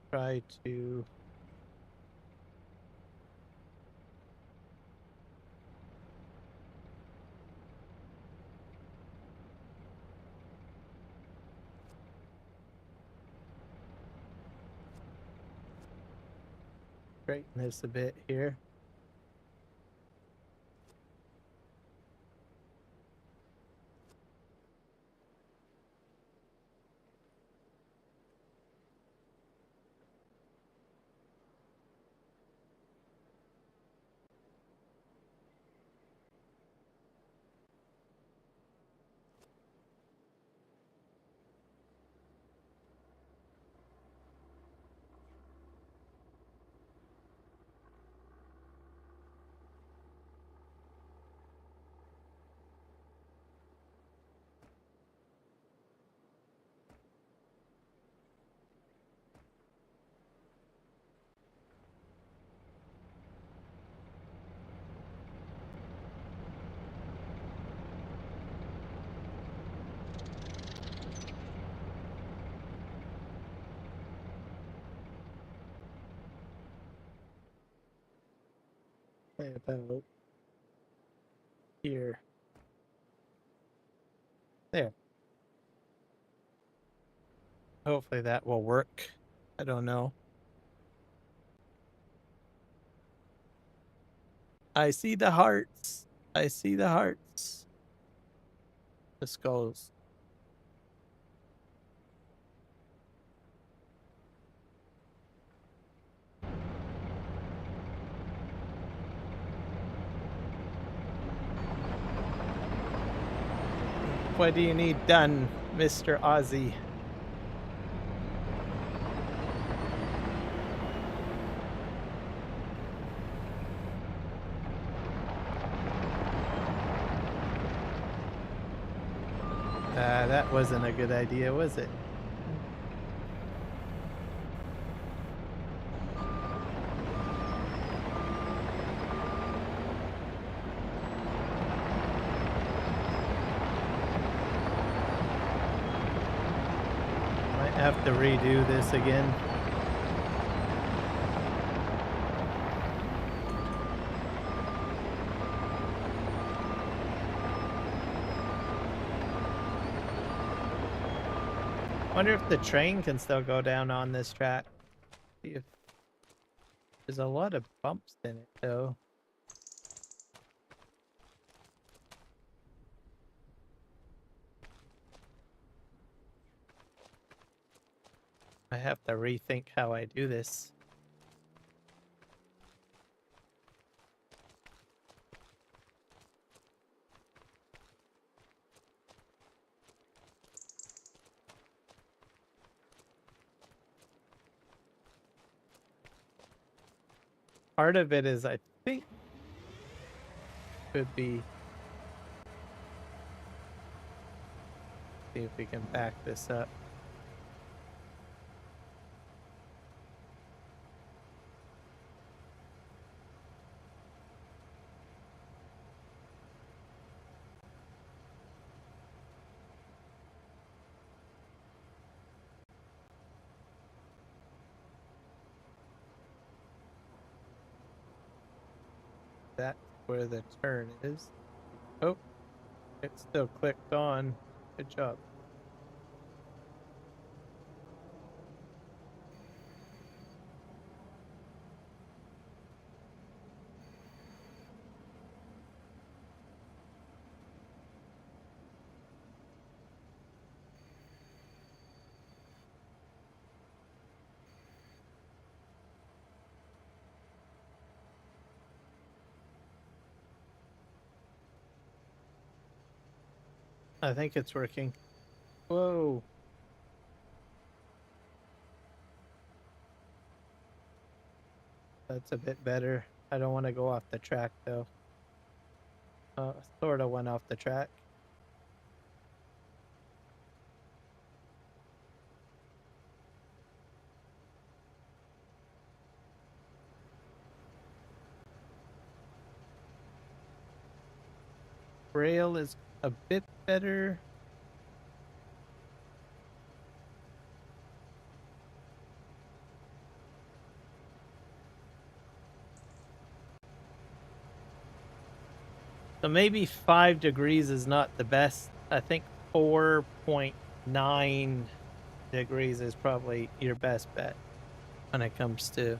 try to... straighten this a bit here. About here. There. Hopefully that will work. I don't know. I see the hearts. I see the hearts. The skulls. What do you need done, Mr. Ozzy? That wasn't a good idea, was it? have to redo this again. Wonder if the train can still go down on this track. See if there's a lot of bumps in it though. I have to rethink how I do this. Part of it is, I think, could be. See if we can back this up. That's where the turn is. Oh, it's still clicked on. Good job. I think it's working. Whoa. That's a bit better. I don't want to go off the track though. Sort of went off the track. Rail is a bit better. So maybe 5 degrees is not the best. I think 4.9 degrees is probably your best bet when it comes to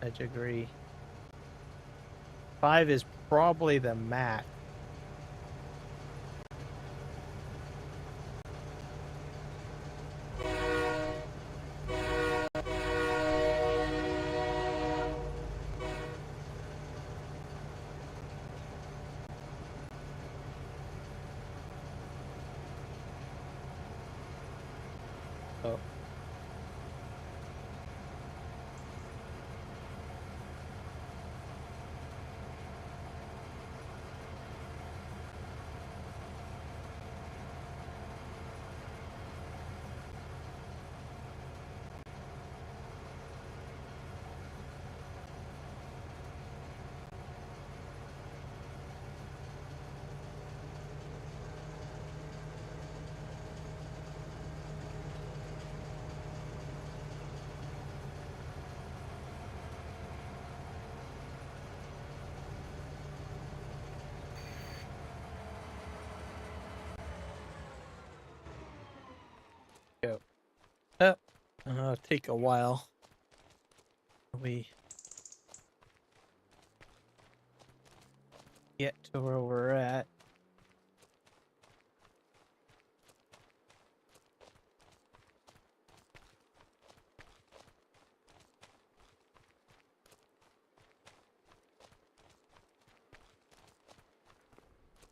edge degree. 5 is probably the max. Oh. Go. Oh, take a while. We get to where we're at.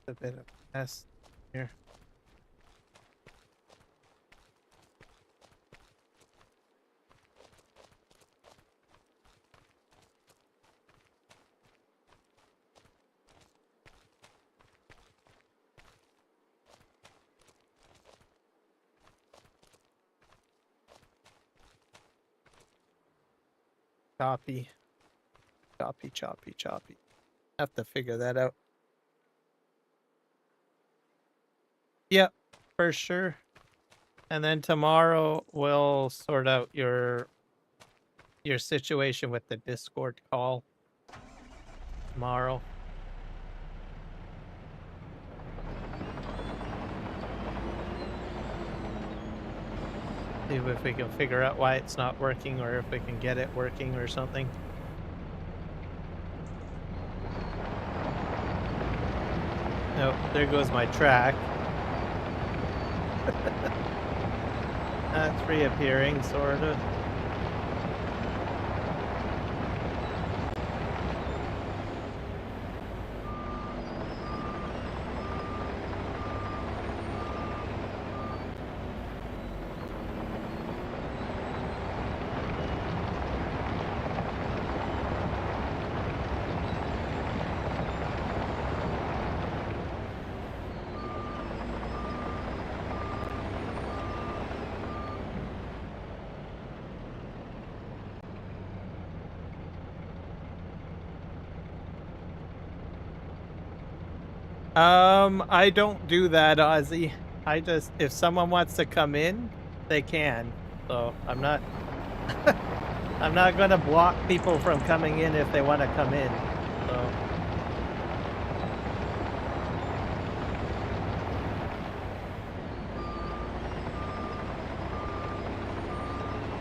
A bit of a mess here. Choppy. Choppy, choppy, choppy. Have to figure that out. Yep, for sure. And then tomorrow we'll sort out your situation with the Discord call. Tomorrow. See if we can figure out why it's not working, or if we can get it working or something. Nope, there goes my track. That's reappearing, sort of. I don't do that, Ozzy. I just, if someone wants to come in, they can. So I'm not I'm not gonna block people from coming in if they want to come in.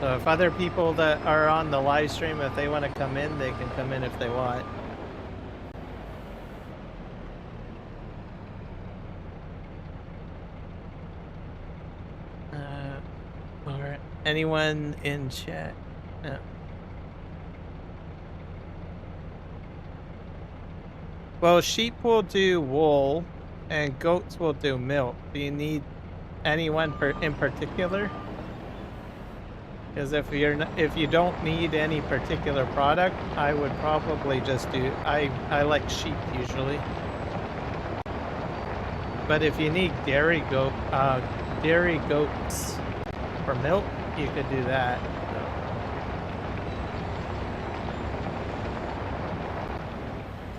So if other people that are on the live stream, if they want to come in, they can come in if they want. Or anyone in chat? No. Well, sheep will do wool, and goats will do milk. Do you need anyone in particular? Because if you don't need any particular product, I would probably just do. I like sheep usually. But if you need dairy goats for milk, you could do that.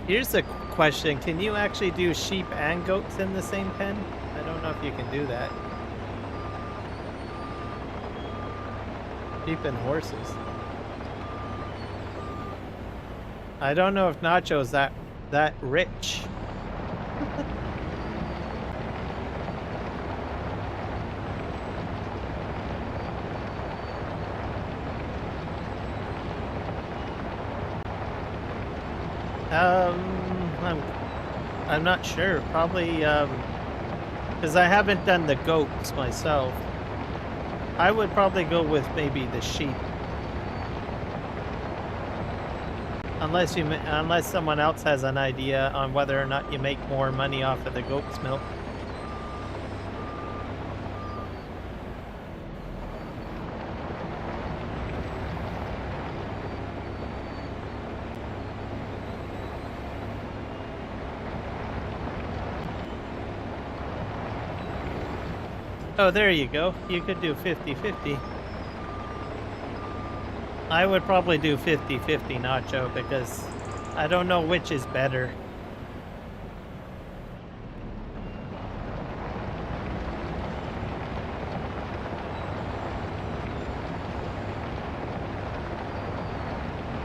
Here's a question: can you actually do sheep and goats in the same pen? I don't know if you can do that. Sheep and horses. I don't know if Nacho's that rich. I'm not sure. Probably because I haven't done the goats myself. I would probably go with maybe the sheep, unless someone else has an idea on whether or not you make more money off of the goat's milk. Oh, there you go. You could do 50-50. I would probably do 50-50, Nacho, because I don't know which is better.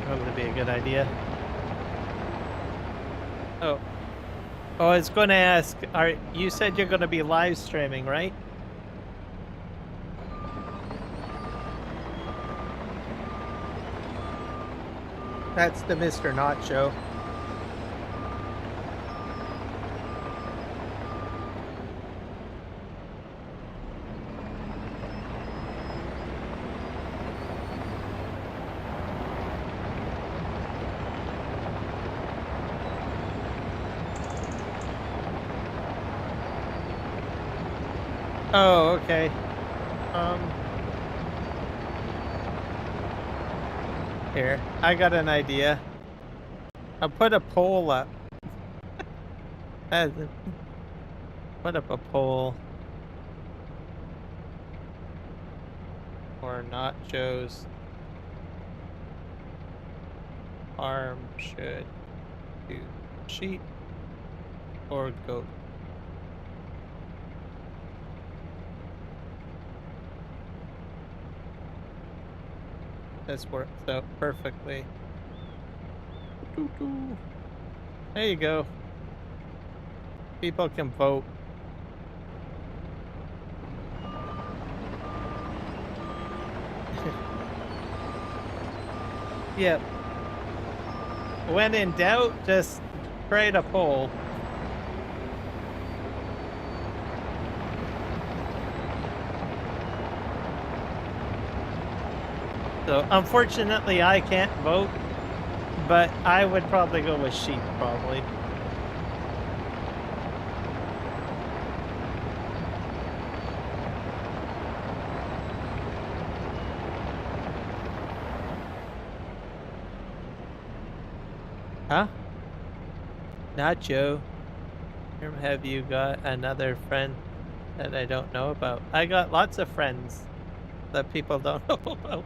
That would be a good idea. Oh. Oh, I was going to ask, you said you're going to be live streaming, right? That's the Mr. Nacho. Oh, okay. Here, I got an idea. I'll put a poll up. Put up a poll. Or Nacho's farm should do sheep or goat. This works out perfectly. There you go. People can vote. Yep. When in doubt, just create a poll. So, unfortunately, I can't vote, but I would probably go with sheep, probably. Huh? Nacho. Have you got another friend that I don't know about? I got lots of friends that people don't know about.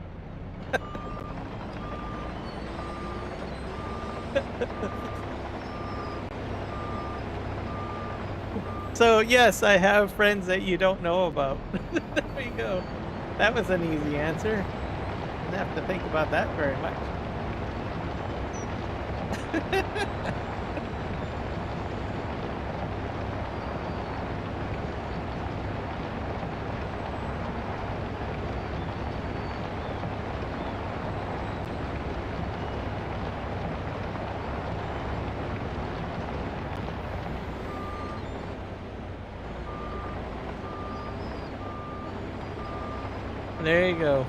So, yes, I have friends that you don't know about. There we go. That was an easy answer. Didn't have to think about that very much. There you go.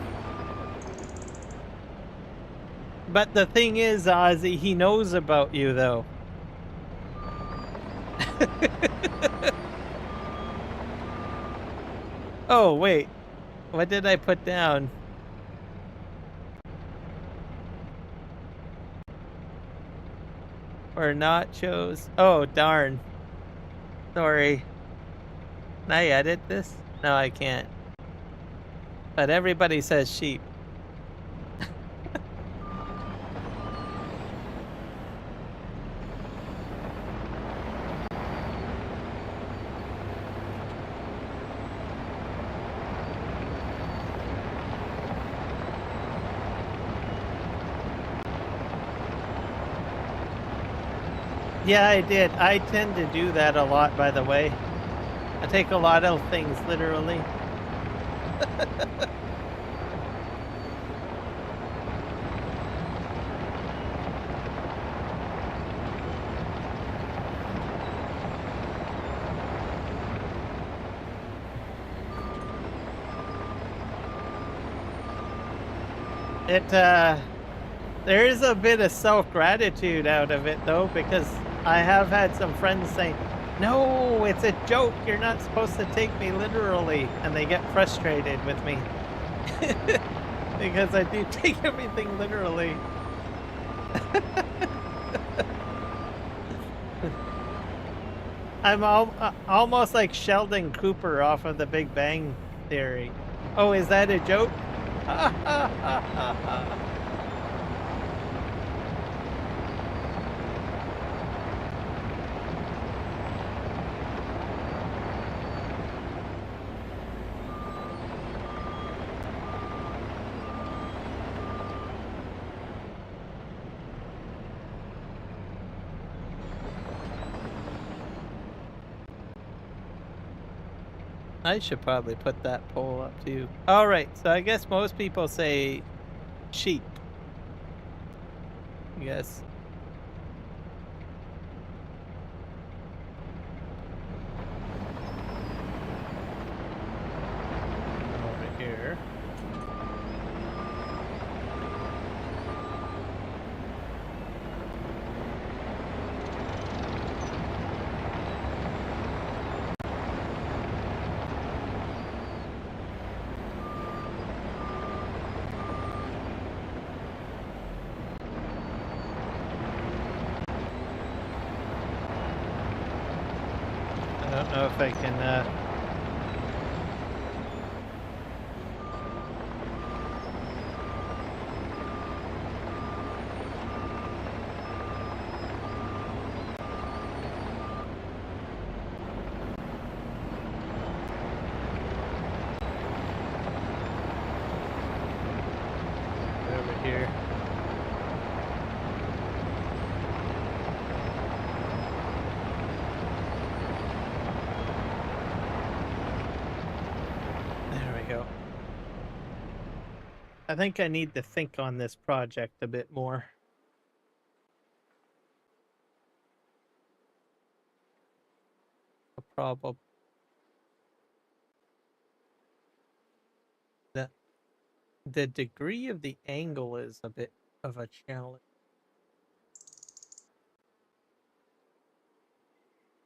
But the thing is, Ozzy, he knows about you, though. Oh, wait. What did I put down? Or nachos? Oh, darn. Sorry. Can I edit this? No, I can't. But everybody says sheep. Yeah, I did. I tend to do that a lot, by the way. I take a lot of things literally. There is a bit of self-gratitude out of it, though, because I have had some friends saying, no, it's a joke, you're not supposed to take me literally, and they get frustrated with me. Because I do take everything literally. I'm almost like Sheldon Cooper off of The Big Bang Theory. Oh, is that a joke? I should probably put that poll up too. All right, so I guess most people say sheep. Yes. Over here. I don't know if I can, There I think I need to think on this project a bit more. A problem. The degree of the angle is a bit of a challenge.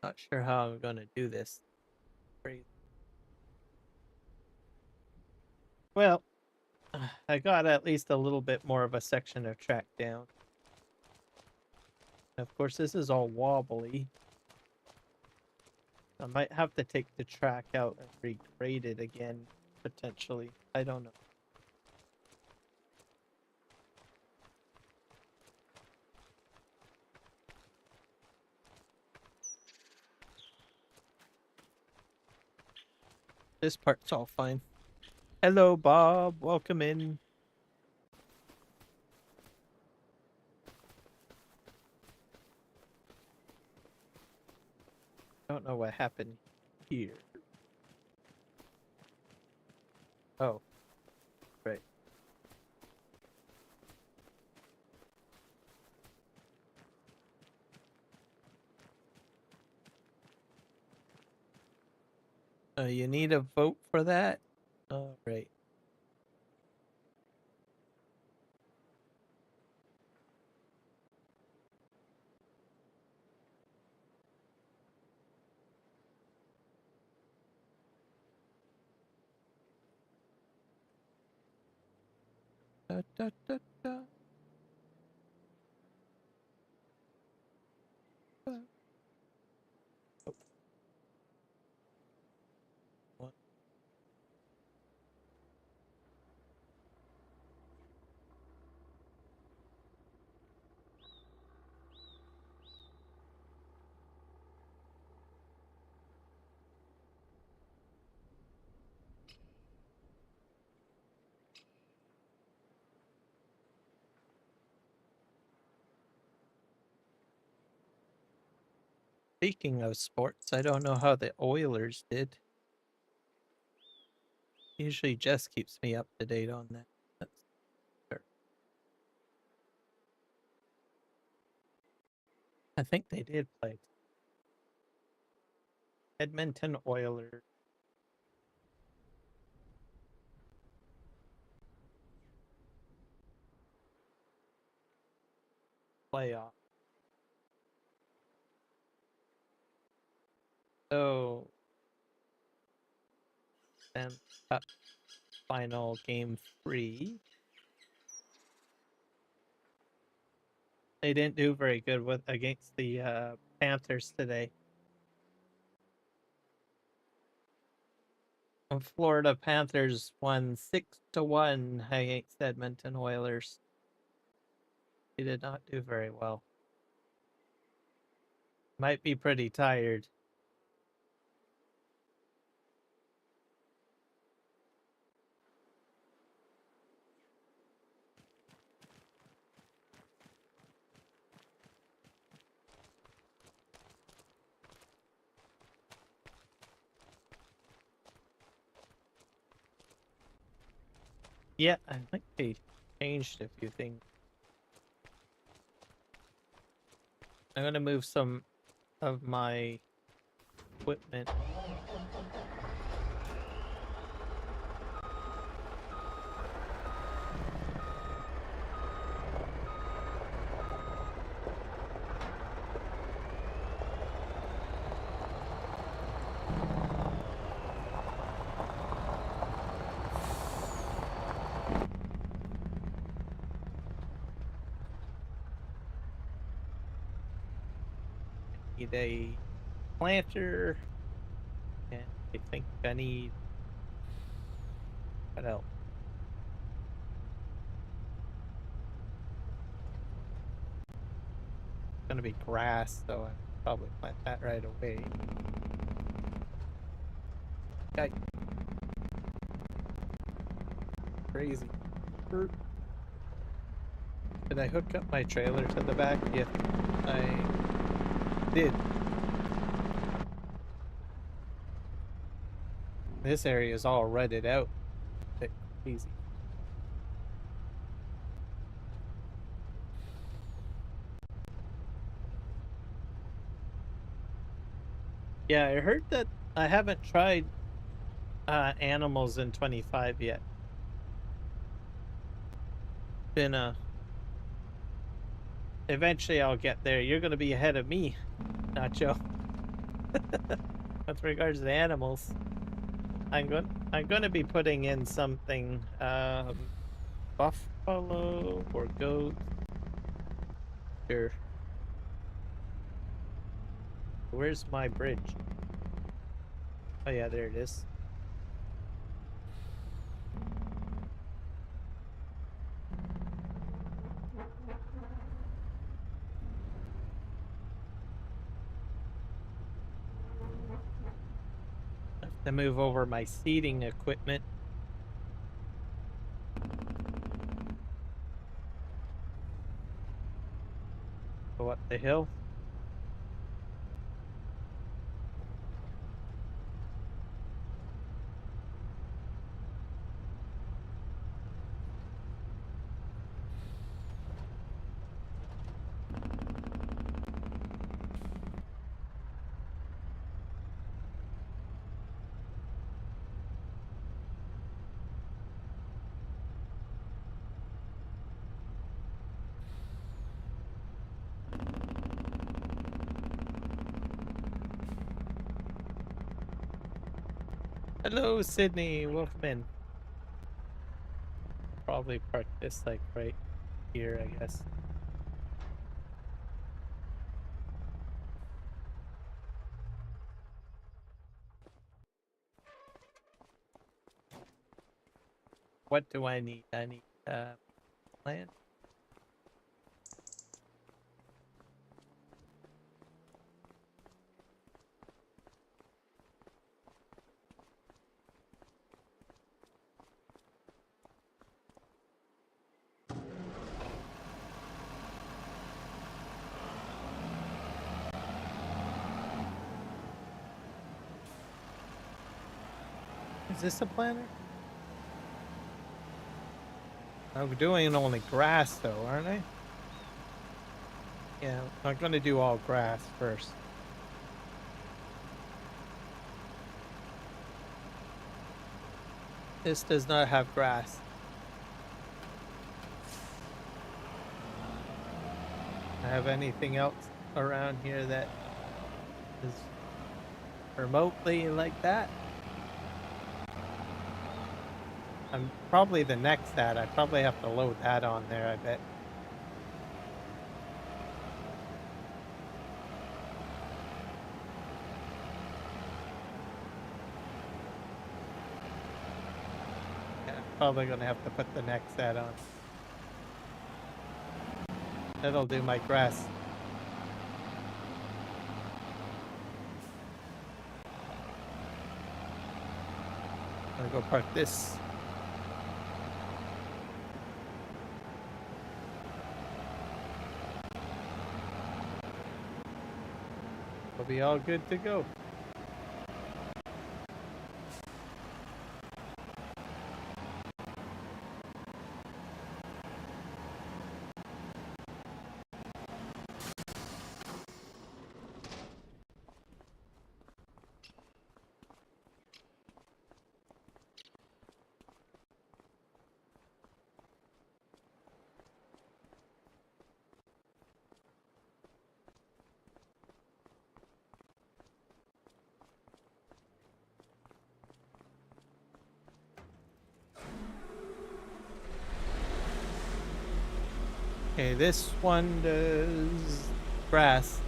Not sure how I'm going to do this. Crazy. Well, I got at least a little bit more of a section of track down. Of course, this is all wobbly. I might have to take the track out and regrade it again, potentially. I don't know. This part's all fine. Hello, Bob. Welcome in. Don't know what happened here. Oh, right. You need a vote for that? All right. Da, da, da, da. Oh. What? Speaking of sports, I don't know how the Oilers did. Usually Jess keeps me up to date on that. That's fair. I think they did play. Edmonton Oilers. Playoff. So, then Cup final game 3. They didn't do very good with against the Panthers today. Florida Panthers won 6-1 against Edmonton Oilers. They did not do very well. Might be pretty tired. Yeah, I think they changed a few things. I'm gonna move some of my equipment. Need a planter, and I think I need what else? It's gonna be grass, so I probably plant that right away. Okay. Crazy. Did I hook up my trailer to the back? Yes, I did. This area is all rutted out. Easy. Yeah, I heard that. I haven't tried animals in 25 yet. Been eventually I'll get there. You're gonna be ahead of me, Nacho. With regards to animals. I'm gonna be putting in something buffalo or goat. Sure. Where's my bridge? Oh yeah, there it is. I have to move over my seating equipment. Go up the hill. Hello, Sydney. Welcome in. Probably park this like right here, I guess. What do I need? I need land. Is this a planter? I'm doing only grass though, aren't I? Yeah, I'm gonna do all grass first. This does not have grass. I have anything else around here that is remotely like that? I'm probably the next that. I probably have to load that on there, I bet. Yeah, I'm probably gonna have to put the next that on. That'll do my grass. I'm gonna go park this. We'll be all good to go. Okay, this one does grass.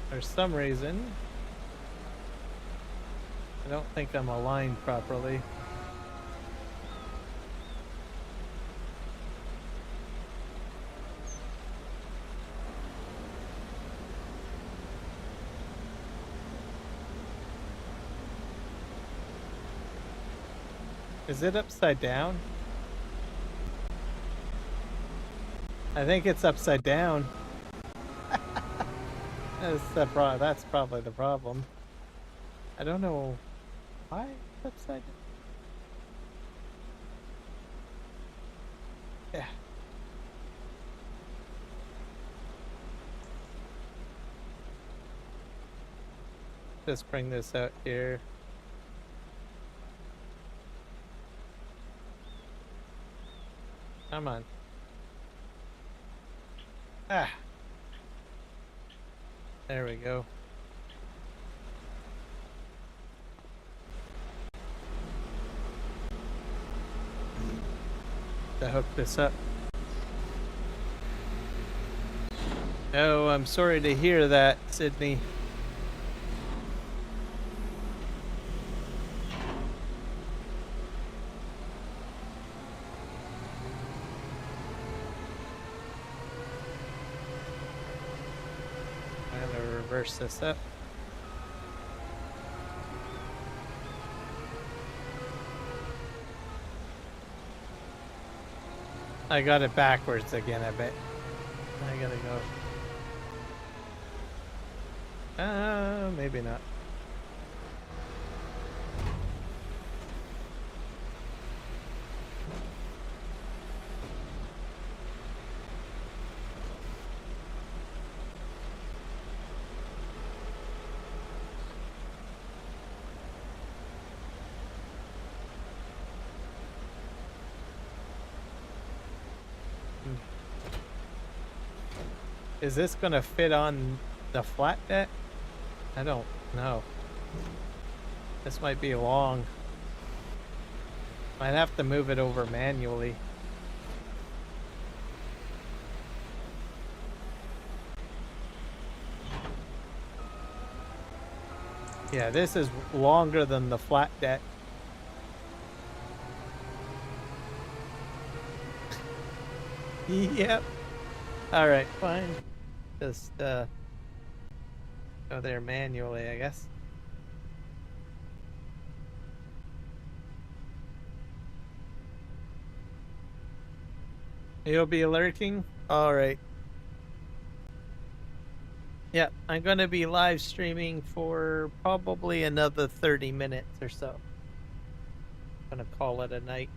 For some reason, I don't think I'm aligned properly. Is it upside down? I think it's upside down. That's probably the problem. I don't know why it's upside down. Yeah. Just bring this out here. Come on. Ah. There we go. To hook this up. Oh, I'm sorry to hear that, Sydney. I'm gonna reverse this up. I got it backwards again, I bet. I gotta go. Maybe not. Is this gonna fit on the flat deck? I don't know. This might be long. Might have to move it over manually. Yeah, this is longer than the flat deck. Yep. Alright, fine. Just go there manually, I guess. You'll be lurking? Alright. Yeah, I'm gonna be live streaming for probably another 30 minutes or so. I'm gonna call it a night.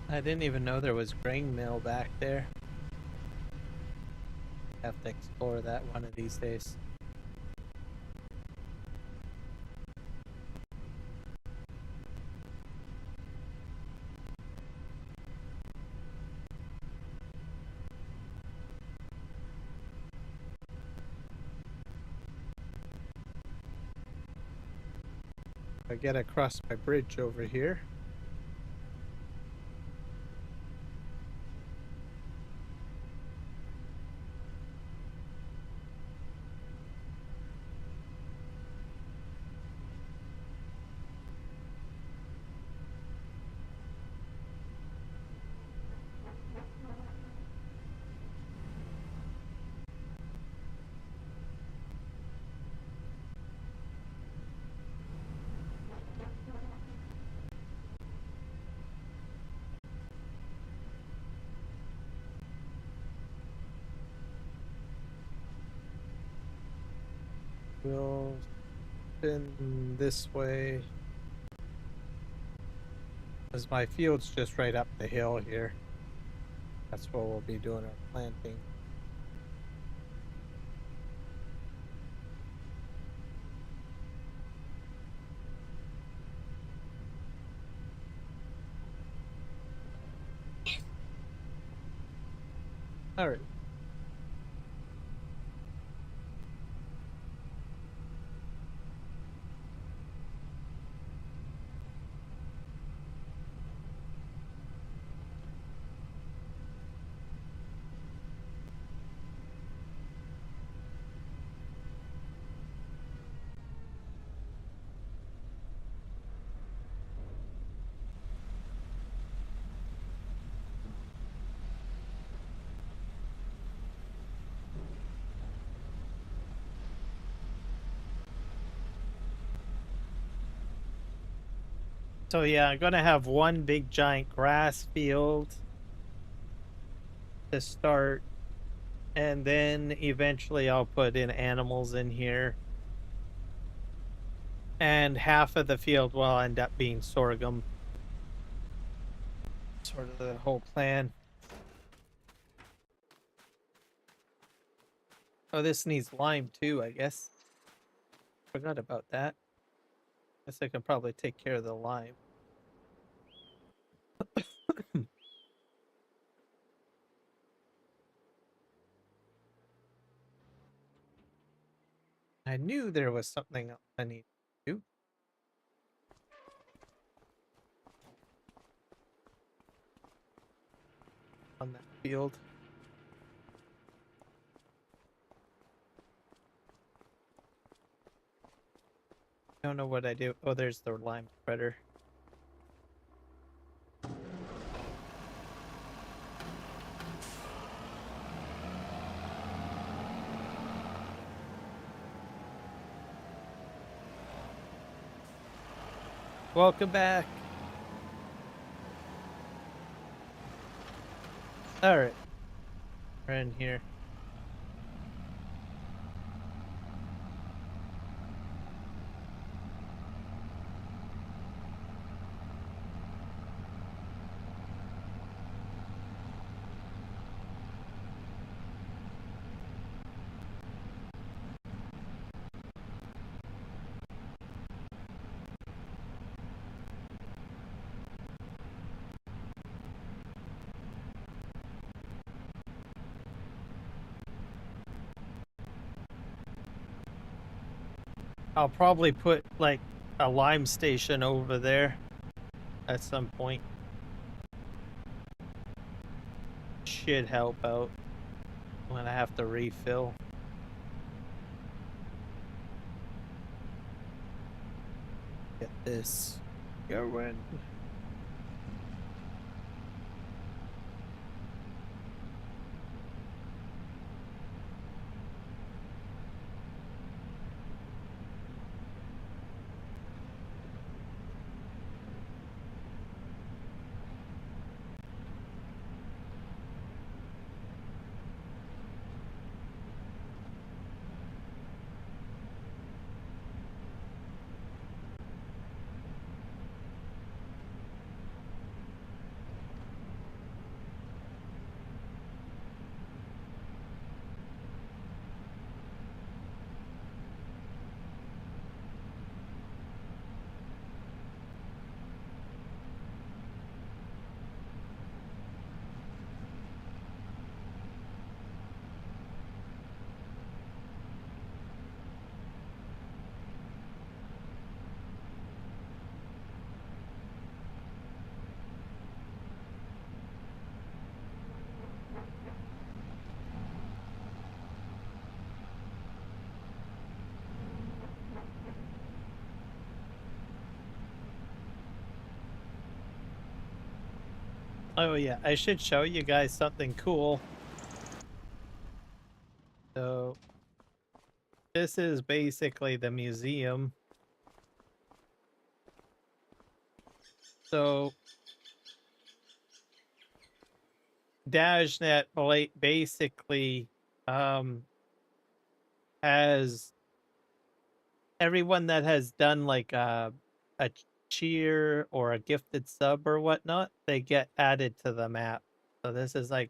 I didn't even know there was grain mill back there. Have to explore that one of these days. I get across my bridge over here. We'll spin this way. Because my field's just right up the hill here. That's where we'll be doing our planting. All right. So yeah, I'm gonna have one big giant grass field to start, and then eventually I'll put in animals in here. And half of the field will end up being sorghum. Sort of the whole plan. Oh, this needs lime too, I guess. Forgot about that. Guess I can probably take care of the lime. I knew there was something else I need to do on that field. I don't know what I do. Oh, there's the lime spreader. Welcome back. All right, we're in here. I'll probably put like a lime station over there at some point. Should help out when I have to refill. Get this going. Oh yeah, I should show you guys something cool. So this is basically the museum. So Dajnet basically has everyone that has done like a cheer or a gifted sub or whatnot, they get added to the map. So this is like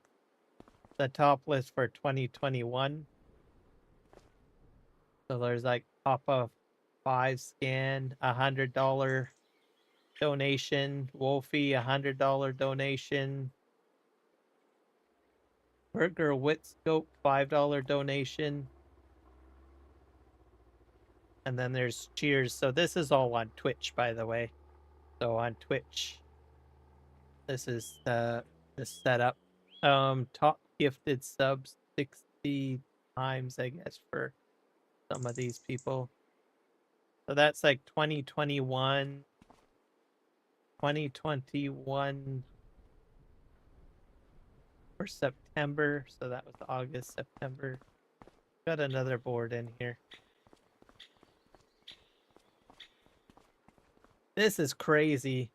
the top list for 2021. So there's like Papa 5 scan, $100 donation, Wolfie, $100 donation, Burger Witscope, $5 donation. And then there's cheers. So this is all on Twitch, by the way. So on Twitch, this is the setup. Top gifted subs 60 times, I guess, for some of these people. So that's like 2021 for September. So that was August, September. Got another board in here. This is crazy.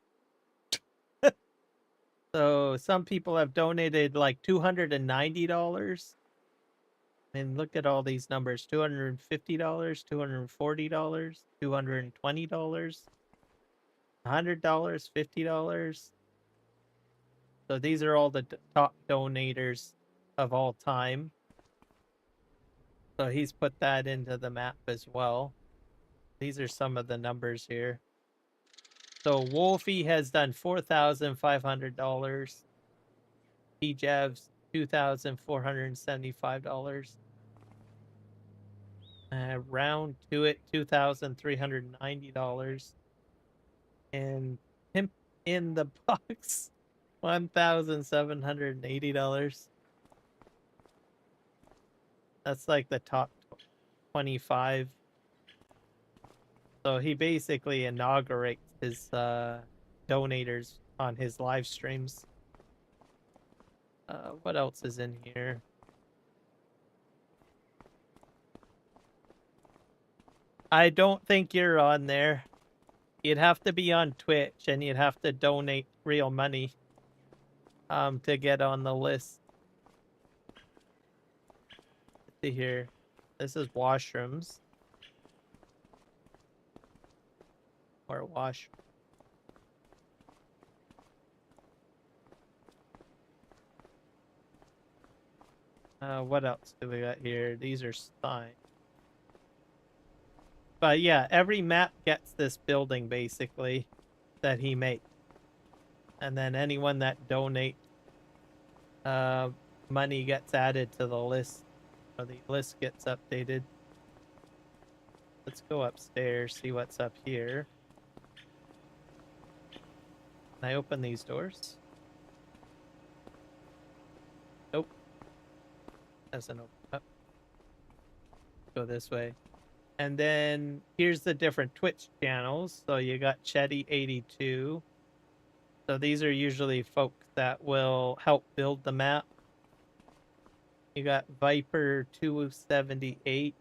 So some people have donated like $290. And look at all these numbers: $250, $240, $220, $100, $50. So these are all the top donators of all time. So he's put that into the map as well. These are some of the numbers here. So Wolfie has done $4,500. Pjavs $2,475. Round to it $2,390. And Pimp in the Box $1,780. That's like the top 25. So he basically inaugurates his donators on his live streams. What else is in here? I don't think you're on there. You'd have to be on Twitch and you'd have to donate real money to get on the list. Let's see here. This is washrooms. Or wash. What else do we got here? These are signs. But yeah, every map gets this building basically that he makes. And then anyone that donates money gets added to the list. So the list gets updated. Let's go upstairs, see what's up here. Can I open these doors? Nope. Doesn't open up. Go this way. And then here's the different Twitch channels. So you got Chetty82. So these are usually folks that will help build the map. You got Viper278.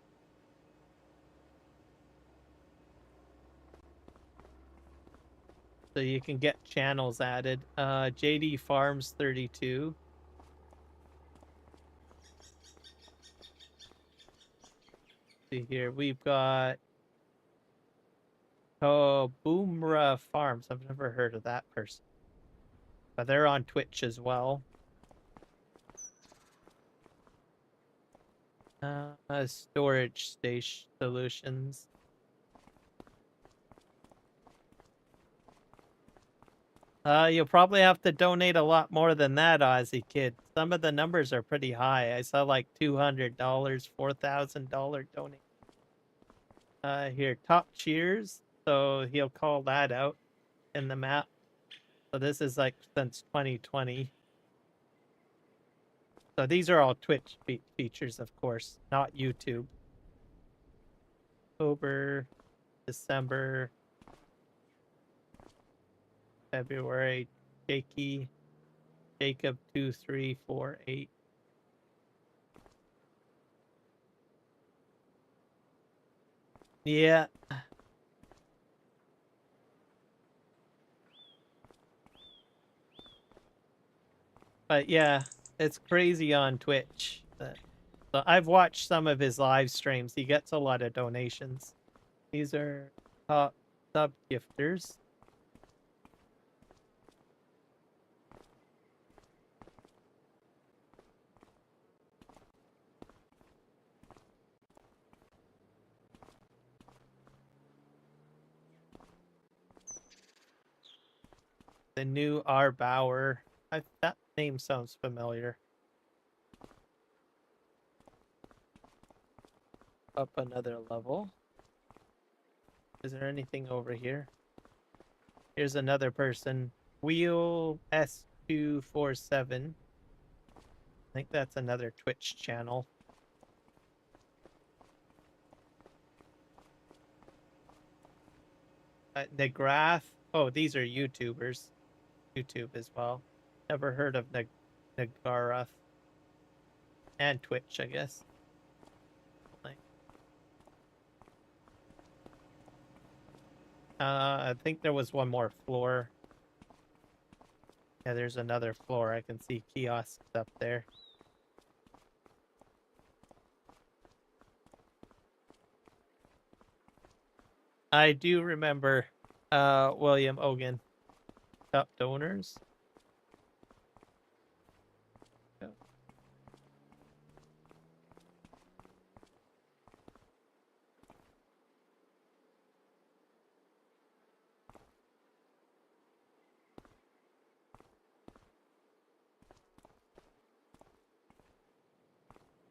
So you can get channels added. JD Farms 32. See here, we've got Boomra Farms. I've never heard of that person, but they're on Twitch as well. Storage station solutions. You'll probably have to donate a lot more than that, Aussie kid. Some of the numbers are pretty high. I saw like $200, $4,000 donate. Here, top cheers. So he'll call that out in the map. So this is like since 2020. So these are all Twitch features, of course, not YouTube. October, December, February, Jakey, Jacob 2348. Yeah. But yeah, it's crazy on Twitch. So I've watched some of his live streams. He gets a lot of donations. These are top sub gifters. The new R. Bauer. That name sounds familiar. Up another level. Is there anything over here? Here's another person. Wheel S247. I think that's another Twitch channel. Nagrath. Oh, these are YouTubers. YouTube as well. Never heard of Nagarath. And Twitch, I guess. I think there was one more floor. Yeah, there's another floor. I can see kiosks up there. I do remember William Ogan. Cup donors.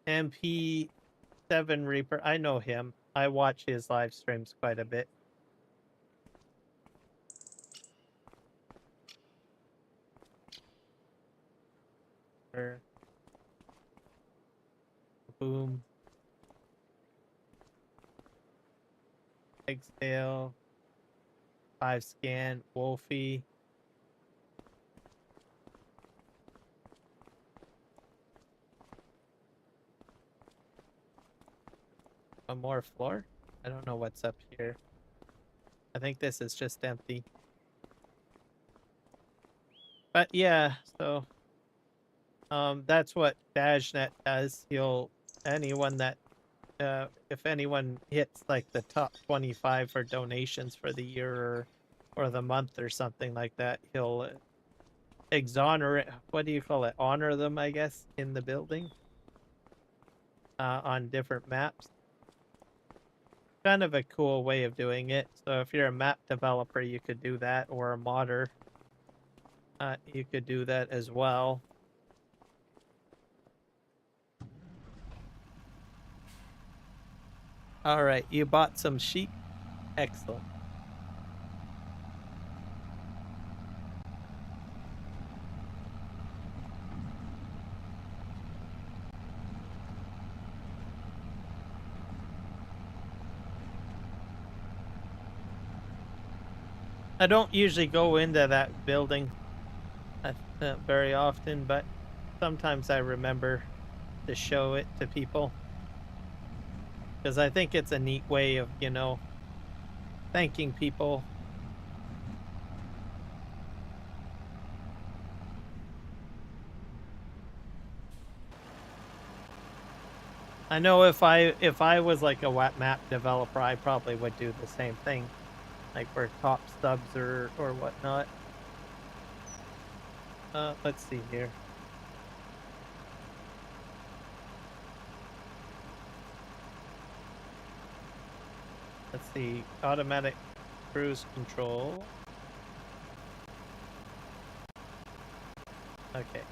MP7 Reaper. I know him. I watch his live streams quite a bit. Boom. Exhale. 5 scan. Wolfie. One more floor? I don't know what's up here. I think this is just empty. But yeah, so that's what Dajnet does. Anyone that if anyone hits like the top 25 for donations for the year or the month or something like that, he'll exonerate, what do you call it? Honor them, I guess, in the building on different maps. Kind of a cool way of doing it. So if you're a map developer, you could do that, or a modder. You could do that as well. All right, you bought some sheep. Excellent. I don't usually go into that building very often, but sometimes I remember to show it to people. Because I think it's a neat way of, you know, thanking people. I know if I was like a map developer, I probably would do the same thing, like for top subs or whatnot. Let's see here. Let's see, automatic cruise control. Okay.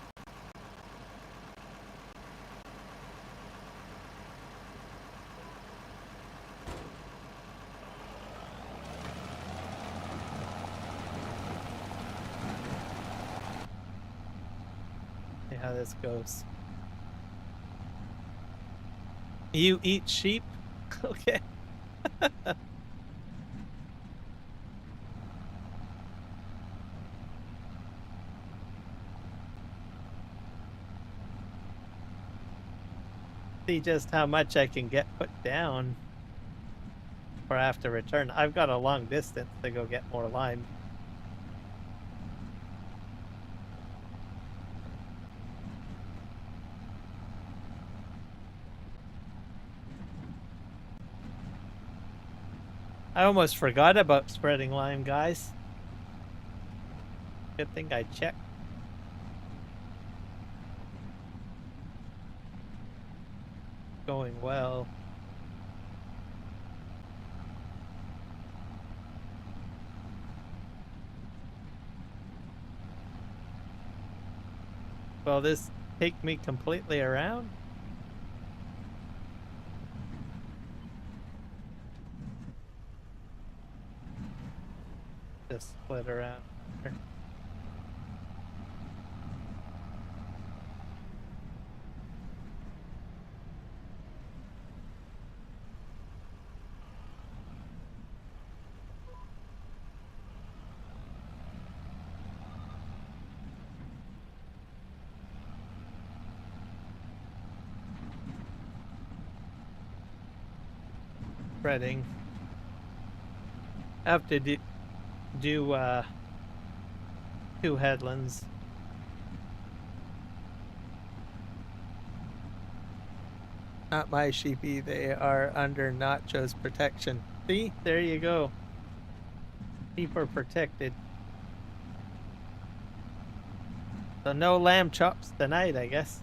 See how this goes. You eat sheep? Okay. See just how much I can get put down before I have to return. I've got a long distance to go get more lime. I almost forgot about spreading lime, guys. Good thing I checked. Going well. Will this take me completely around? Just split around. Spreading. I have to do 2 headlands. Not my sheepy, they are under Nacho's protection. See? There you go. Sheep are protected. So no lamb chops tonight, I guess.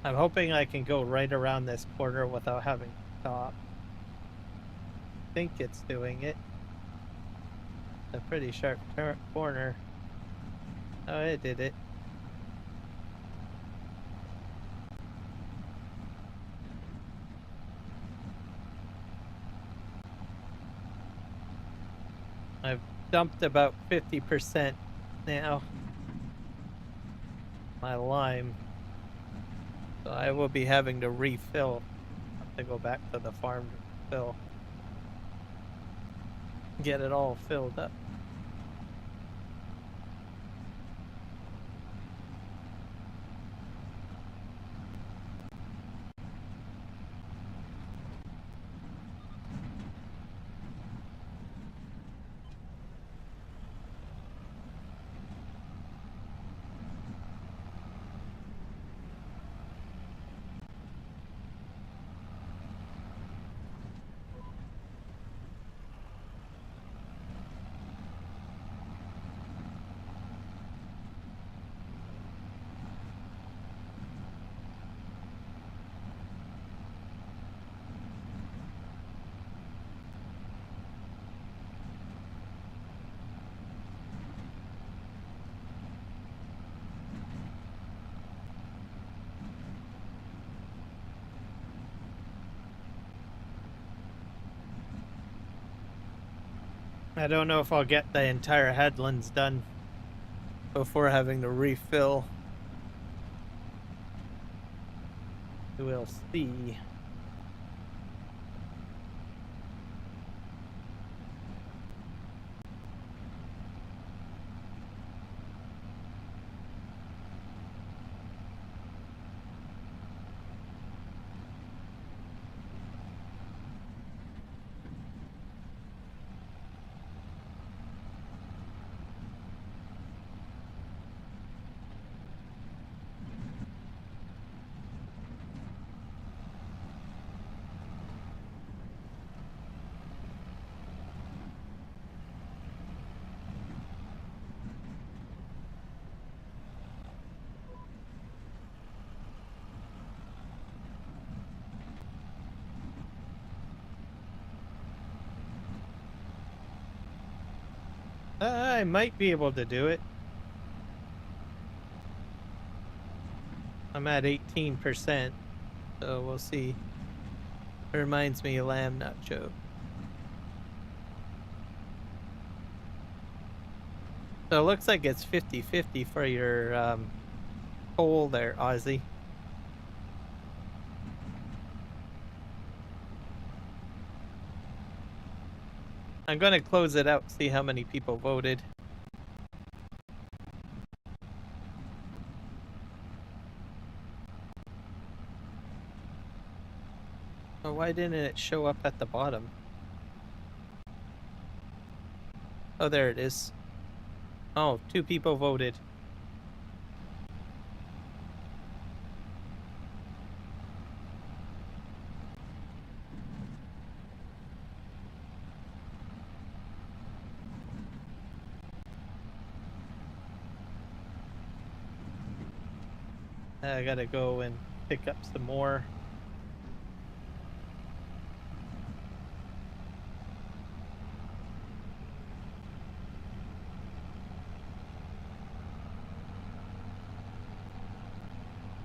I'm hoping I can go right around this corner without having to stop. I think it's doing it. It's a pretty sharp corner. Oh, it did it. I've dumped about 50% now. My lime. So I will be having to refill. I have to go back to the farm to fill. Get it all filled up. I don't know if I'll get the entire headlands done before having to refill. We'll see. I might be able to do it. I'm at 18%, so we'll see. It reminds me of lamb nacho. So it looks like it's 50-50 for your poll there, Ozzy. I'm going to close it out, see how many people voted. Oh, why didn't it show up at the bottom? Oh, there it is. Oh, 2 people voted. I gotta go and pick up some more.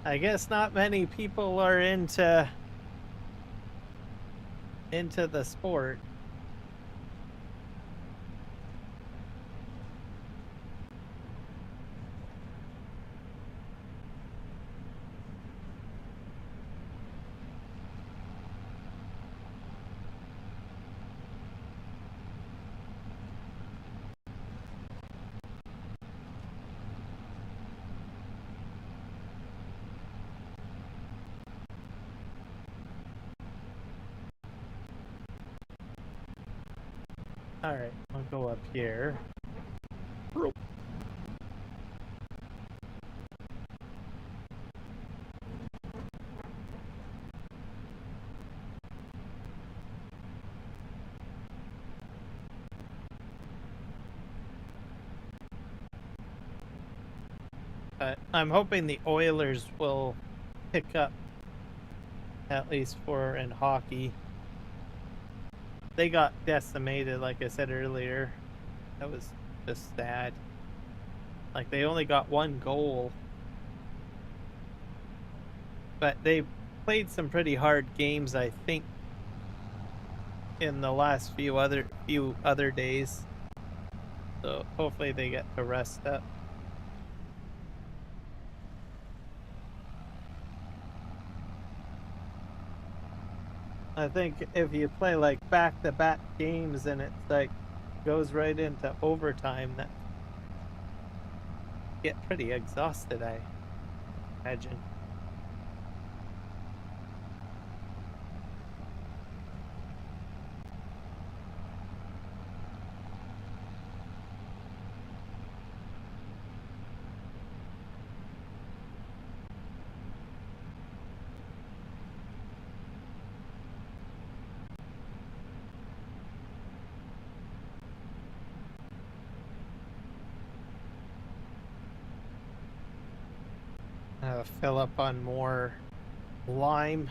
I guess not many people are into the sport. All right, I'll go up here. But I'm hoping the Oilers will pick up, at least for in hockey. They got decimated, like I said earlier. That was just sad. Like, they only got 1 goal. But they played some pretty hard games, I think, in the last few other days. So hopefully they get to rest up. I think if you play like back-to-back games and it's like goes right into overtime, that get pretty exhausted, I imagine. Fill up on more lime.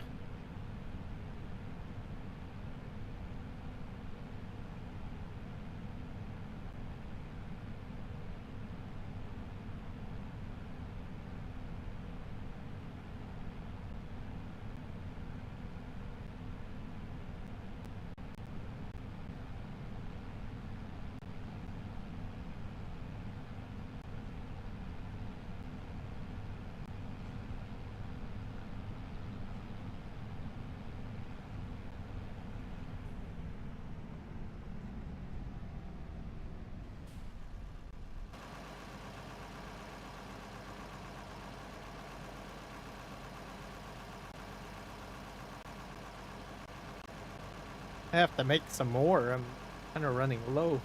I have to make some more. I'm kind of running low.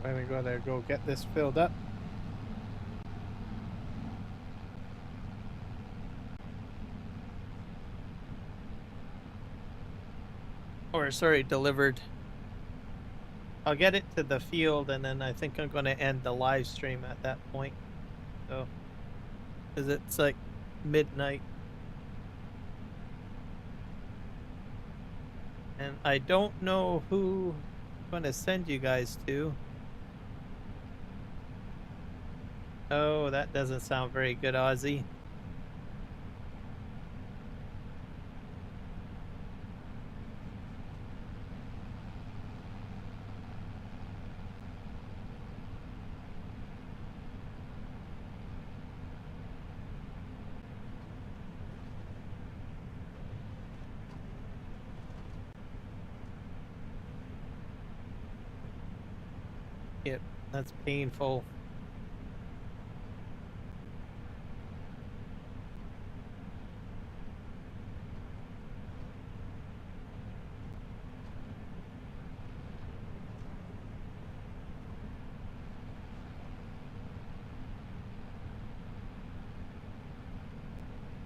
I'm gonna go get this filled up. Or sorry, delivered. I'll get it to the field and then I think I'm gonna end the live stream at that point. So, because it's like midnight. And I don't know who I'm gonna send you guys to. Oh, that doesn't sound very good, Ozzy. Yep, that's painful.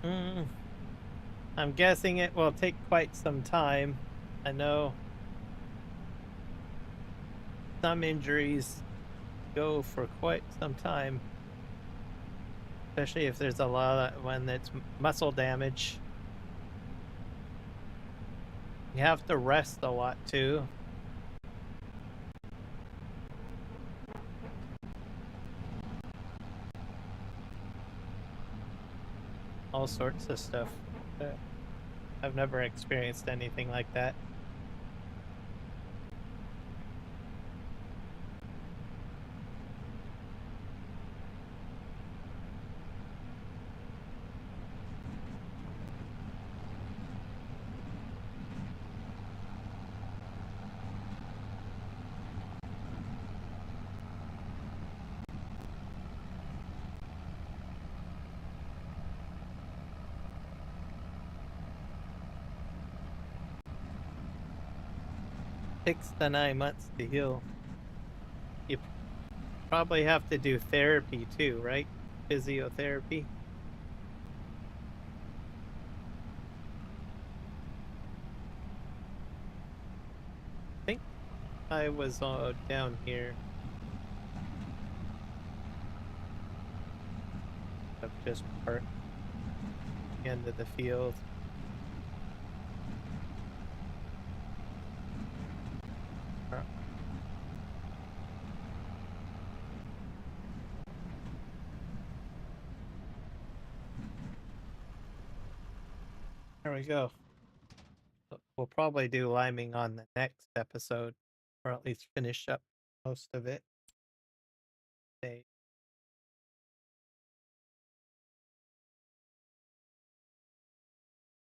Mm, I'm guessing it will take quite some time. I know some injuries go for quite some time, especially if there's a lot of when it's muscle damage. You have to rest a lot too. All sorts of stuff. I've never experienced anything like that. Takes the 9 months to heal. You probably have to do therapy too, right? Physiotherapy. I think I was down here. Of just part end of the field. There we go. We'll probably do liming on the next episode, or at least finish up most of it.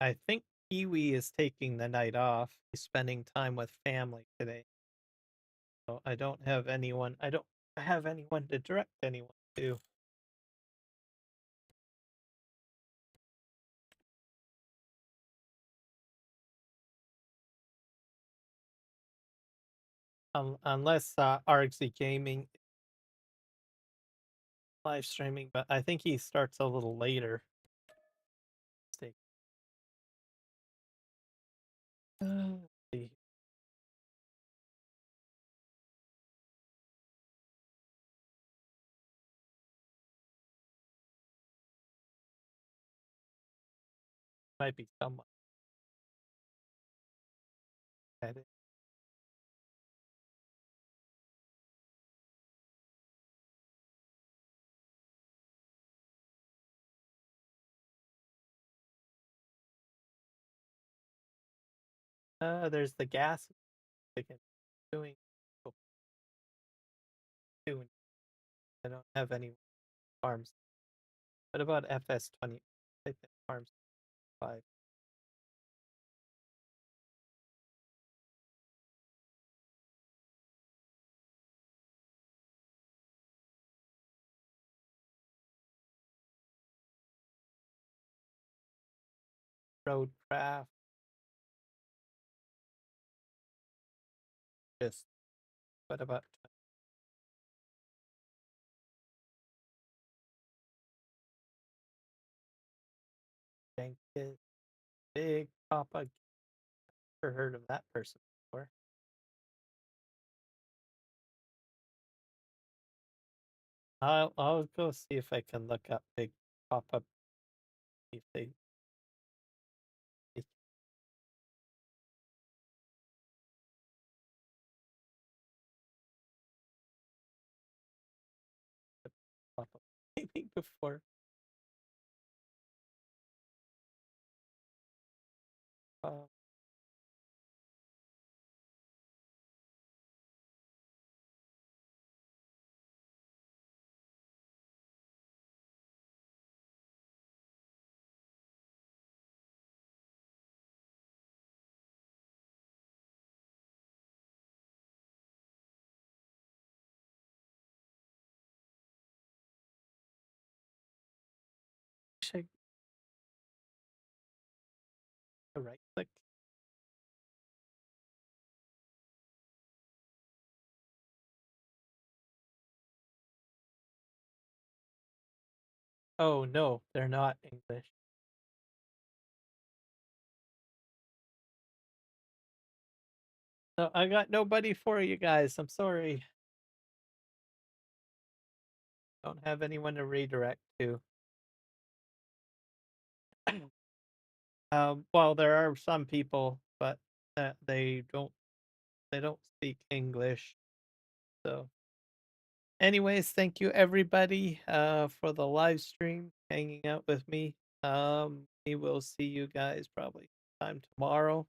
I think Kiwi is taking the night off. He's spending time with family today. So I don't have anyone. I don't have anyone to direct anyone to. Unless Argsy Gaming live streaming, but I think he starts a little later. Let's see. Might be someone. There's the gas ticket doing. Doing. I don't have any farms. What about FS20? I think farms 5. Roadcraft. Just what about Jenkins? Big Papa? Never heard of that person before. I'll go see if I can look up Big Papa. If they Papa live for? Uh, should I right click? Oh no, they're not English. So I got nobody for you guys. I'm sorry. Don't have anyone to redirect to. Well, there are some people, but they don't speak English. So, anyways, thank you everybody for the live stream, hanging out with me. We will see you guys probably time tomorrow.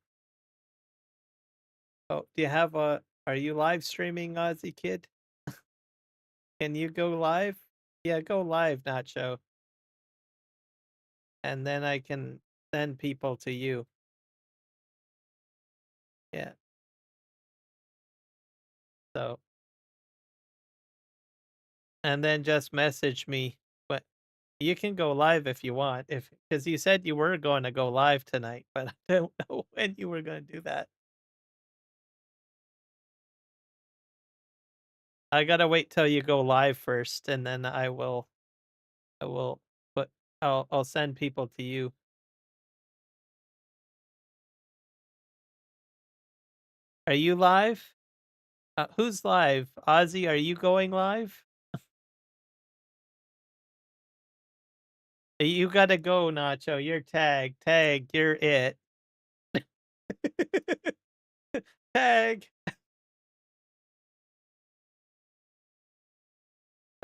Oh, do you have a? Are you live streaming, Aussie Kid? Can you go live? Yeah, go live, Nacho, and then I can send people to you. Yeah. So, and then just message me. But you can go live if you want, if because you said you were going to go live tonight, but I don't know when you were going to do that. I gotta wait till you go live first, and then I will put I'll send people to you. Are you live? Who's live? Ozzy, are you going live? You gotta go, Nacho. You're tagged. Tag, you're it. Tag.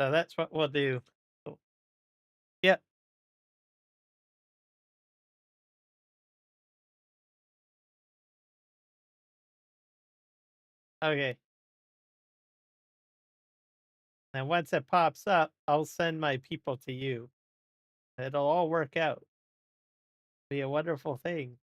So that's what we'll do. So, yeah. Okay. And once it pops up, I'll send my people to you. It'll all work out. Be a wonderful thing.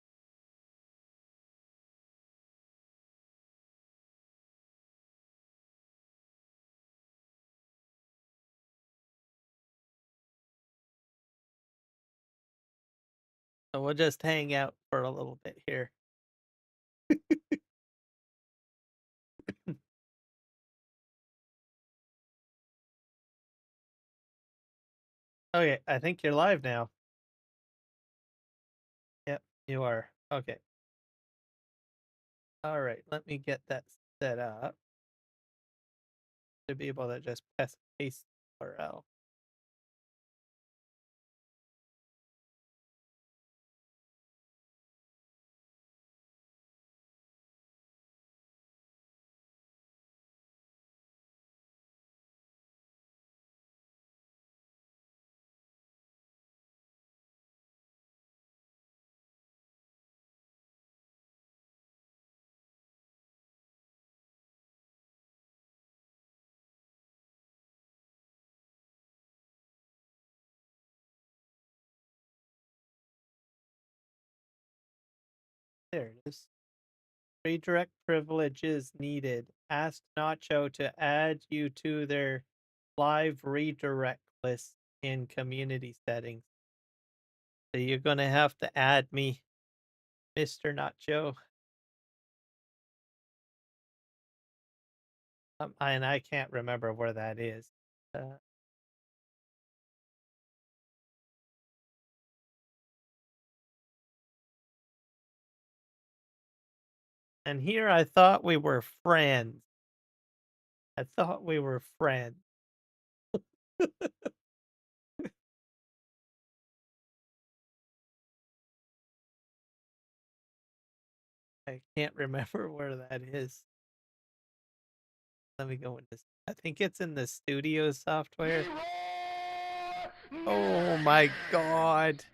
So we'll just hang out for a little bit here. Okay, I think you're live now. Yep, you are. Okay. All right, let me get that set up to be able to just paste URL. There it is. Redirect privileges needed. Ask Nacho to add you to their live redirect list in community settings. So you're going to have to add me, Mr. Nacho. And I can't remember where that is. And here I thought we were friends. I thought we were friends. I can't remember where that is. Let me go in this. I think it's in the studio software. Oh my god.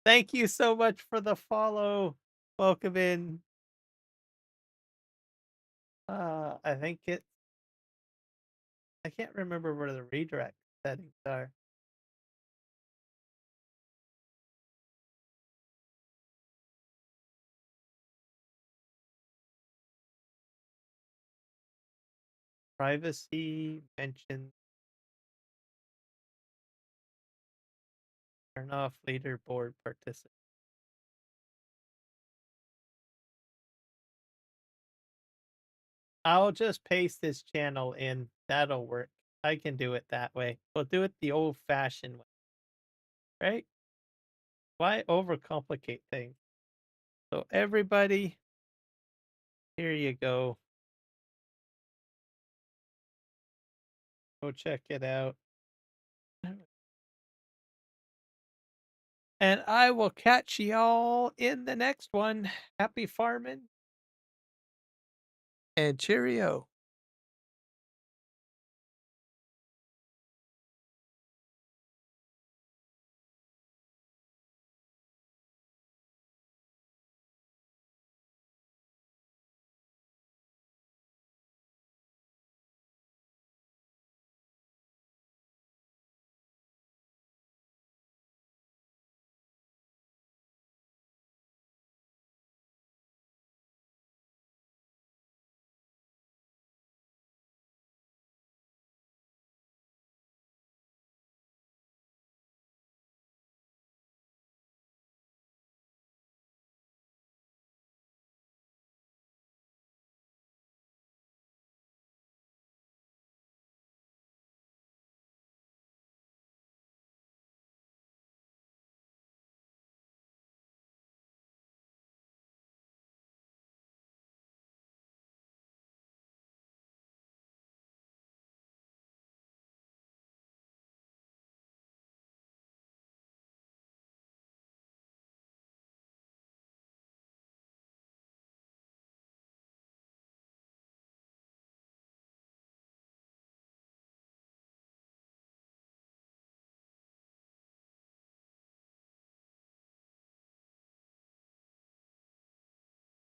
Thank you so much for the follow. Welcome in. I think I can't remember where the redirect settings are. Privacy, mention, turn off leaderboard participant. I'll just paste this channel in. That'll work. I can do it that way. We'll do it the old fashioned way, right? Why overcomplicate things? So, everybody, here you go. Go check it out. And I will catch y'all in the next one. Happy farming and cheerio.